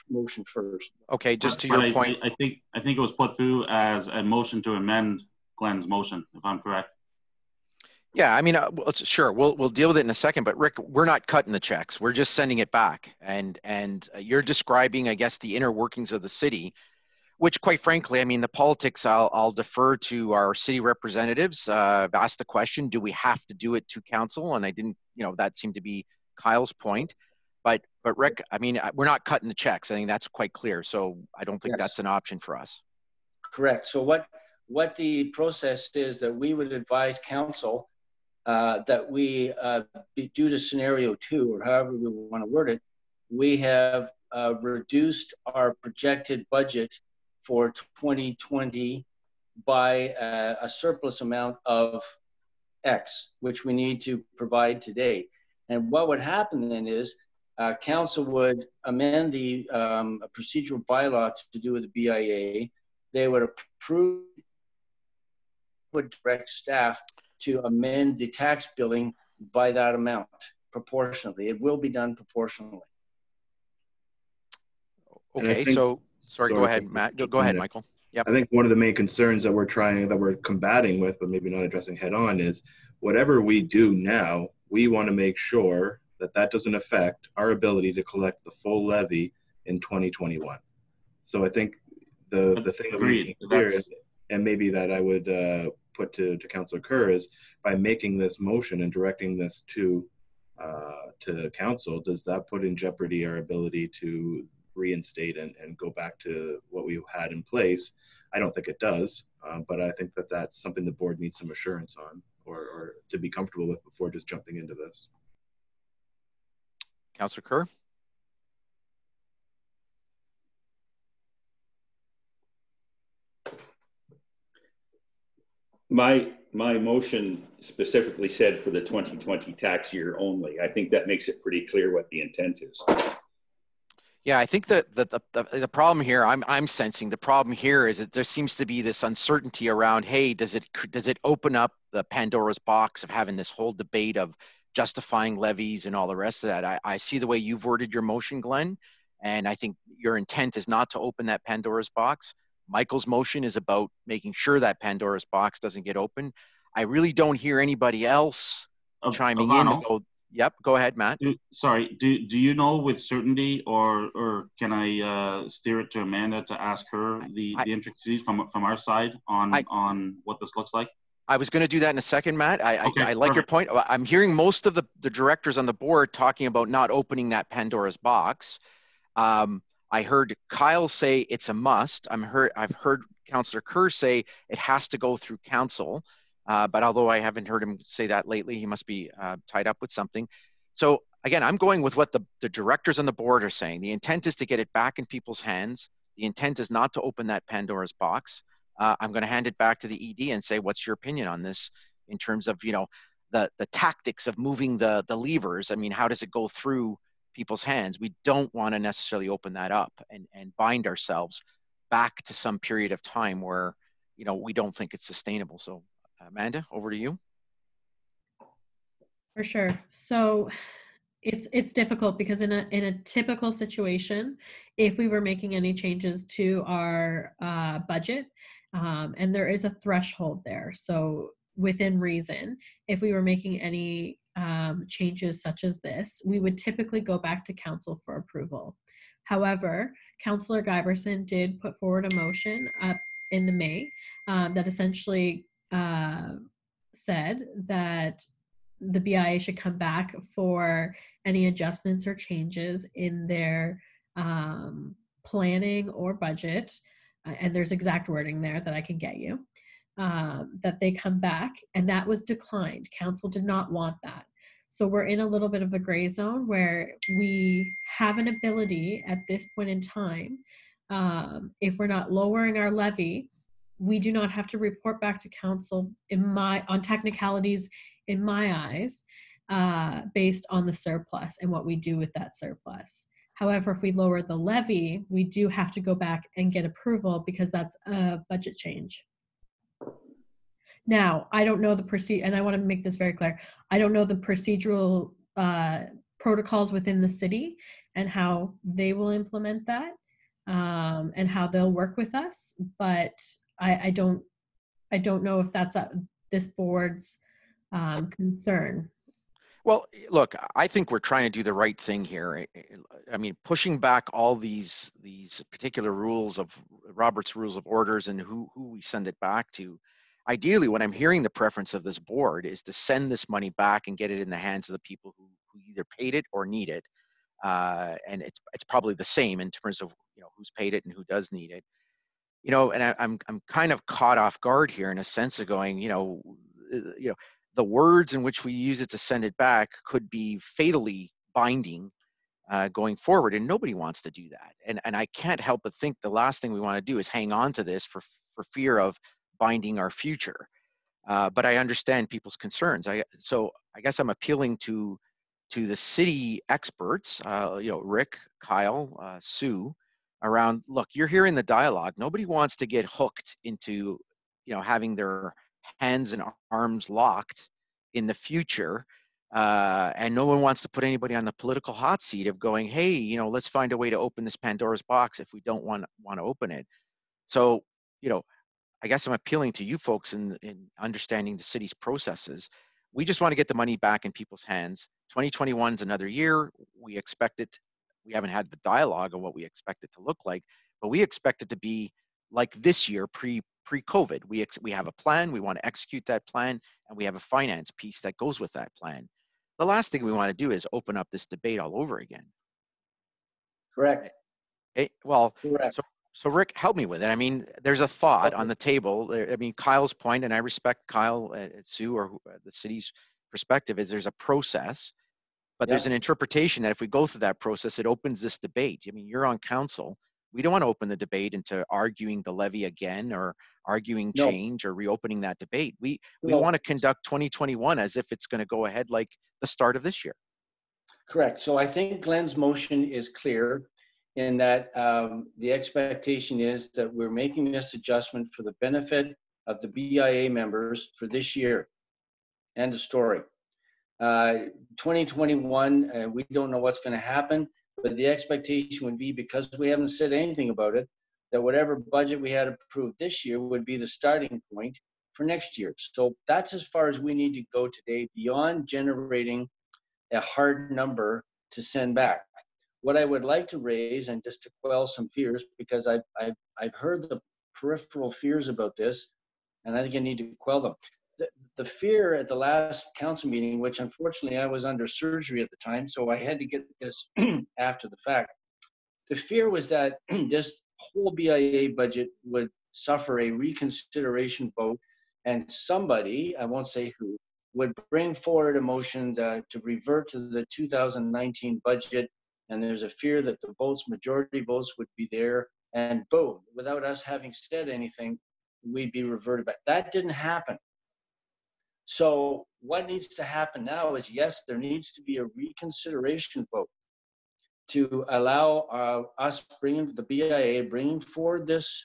motion first. Okay, just to your point. I think it was put through as a motion to amend Glenn's motion, if I'm correct. Yeah, I mean, sure, we'll deal with it in a second. But Rick, we're not cutting the checks. We're just sending it back. And you're describing, I guess, the inner workings of the city, which, quite frankly, I mean, the politics. I'll defer to our city representatives. I've asked the question: do we have to do it to council? And I didn't. That seemed to be Kyle's point. But Rick, I mean, we're not cutting the checks. I think that's quite clear. So I don't think that's an option for us. Correct. So what the process is that we would advise council that we, due to scenario 2, or however we want to word it, we have reduced our projected budget for 2020 by a surplus amount of X, which we need to provide today. And what would happen then is council would amend the procedural bylaw to do with the BIA. They would approve, would direct staff to amend the tax billing by that amount proportionally. It will be done proportionally. Okay, so sorry, go ahead, Matt. Go ahead, Michael. Yep. I think one of the main concerns that we're combating with, but maybe not addressing head on, is whatever we do now, we want to make sure that doesn't affect our ability to collect the full levy in 2021. So I think the thing that we need to clear is, and maybe that I would put to Councillor Kerr, is by making this motion and directing this to council, does that put in jeopardy our ability to reinstate and go back to what we had in place? I don't think it does, but I think that's something the board needs some assurance on, or to be comfortable with before just jumping into this. Councillor Kerr? My motion specifically said for the 2020 tax year only. I think that makes it pretty clear what the intent is. Yeah, I think that the problem here, I'm sensing the problem here is that there seems to be this uncertainty around, hey, does it open up the Pandora's box of having this whole debate of justifying levies and all the rest of that? I see the way you've worded your motion, Glenn, and I think your intent is not to open that Pandora's box. Michael's motion is about making sure that Pandora's box doesn't get open. I really don't hear anybody else chiming in to go, yep, go ahead, Matt. Do you know with certainty, or can I steer it to Amanda to ask her the intricacies from our side on what this looks like? I was going to do that in a second, Matt. I like your point. I'm hearing most of the directors on the board talking about not opening that Pandora's box. I I heard Kyle say it's a must. I've heard Councillor Kerr say it has to go through council. But although I haven't heard him say that lately, he must be tied up with something. So again, I'm going with what the directors on the board are saying. The intent is to get it back in people's hands. The intent is not to open that Pandora's box. I'm going to hand it back to the ED and say, what's your opinion on this in terms of, you know, the tactics of moving the levers? I mean, how does it go through people's hands? We don't want to necessarily open that up and bind ourselves back to some period of time where, you know, we don't think it's sustainable. So Amanda, over to you. For sure. So it's difficult because in a typical situation, if we were making any changes to our budget, and there is a threshold there, so within reason, if we were making any changes such as this, we would typically go back to council for approval. However, Councillor Guyberson did put forward a motion up in the May that essentially said that the BIA should come back for any adjustments or changes in their planning or budget, and there's exact wording there that I can get you, that they come back, and that was declined. Council did not want that. So we're in a little bit of a gray zone where we have an ability at this point in time, if we're not lowering our levy, we do not have to report back to council on technicalities in my eyes, based on the surplus and what we do with that surplus. However, if we lower the levy, we do have to go back and get approval because that's a budget change. Now, I don't know the and I want to make this very clear. I don't know the procedural protocols within the city and how they will implement that, and how they'll work with us. But I don't know if that's this board's concern. Well, look, I think we're trying to do the right thing here. I mean, pushing back all these particular rules of Robert's Rules of Orders and who we send it back to. Ideally, what I'm hearing the preference of this board is to send this money back and get it in the hands of the people who either paid it or need it. And it's probably the same in terms of, you know, who's paid it and who does need it. You know, and I'm kind of caught off guard here in a sense of going, you know, the words in which we use it to send it back could be fatally binding going forward, and nobody wants to do that. And I can't help but think the last thing we want to do is hang on to this for fear of binding our future. But I understand people's concerns. So I guess I'm appealing to the city experts, you know, Rick, Kyle, Sue, around, look, you're hearing the dialogue. Nobody wants to get hooked into, you know, having their hands and arms locked in the future. And no one wants to put anybody on the political hot seat of going, hey, you know, let's find a way to open this Pandora's box if we don't want to open it. So, you know, I guess I'm appealing to you folks in understanding the city's processes. We just want to get the money back in people's hands. 2021 is another year. We expect it. We haven't had the dialogue on what we expect it to look like, but we expect it to be like this year pre-COVID. We have a plan. We want to execute that plan, and we have a finance piece that goes with that plan. The last thing we want to do is open up this debate all over again. Correct. Okay, well, correct. So Rick, help me with it. I mean, there's a thought on the table. I mean, Kyle's point, and I respect Kyle, Sue, or the city's perspective, is there's a process, but there's an interpretation that if we go through that process, it opens this debate. I mean, you're on council. We don't want to open the debate into arguing the levy again or arguing change or reopening that debate. We want to conduct 2021 as if it's going to go ahead like the start of this year. Correct. So I think Glenn's motion is clear in that the expectation is that we're making this adjustment for the benefit of the BIA members for this year. End of story. 2021, we don't know what's going to happen, but the expectation would be, because we haven't said anything about it, that whatever budget we had approved this year would be the starting point for next year. So that's as far as we need to go today, beyond generating a hard number to send back. What I would like to raise, and just to quell some fears, because I've heard the peripheral fears about this, and I think I need to quell them. The fear at the last council meeting, which unfortunately I was under surgery at the time, so I had to get this after the fact. The fear was that this whole BIA budget would suffer a reconsideration vote, and somebody, I won't say who, would bring forward a motion to revert to the 2019 budget, and there's a fear that the majority votes would be there, and boom, without us having said anything, we'd be reverted back. That didn't happen. So what needs to happen now is, yes, there needs to be a reconsideration vote to allow us bringing the BIA, bringing forward this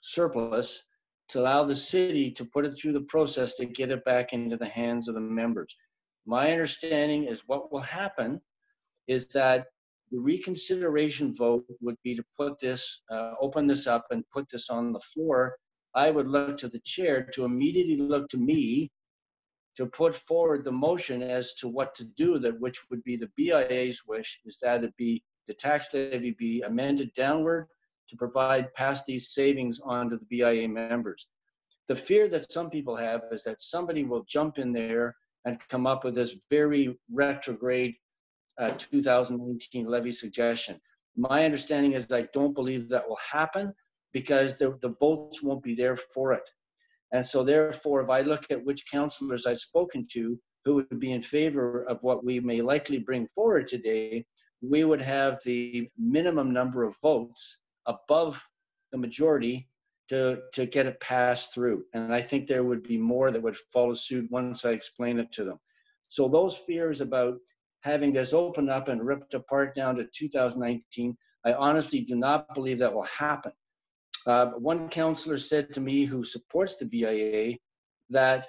surplus, to allow the city to put it through the process to get it back into the hands of the members. My understanding is what will happen is that the reconsideration vote would be to put this, open this up and put this on the floor. I would look to the chair to immediately look to me to put forward the motion as to what to do, that which would be the BIA's wish, is that it be the tax levy be amended downward to provide pass these savings on to the BIA members. The fear that some people have is that somebody will jump in there and come up with this very retrograde 2019 levy suggestion. My understanding is I don't believe that will happen because the votes won't be there for it. And so therefore, if I look at which councillors I've spoken to who would be in favor of what we may likely bring forward today, we would have the minimum number of votes above the majority to get it passed through. And I think there would be more that would follow suit once I explain it to them. So those fears about having this open up and ripped apart down to 2019, I honestly do not believe that will happen. One councillor said to me who supports the BIA that,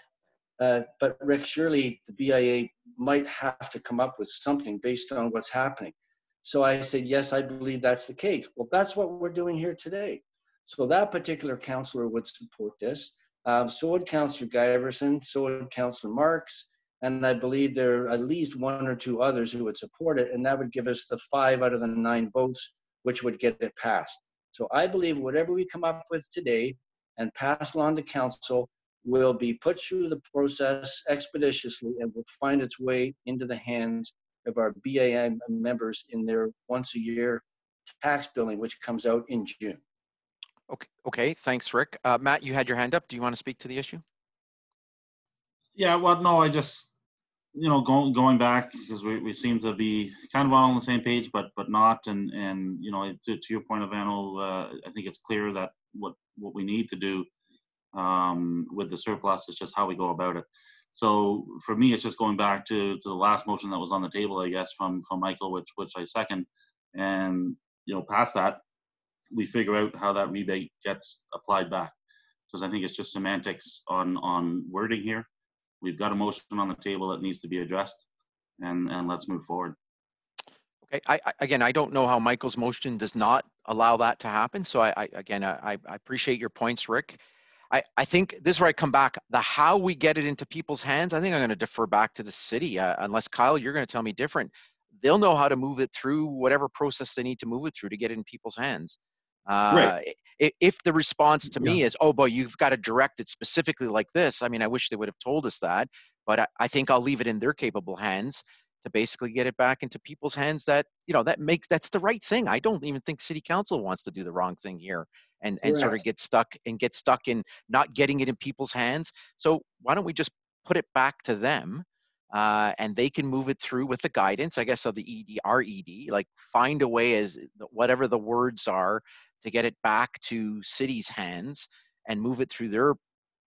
but Rick, surely the BIA might have to come up with something based on what's happening. So I said, yes, I believe that's the case. Well, that's what we're doing here today. So that particular councillor would support this. So would Councillor Giverson, so would Councillor Marks, and I believe there are at least one or two others who would support it, and that would give us the 5 out of the 9 votes, which would get it passed. So I believe whatever we come up with today and pass along to council will be put through the process expeditiously and will find its way into the hands of our BIA members in their once a year tax billing, which comes out in June. Okay, thanks, Rick. Matt, you had your hand up. Do you want to speak to the issue? Yeah, well, no, I just, you know, going back, because we seem to be kind of all on the same page, but not. And you know, to your point, Ivano, I think it's clear that what we need to do with the surplus is just how we go about it. So for me, it's just going back to the last motion that was on the table, I guess, from Michael, which I second. And, you know, past that, we figure out how that rebate gets applied back. Because I think it's just semantics on wording here. We've got a motion on the table that needs to be addressed, and let's move forward. Okay, I don't know how Michael's motion does not allow that to happen. So I appreciate your points, Rick. I think this is where I come back. The how we get it into people's hands, I think I'm going to defer back to the city, unless Kyle, you're going to tell me different. They'll know how to move it through whatever process they need to move it through to get it in people's hands. Right. If the response to me is, oh boy, you've got to direct it specifically like this, I mean, I wish they would have told us that, but I think I'll leave it in their capable hands to basically get it back into people's hands that, you know, that's the right thing. I don't even think city council wants to do the wrong thing here and sort of get stuck in not getting it in people's hands. So why don't we just put it back to them and they can move it through with the guidance, I guess, of the RED, like find a way, as whatever the words are, to get it back to city's hands and move it through their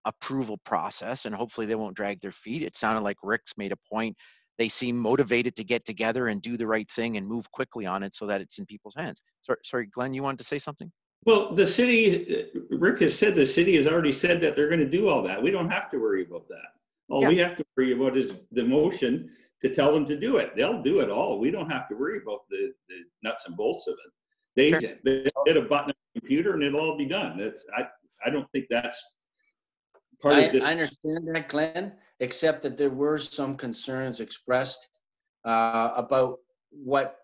approval process, and hopefully they won't drag their feet. It sounded like Rick's made a point. They seem motivated to get together and do the right thing and move quickly on it so that it's in people's hands. Sorry, Glenn, you wanted to say something? Well, the city, Rick has said, the city has already said that they're going to do all that. We don't have to worry about that. All we have to worry about is the motion to tell them to do it. They'll do it all. We don't have to worry about the nuts and bolts of it. They hit a button on the computer and it'll all be done. I don't think that's part of this. I understand that, Glenn, except that there were some concerns expressed about what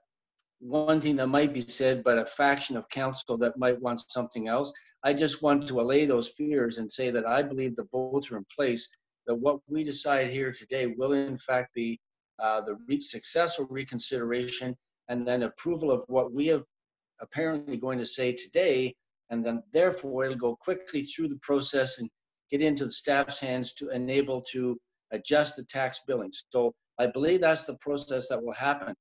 one thing that might be said, but a faction of council that might want something else. I just want to allay those fears and say that I believe the votes are in place, that what we decide here today will in fact be the successful reconsideration and then approval of what we have apparently going to say today, and then therefore it'll go quickly through the process and get into the staff's hands to enable to adjust the tax billing. So I believe that's the process that will happen.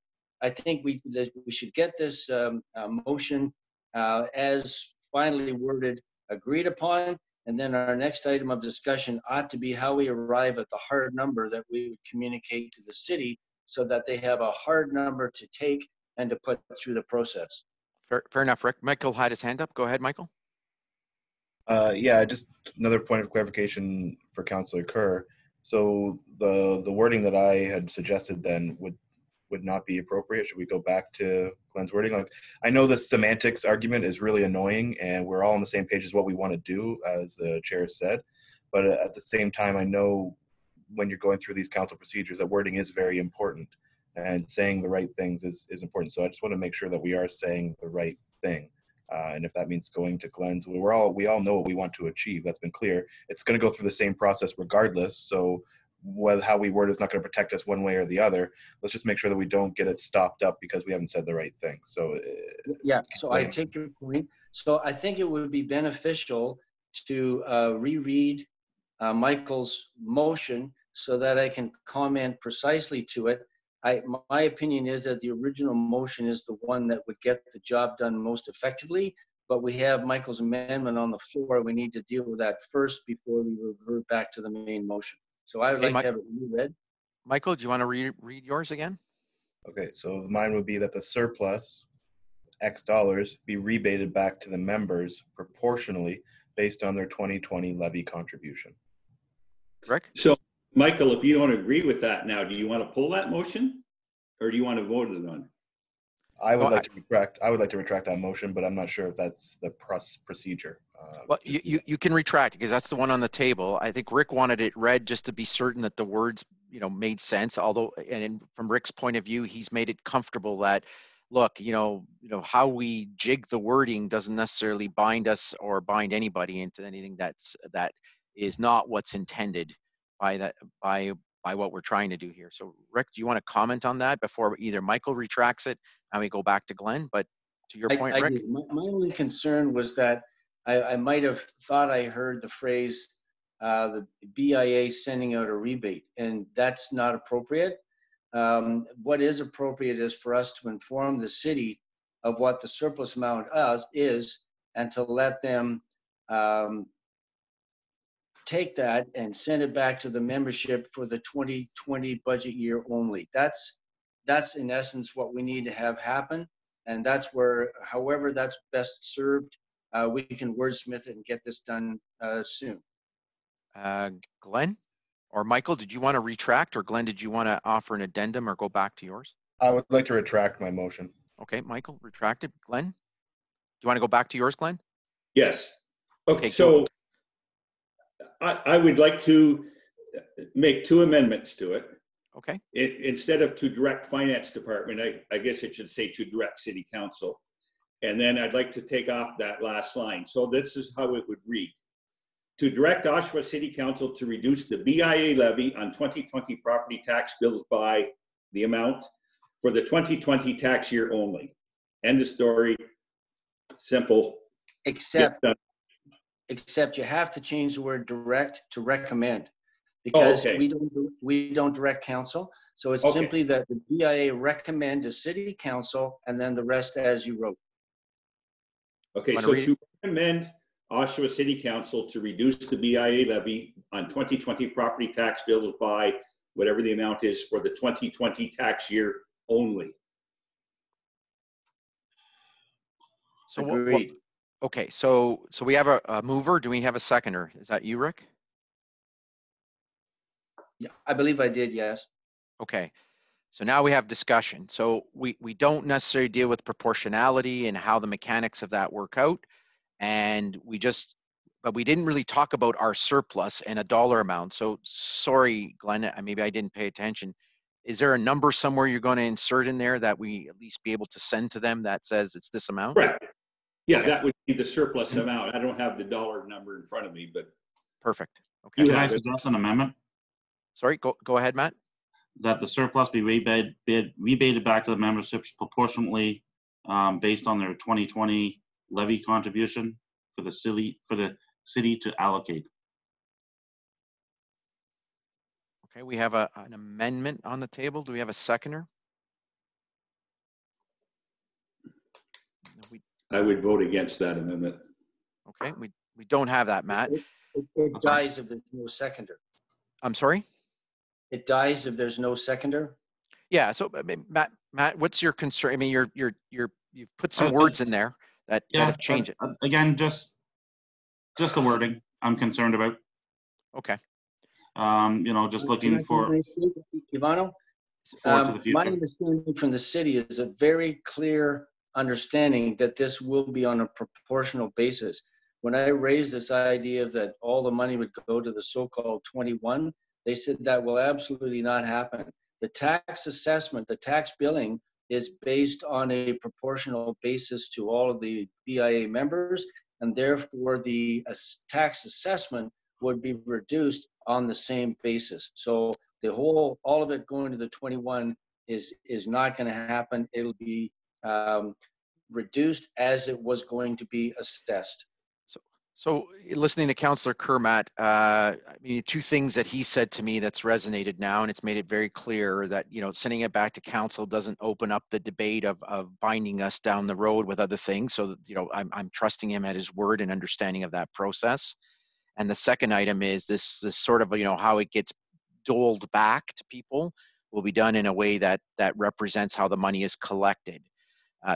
I think we should get this motion as finally worded, agreed upon, and then our next item of discussion ought to be how we arrive at the hard number that we would communicate to the city so that they have a hard number to take and to put through the process. Fair enough, Rick. Michael had his hand up. Go ahead, Michael. Yeah, just another point of clarification for Councillor Kerr. So the wording that I had suggested then would not be appropriate. Should we go back to Glenn's wording? Like, I know the semantics argument is really annoying, and we're all on the same page as what we want to do, as the chair said. But at the same time, I know when you're going through these council procedures, that wording is very important, and saying the right things is important. So I just want to make sure that we are saying the right thing. And if that means going to Glenn's, we all know what we want to achieve. That's been clear. It's going to go through the same process regardless. So how we word is not going to protect us one way or the other. Let's just make sure that we don't get it stopped up because we haven't said the right thing. So yeah, so I take your point. So I think it would be beneficial to reread Michael's motion so that I can comment precisely to it. My opinion is that the original motion is the one that would get the job done most effectively, but we have Michael's amendment on the floor. We need to deal with that first before we revert back to the main motion. So I would like to have it reread. Michael, do you want to read yours again? Okay, so mine would be that the surplus, X dollars, be rebated back to the members proportionally based on their 2020 levy contribution. Rick? So, Michael, if you don't agree with that now, do you want to pull that motion, or do you want to vote it on? I would like to retract that motion, but I'm not sure if that's the procedure. Well, you can retract it because that's the one on the table. I think Rick wanted it read just to be certain that the words, made sense. Although, and from Rick's point of view, he's made it comfortable that, look, how we jig the wording doesn't necessarily bind us or bind anybody into anything that is not what's intended by what we're trying to do here. So, Rick, do you want to comment on that before either Michael retracts it and we go back to Glenn? But to your point, Rick? My only concern was that I might have thought I heard the phrase, the BIA sending out a rebate, and that's not appropriate. What is appropriate is for us to inform the city of what the surplus amount is, and to let them take that and send it back to the membership for the 2020 budget year only. That's in essence what we need to have happen, and that's where, however that's best served, we can wordsmith it and get this done soon. Glenn or Michael, did you want to retract, or Glenn, did you want to offer an addendum or go back to yours? I would like to retract my motion. Okay, Michael, retracted. Glenn, do you want to go back to yours, Glenn? Yes. Okay, so I would like to make two amendments to it. Okay. Instead of to direct finance department, I guess it should say to direct city council. And then I'd like to take off that last line. So this is how it would read. To direct Oshawa City Council to reduce the BIA levy on 2020 property tax bills by the amount for the 2020 tax year only. End of story. Simple. Except you have to change the word direct to recommend, because we don't direct council. So it's simply that the BIA recommend to city council and then the rest as you wrote. Okay, so to recommend Oshawa City Council to reduce the BIA levy on 2020 property tax bills by whatever the amount is for the 2020 tax year only. So agreed. Okay, so we have a mover. Do we have a seconder? Is that you, Rick? Yeah, I believe I did, yes. Okay, so now we have discussion. So we don't necessarily deal with proportionality and how the mechanics of that work out. And but we didn't really talk about our surplus and a dollar amount. So sorry, Glenn, maybe I didn't pay attention. Is there a number somewhere you're going to insert in there that we at least be able to send to them that says it's this amount? Correct. Yeah, okay. That would be the surplus amount. I don't have the dollar number in front of me, but. Perfect. Okay. Can I suggest an amendment? Sorry, go ahead, Matt. That the surplus be rebated back to the memberships proportionally based on their 2020 levy contribution for the city to allocate. Okay, we have an amendment on the table. Do we have a seconder? I would vote against that amendment. Okay, we don't have that, Matt. It dies if there's no seconder. I'm sorry? It dies if there's no seconder. Yeah, so I mean, Matt, what's your concern? I mean, you've put some words in there that have changed it. Again, just the wording I'm concerned about. Okay. Just looking for Ivano, forward to the future. my understanding from the city is a very clear understanding that this will be on a proportional basis. When I raised this idea that all the money would go to the so-called 21, they said that will absolutely not happen. The tax assessment, the tax billing is based on a proportional basis to all of the BIA members, and therefore the tax assessment would be reduced on the same basis. So all of it going to the 21 is not going to happen. It'll be reduced as it was going to be assessed. So listening to Councillor Kermatt, I mean, two things that he said to me that's resonated now, and it's made it very clear that, sending it back to council doesn't open up the debate of binding us down the road with other things. So that, I'm trusting him at his word and understanding of that process. And the second item is this sort of, how it gets doled back to people will be done in a way that represents how the money is collected.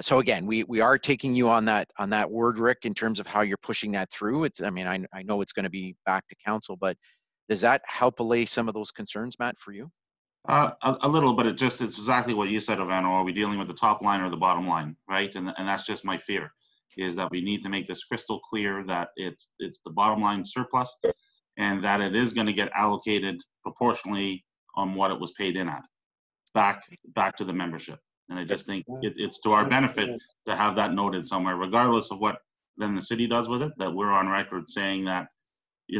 So again, we are taking you on that word, Rick, in terms of how you're pushing that through. I know it's going to be back to council, but does that help allay some of those concerns, Matt, for you? A little, but it's exactly what you said, Ivano. Are we dealing with the top line or the bottom line, right? And that's just my fear, is that we need to make this crystal clear that it's the bottom line surplus, and that it is going to get allocated proportionally on what it was paid in at, back to the membership. And I just think it's to our benefit to have that noted somewhere, regardless of what then the city does with it, that we're on record saying that,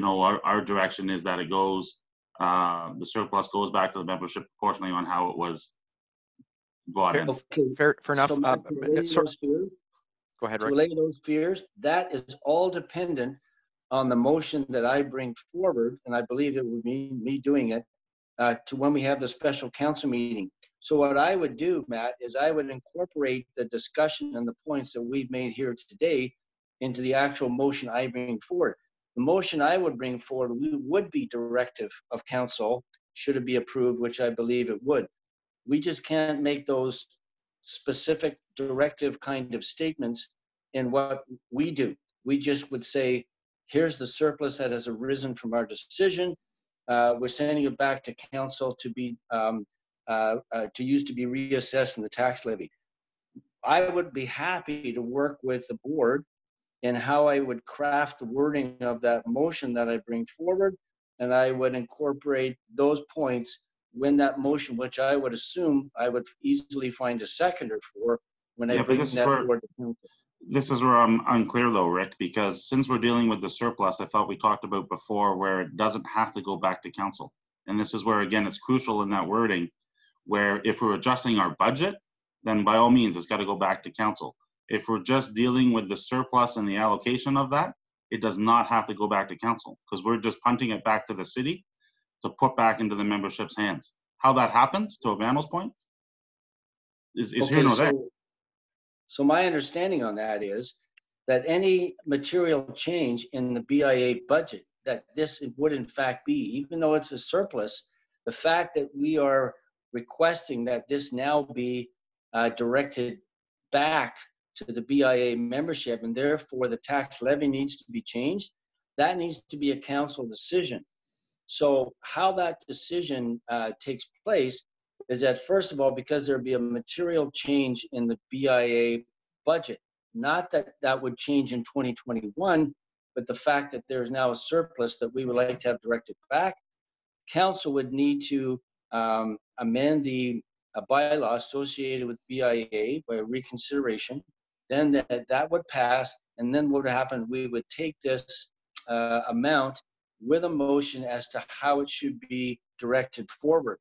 our direction is that it goes, the surplus goes back to the membership proportionally on how it was brought in. Okay. Fair enough. So go ahead, Rick. To allay those fears, that is all dependent on the motion that I bring forward, and I believe it would be me doing it, to when we have the special council meeting. So what I would do, Matt, is I would incorporate the discussion and the points that we've made here today into the actual motion I bring forward. The motion I would bring forward would be directive of council, should it be approved, which I believe it would. We just can't make those specific directive kind of statements in what we do. We just would say, here's the surplus that has arisen from our decision. We're sending it back to council to be to use to be reassessed in the tax levy. I would be happy to work with the board in how I would craft the wording of that motion that I bring forward, and I would incorporate those points when that motion, which I would assume I would easily find a seconder for when I bring that forward to council. This is where I'm unclear though, Rick, because since we're dealing with the surplus, I thought we talked about before where it doesn't have to go back to council. And this is where, again, it's crucial in that wording, where if we're adjusting our budget, then by all means, it's got to go back to council. If we're just dealing with the surplus and the allocation of that, it does not have to go back to council, because we're just punting it back to the city to put back into the membership's hands. How that happens, to Ivano's point, is here nor there. So my understanding on that is that any material change in the BIA budget, that this would in fact be, even though it's a surplus, the fact that we are requesting that this now be directed back to the BIA membership, and therefore the tax levy needs to be changed, that needs to be a council decision. So how that decision takes place is that, first of all, because there'd be a material change in the BIA budget, not that that would change in 2021, but the fact that there's now a surplus that we would like to have directed back, council would need to amend the bylaw associated with BIA by reconsideration. Then that would pass, and then what would happen, we would take this amount with a motion as to how it should be directed forward.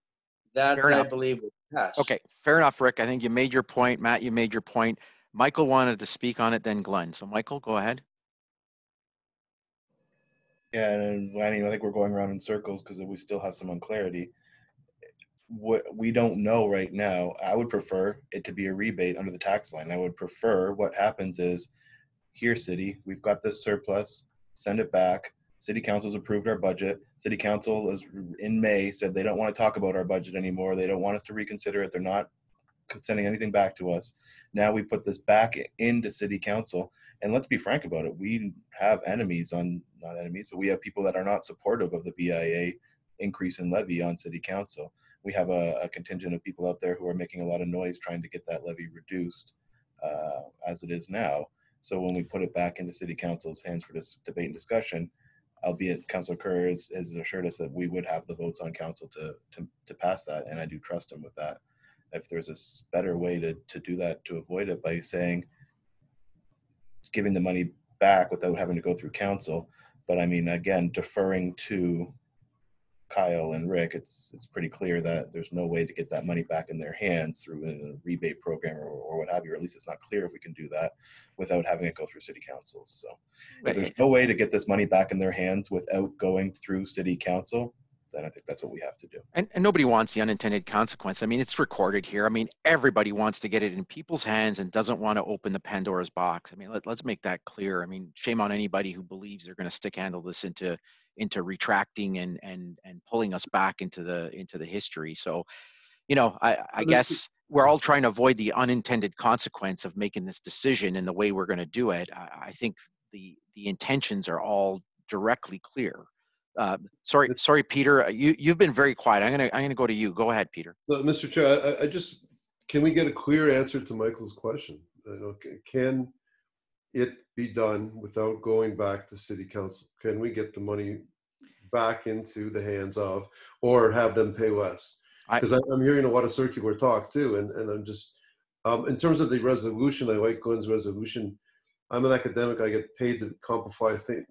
That I believe would pass. Okay, fair enough, Rick. I think you made your point. Matt, you made your point. Michael wanted to speak on it, then Glenn. So Michael, go ahead. Yeah, and I mean, I think we're going around in circles because we still have some unclarity. What we don't know right now, I would prefer it to be a rebate under the tax line. I would prefer what happens is, here, city, we've got this surplus, send it back. City council's approved our budget. City council is in May said they don't want to talk about our budget anymore. They don't want us to reconsider it. They're not sending anything back to us. Now we put this back into city council, and let's be frank about it. We have enemies on, not enemies, but we have people that are not supportive of the BIA increase in levy on city council. We have a contingent of people out there who are making a lot of noise trying to get that levy reduced as it is now. So when we put it back into city council's hands for this debate and discussion, albeit Councilor Kerr has assured us that we would have the votes on council to pass that, and I do trust him with that. If there's a better way to do that, to avoid it by saying, giving the money back without having to go through council. But I mean, again, deferring to Kyle and Rick, it's pretty clear that there's no way to get that money back in their hands through a rebate program or what have you, or at least it's not clear if we can do that without having it go through city council. So if there's no way to get this money back in their hands without going through city council, then I think that's what we have to do. And nobody wants the unintended consequence. I mean, it's recorded here. I mean, everybody wants to get it in people's hands and doesn't want to open the Pandora's box. I mean, let's make that clear. I mean, shame on anybody who believes they're going to stick handle this into retracting and pulling us back into the history. So, you know, I guess we're all trying to avoid the unintended consequence of making this decision and the way we're going to do it. I think the intentions are all directly clear. Sorry, Peter. You've been very quiet. I'm gonna go to you. Go ahead, Peter. No, Mr. Chair, I just, can we get a clear answer to Michael's question? Can it be done without going back to city council? Can we get the money back into the hands of, or have them pay less? Because I'm hearing a lot of circular talk too, and I'm just, in terms of the resolution, I like Glenn's resolution. I'm an academic. I get paid to complicate things,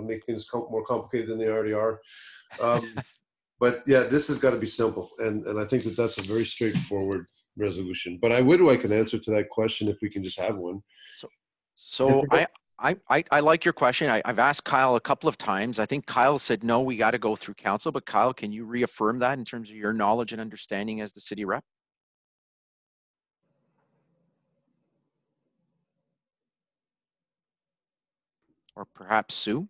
make things more complicated than they already are. But yeah, this has got to be simple, and I think that's a very straightforward resolution. But I would like an answer to that question if we can just have one. So I like your question. I've asked Kyle a couple of times. I think Kyle said no, we got to go through council. But Kyle, can you reaffirm that in terms of your knowledge and understanding as the city rep? Or perhaps Sue?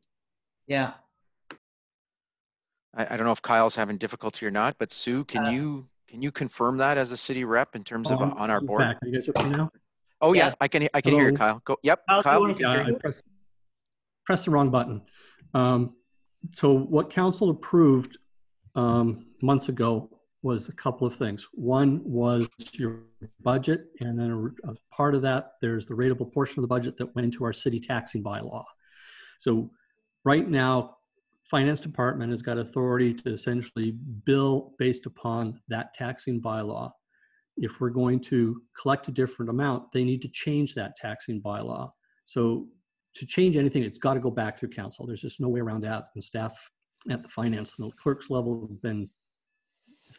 Yeah. I don't know if Kyle's having difficulty or not, but Sue, can you confirm that as a city rep in terms of on our board? Back. Are you guys okay now? Oh yeah, I can hear you, Kyle. Go. Yep, Kyle. I pressed the wrong button. So what council approved months ago was a couple of things. One was your budget, and then as part of that, there's the rateable portion of the budget that went into our city taxing bylaw. So right now, finance department has got authority to essentially bill based upon that taxing bylaw. If we're going to collect a different amount, they need to change that taxing bylaw. So to change anything, it's got to go back through council. There's just no way around that. And staff at the finance and the clerk's level have been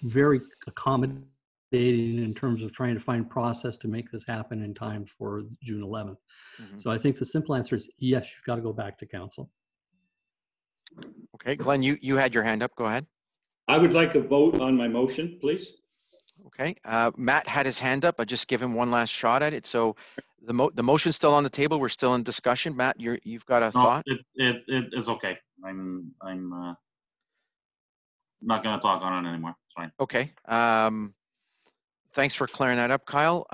very accommodating in terms of trying to find process to make this happen in time for June 11th. Mm-hmm. So I think the simple answer is yes, you've got to go back to council. Okay, Glenn, you had your hand up. Go ahead. I would like a vote on my motion, please. Okay, Matt had his hand up. I just give him one last shot at it. So the motion's still on the table. We're still in discussion. Matt, you've got a thought? It is okay. I'm not going to talk on it anymore. It's fine. Okay. Thanks for clearing that up, Kyle.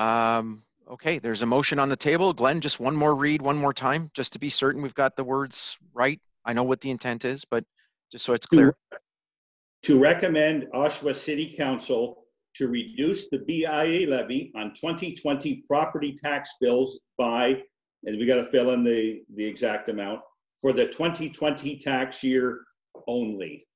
Okay, there's a motion on the table. Glenn, just one more read, one more time, just to be certain we've got the words right. I know what the intent is, but just so it's clear. To recommend Oshawa City Council to reduce the BIA levy on 2020 property tax bills by, and we got to fill in the exact amount, for the 2020 tax year only.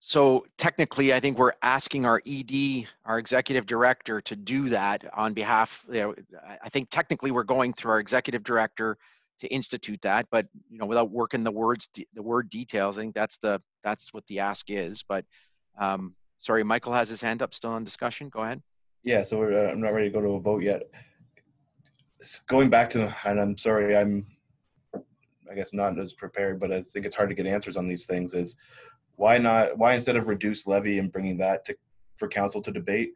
So technically, I think we're asking our ED, our executive director, to do that on behalf. I think technically we're going through our executive director to institute that, but without working the word details, I think that's what the ask is. But sorry, Michael has his hand up, still on discussion. Go ahead. Yeah, so I'm not ready to go to a vote yet. guess going back to, and I'm sorry, I guess not as prepared, but I think it's hard to get answers on these things, is why instead of reduce levy and bringing that for council to debate,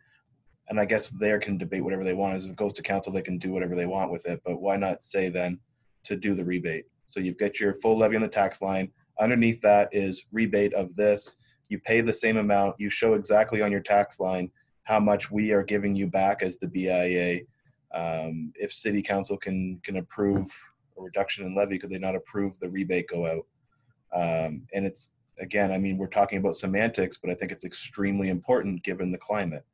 and I guess they can debate whatever they want. As it goes to council, they can do whatever they want with it, but why not say then to do the rebate? So you've got your full levy on the tax line. Underneath that is rebate of this. You pay the same amount. You show exactly on your tax line how much we are giving you back as the BIA. If city council can approve a reduction in levy, could they not approve the rebate go out? And it's, again, I mean, we're talking about semantics, but I think it's extremely important given the climate.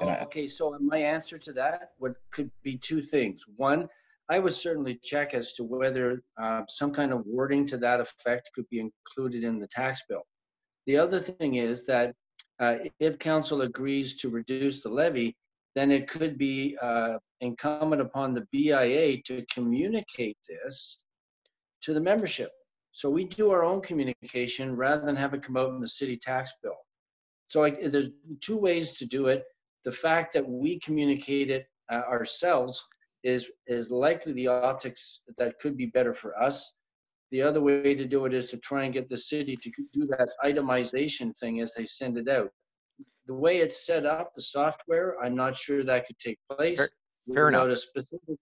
Okay, so my answer to that could be two things. One, I would certainly check as to whether some kind of wording to that effect could be included in the tax bill. The other thing is that if council agrees to reduce the levy, then it could be incumbent upon the BIA to communicate this to the membership. So we do our own communication rather than have it come out in the city tax bill. So there's two ways to do it. The fact that we communicate it ourselves is likely the optics that could be better for us. The other way to do it is to try and get the city to do that itemization thing as they send it out. The way it's set up, the software, I'm not sure that could take place Fair without enough. a specific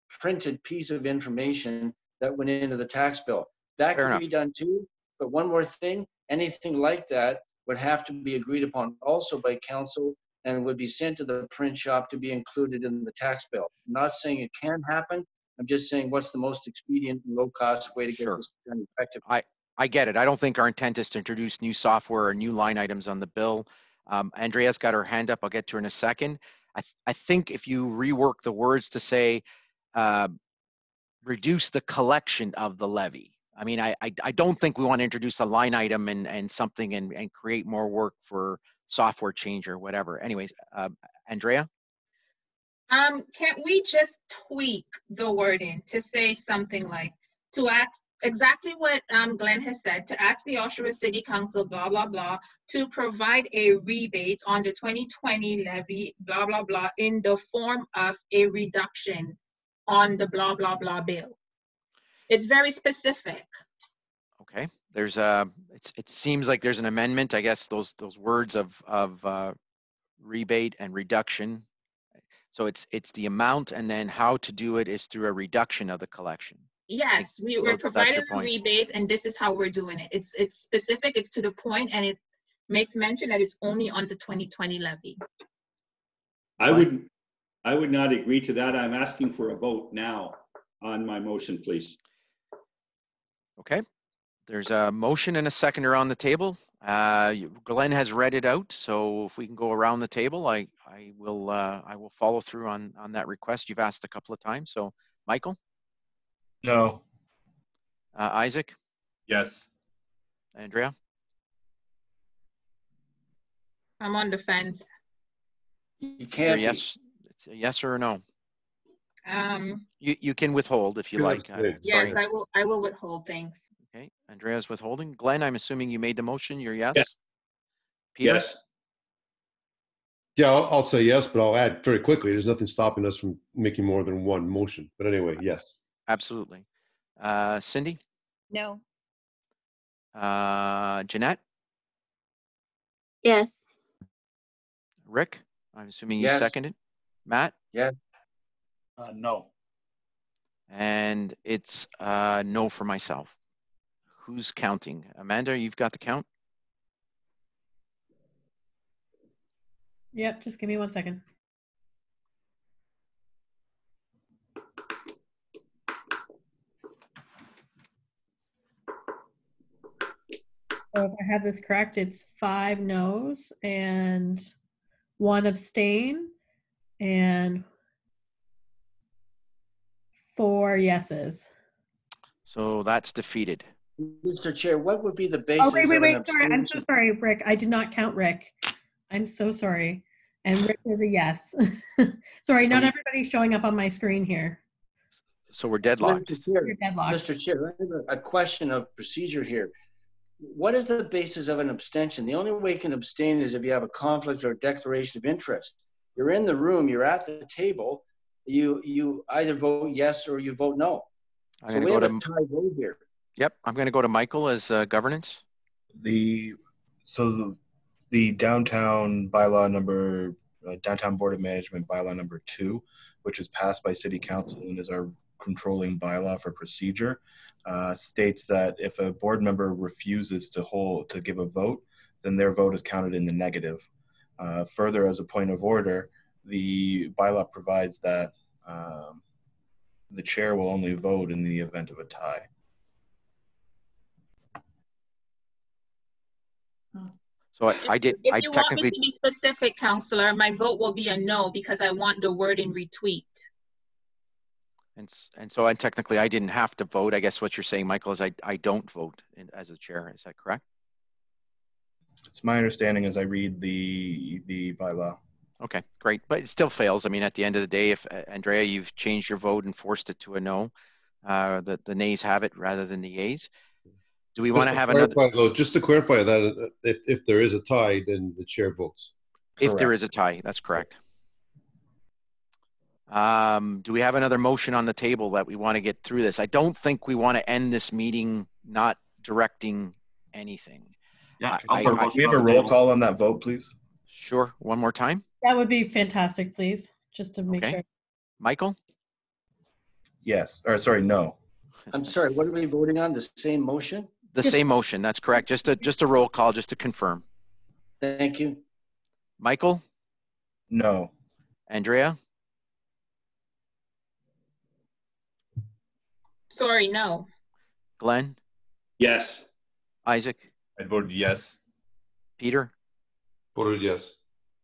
printed piece of information that went into the tax bill. That Fair could enough. be done too. But one more thing, anything like that would have to be agreed upon also by council and would be sent to the print shop to be included in the tax bill. I'm not saying it can happen. I'm just saying what's the most expedient and low-cost way to get this done effectively. I get it. I don't think our intent is to introduce new software or new line items on the bill. Andrea's got her hand up. I'll get to her in a second. I think if you rework the words to say, reduce the collection of the levy. I mean, I don't think we want to introduce a line item and something and create more work for software change or whatever. Anyways, Andrea? Can't we just tweak the wording to say something like, to ask exactly what Glenn has said, to ask the Oshawa City Council, blah, blah, blah, to provide a rebate on the 2020 levy, blah, blah, blah, in the form of a reduction on the blah, blah, blah bill. It's very specific. Okay, there's it seems like there's an amendment. I guess those words of rebate and reduction. So it's the amount, and then how to do it is through a reduction of the collection. Yes, we're providing a rebate, and this is how we're doing it. It's specific, it's to the point, and it makes mention that it's only on the 2020 levy. I would not agree to that. I'm asking for a vote now on my motion, please. Okay, there's a motion and a seconder on the table. Glenn has read it out, so if we can go around the table, I will follow through on that request you've asked a couple of times. So, Michael? No. Isaac? Yes. Andrea? I'm on the fence. You can't. Yes, it's a yes or a no. You can withhold if you like. Yes, I will withhold things. Okay, Andrea's withholding. Glenn, I'm assuming you made the motion. You're yes. Yes. Peter? Yes. Yeah, I'll say yes, but I'll add very quickly. There's nothing stopping us from making more than one motion. But anyway, yes. Absolutely. Cindy? No. Jeanette? Yes. Rick? I'm assuming you Yes. seconded. Matt? Yes. No. And it's no for myself. Who's counting? Amanda, you've got the count? Yep, just give me 1 second. So if I have this correct, it's 5 no's and 1 abstain and 4 yeses. So that's defeated. Mr. Chair, what would be the basis? Oh, wait, of an sorry. I'm abstention? so sorry, Rick. I did not count Rick. I'm so sorry. And Rick is a yes. Sorry, not everybody's showing up on my screen here. So we're deadlocked. You're deadlocked. Mr. Chair, I have a question of procedure here. What is the basis of an abstention? The only way you can abstain is if you have a conflict or a declaration of interest. You're in the room, you're at the table. you either vote yes or you vote no. So we have a tie vote here. Yep, I'm going to go to Michael as governance. The downtown bylaw number, downtown board of management bylaw number 2, which is passed by city council and is our controlling bylaw for procedure, states that if a board member refuses to give a vote, then their vote is counted in the negative. Further, as a point of order, the bylaw provides that the chair will only vote in the event of a tie. So If you want me to be specific, Councillor, my vote will be a no because I want the word in retweet. And so technically I didn't have to vote. I guess what you're saying, Michael, is I don't vote as a chair. Is that correct? It's my understanding as I read the bylaw. Okay, great. But it still fails. I mean, at the end of the day, if Andrea, you've changed your vote and forced it to a no, the nays have it rather than the yeas. Do we want to have another? Though, just to clarify that, if there is a tie, then the chair votes. If there is a tie, that's correct. Do we have another motion on the table that we want to get through this? I don't think we want to end this meeting not directing anything. Yeah, can we have a roll call on that vote, please? Sure. One more time. That would be fantastic, please, just to make sure. Michael? Yes. Or sorry, no. I'm sorry. What are we voting on? The same motion? The same motion. That's correct. Just a roll call, just to confirm. Thank you. Michael? No. Andrea? Sorry, no. Glenn? Yes. Isaac? I voted yes. Peter? Voted yes.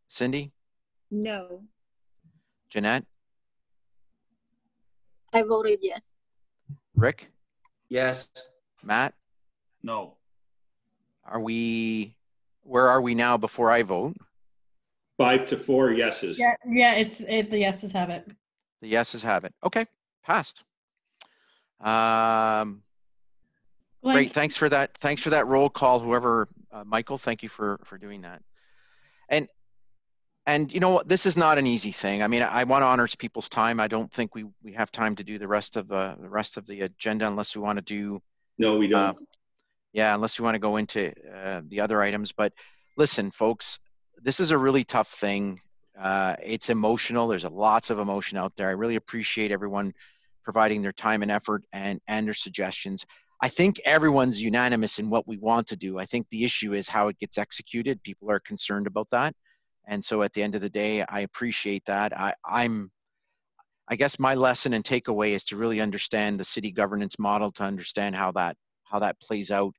Cindy? No. Jeanette? I voted yes. Rick? Yes. Matt? No. Where are we now before I vote? 5 to 4 yeses. Yeah, the yeses have it. The yeses have it. Okay, passed. Great, thanks for that. Thanks for that roll call, whoever, Michael, thank you for doing that. And you know what, this is not an easy thing. I mean, I want to honor people's time. I don't think we have time to do the rest of the agenda unless we want to do. No, we don't. Yeah, unless we want to go into the other items. But listen, folks, this is a really tough thing. It's emotional. There's lots of emotion out there. I really appreciate everyone providing their time and effort and their suggestions. I think everyone's unanimous in what we want to do. I think the issue is how it gets executed. People are concerned about that. And so at the end of the day, I appreciate that. I guess my lesson and takeaway is to really understand the city governance model, to understand how that plays out,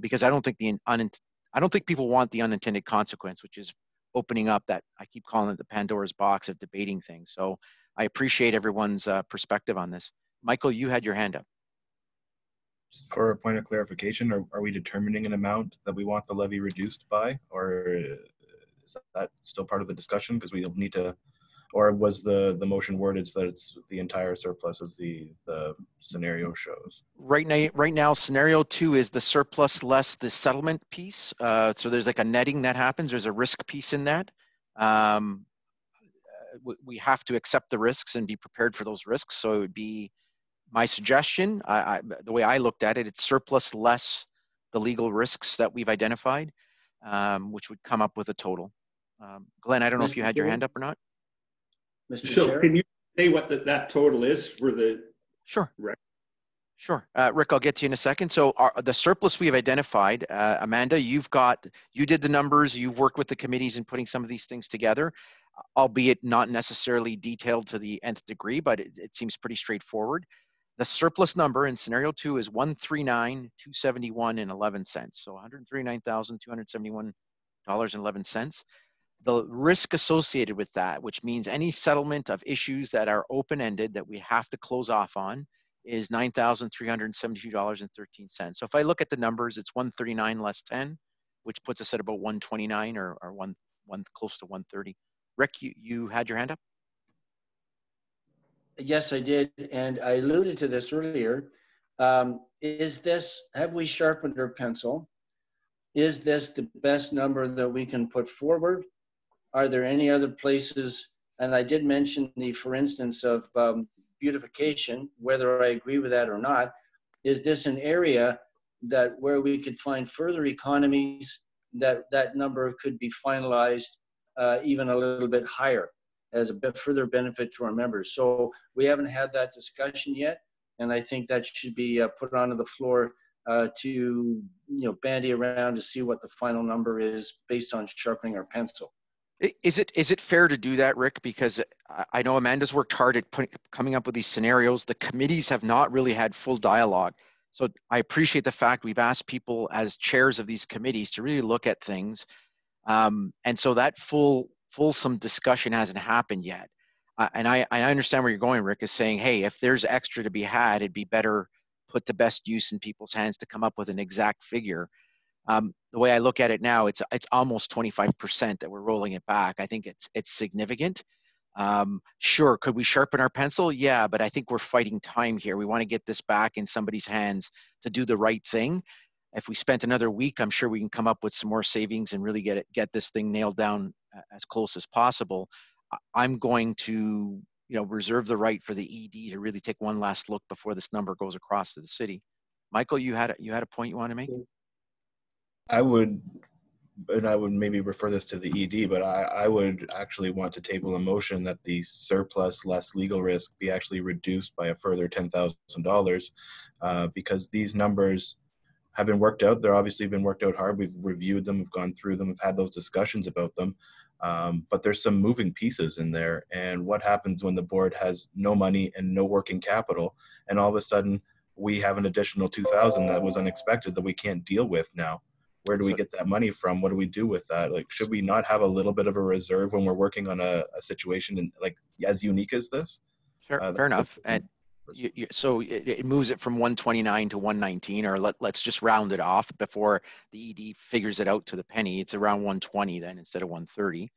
because I don't think people want the unintended consequence, which is opening up that, I keep calling it the Pandora's box of debating things. So I appreciate everyone's perspective on this. Michael, you had your hand up. Just for a point of clarification, are we determining an amount that we want the levy reduced by, or is that still part of the discussion? Because we need to, or was the motion worded so that it's the entire surplus as the scenario shows? Right now, scenario 2 is the surplus less the settlement piece. So there's like a netting that happens. There's a risk piece in that. We have to accept the risks and be prepared for those risks. So it would be my suggestion, the way I looked at it, it's surplus less the legal risks that we've identified, which would come up with a total. Glenn, I don't know if you had your hand up or not. So can you say what that total is for the? Sure. Sure. Rick, I'll get to you in a second. So the surplus we have identified, Amanda, you did the numbers, you've worked with the committees in putting some of these things together, albeit not necessarily detailed to the nth degree, but it seems pretty straightforward. The surplus number in scenario 2 is $139,271.11. So $139,271.11. The risk associated with that, which means any settlement of issues that are open-ended that we have to close off on, is $9,372.13. So if I look at the numbers, it's 139 less 10, which puts us at about 129 or one close to 130. Rick, you had your hand up? Yes, I did, and I alluded to this earlier. Have we sharpened our pencil? Is this the best number that we can put forward? Are there any other places And I did mention the, for instance, of beautification, whether I agree with that or not. Is this an area that where we could find further economies, that number could be finalized even a little bit higher as a bit further benefit to our members? So we haven't had that discussion yet, and I think that should be put onto the floor to bandy around to see what the final number is based on sharpening our pencil. Is it fair to do that, Rick? Because I know Amanda's worked hard at coming up with these scenarios. The committees have not really had full dialogue. So I appreciate the fact we've asked people as chairs of these committees to really look at things. And so that fulsome discussion hasn't happened yet. And I understand where you're going, Rick, is saying, hey, if there's extra to be had, it'd be better put to best use in people's hands to come up with an exact figure. The way I look at it now, it's almost 25% that we're rolling it back. I think it's significant. Sure, could we sharpen our pencil? Yeah, but I think we're fighting time here. We want to get this back in somebody's hands to do the right thing. If we spent another week, I'm sure we can come up with some more savings and really get this thing nailed down as close as possible. I'm going to reserve the right for the ED to really take one last look before this number goes across to the city. Michael, you had a point you want to make? I would maybe refer this to the ED, but I would actually want to table a motion that the surplus less legal risk be actually reduced by a further $10,000 because these numbers have been worked out. They're obviously been worked out hard. We've reviewed them, we've gone through them, we've had those discussions about them. But there's some moving pieces in there. And what happens when the board has no money and no working capital, and all of a sudden we have an additional 2,000 that was unexpected that we can't deal with now? Where do we get that money from? What do we do with that? Like, should we not have a little bit of a reserve when we're working on a situation like as unique as this? Sure, fair enough. And so it moves it from 129 to 119, or let's just round it off before the ED figures it out to the penny. It's around 120 then instead of 130.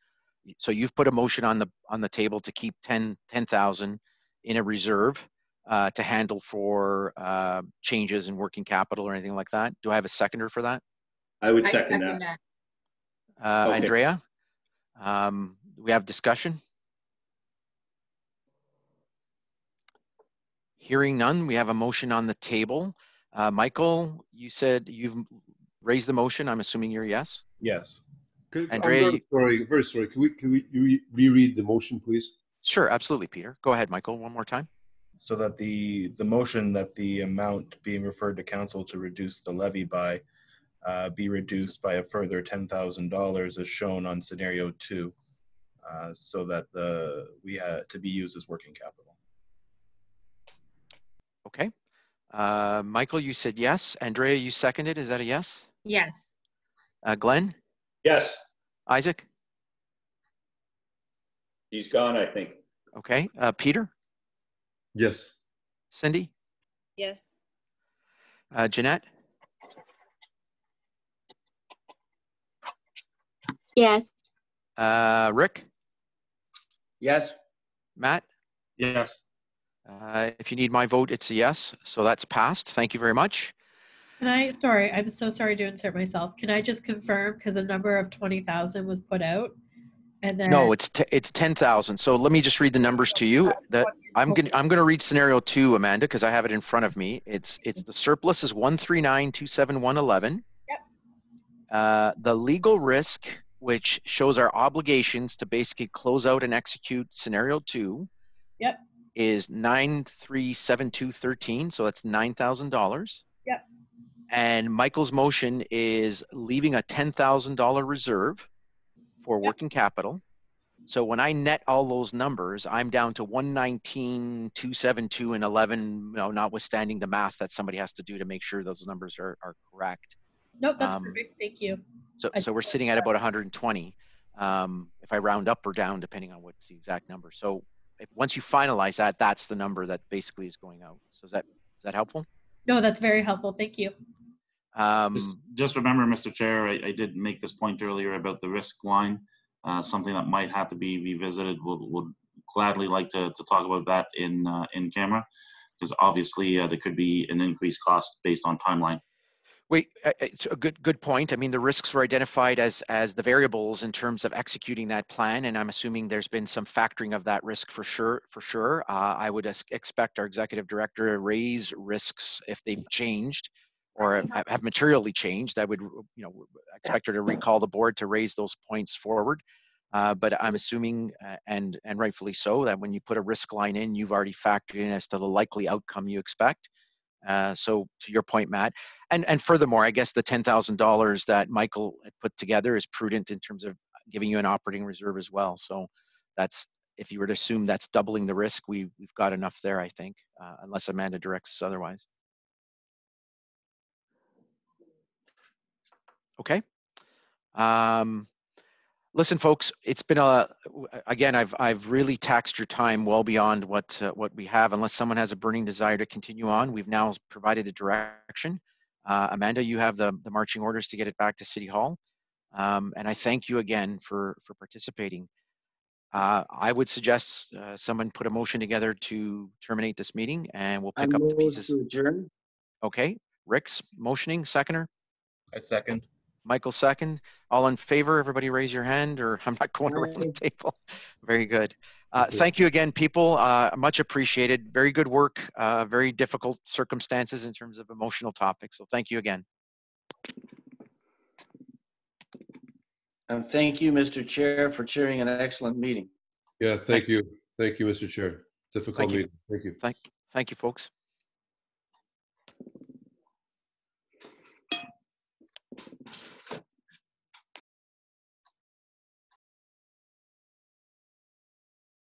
So you've put a motion on the table to keep 10,000 in a reserve to handle for changes in working capital or anything like that. Do I have a seconder for that? I would second that. Okay. Andrea, we have discussion? Hearing none, we have a motion on the table. Michael, you said you've raised the motion. I'm assuming you're yes? Yes. Andrea, I'm very sorry. Can we reread the motion, please? Sure, absolutely, Peter. Go ahead, Michael, one more time. So that the motion that the amount being referred to council to reduce the levy by be reduced by a further $10,000 as shown on scenario 2, so that we had to be used as working capital. Okay. Michael, you said yes. Andrea, you seconded. Is that a yes? Yes. Glenn? Yes. Isaac? He's gone, I think. Okay. Peter? Yes. Cindy? Yes. Jeanette? Yes. Rick? Yes. Matt? Yes. If you need my vote, it's a yes. So that's passed. Thank you very much. Sorry, I'm so sorry to insert myself. Can I just confirm, because a number of 20,000 was put out? And then no, it's 10,000. So let me just read the numbers to you. That I'm gonna read scenario 2, Amanda, because I have it in front of me. It's the surplus is 139,271.11. Yep. The legal risk, which shows our obligations to basically close out and execute scenario 2. Yep. Is 9,372.13. So that's $9,000. Yep. And Michael's motion is leaving a $10,000 reserve for working capital. So when I net all those numbers, I'm down to 119,272 and 11, notwithstanding the math that somebody has to do to make sure those numbers are correct. Nope, that's perfect. Thank you. So we're sitting at about 120 if I round up or down, depending on what's the exact number. So once you finalize that, that's the number that basically is going out. So is that helpful? No, that's very helpful. Thank you. Just remember, Mr. Chair, I did make this point earlier about the risk line, something that might have to be revisited. Would gladly like to talk about that in camera, because obviously there could be an increased cost based on timeline. It's a good point. I mean, the risks were identified as the variables in terms of executing that plan, and I'm assuming there's been some factoring of that risk for sure. I would expect our executive director to raise risks if they've changed or have materially changed. I would, expect her to recall the board to raise those points forward. But I'm assuming, and rightfully so, that when you put a risk line in, you've already factored in as to the likely outcome you expect. So to your point, Matt, and furthermore, I guess the $10,000 that Michael had put together is prudent in terms of giving you an operating reserve as well. So that's, if you were to assume that's doubling the risk, we've got enough there, I think, unless Amanda directs us otherwise. Okay. Listen, folks, it's been again, I've really taxed your time well beyond what we have. Unless someone has a burning desire to continue on, we've now provided the direction. Amanda, you have the marching orders to get it back to City Hall. And I thank you again for participating. I would suggest someone put a motion together to terminate this meeting, and we'll pick up the pieces. To adjourn. Okay, Rick's motioning, seconder. I second. Michael second. All in favor, everybody raise your hand, or I'm not going around the table. Very good. Thank you again, people. Much appreciated. Very good work. Very difficult circumstances in terms of emotional topics. So thank you again. And thank you, Mr. Chair, for chairing an excellent meeting. Yeah, thank you. Thank you, Mr. Chair. Difficult meeting. Thank you. Thank you, folks.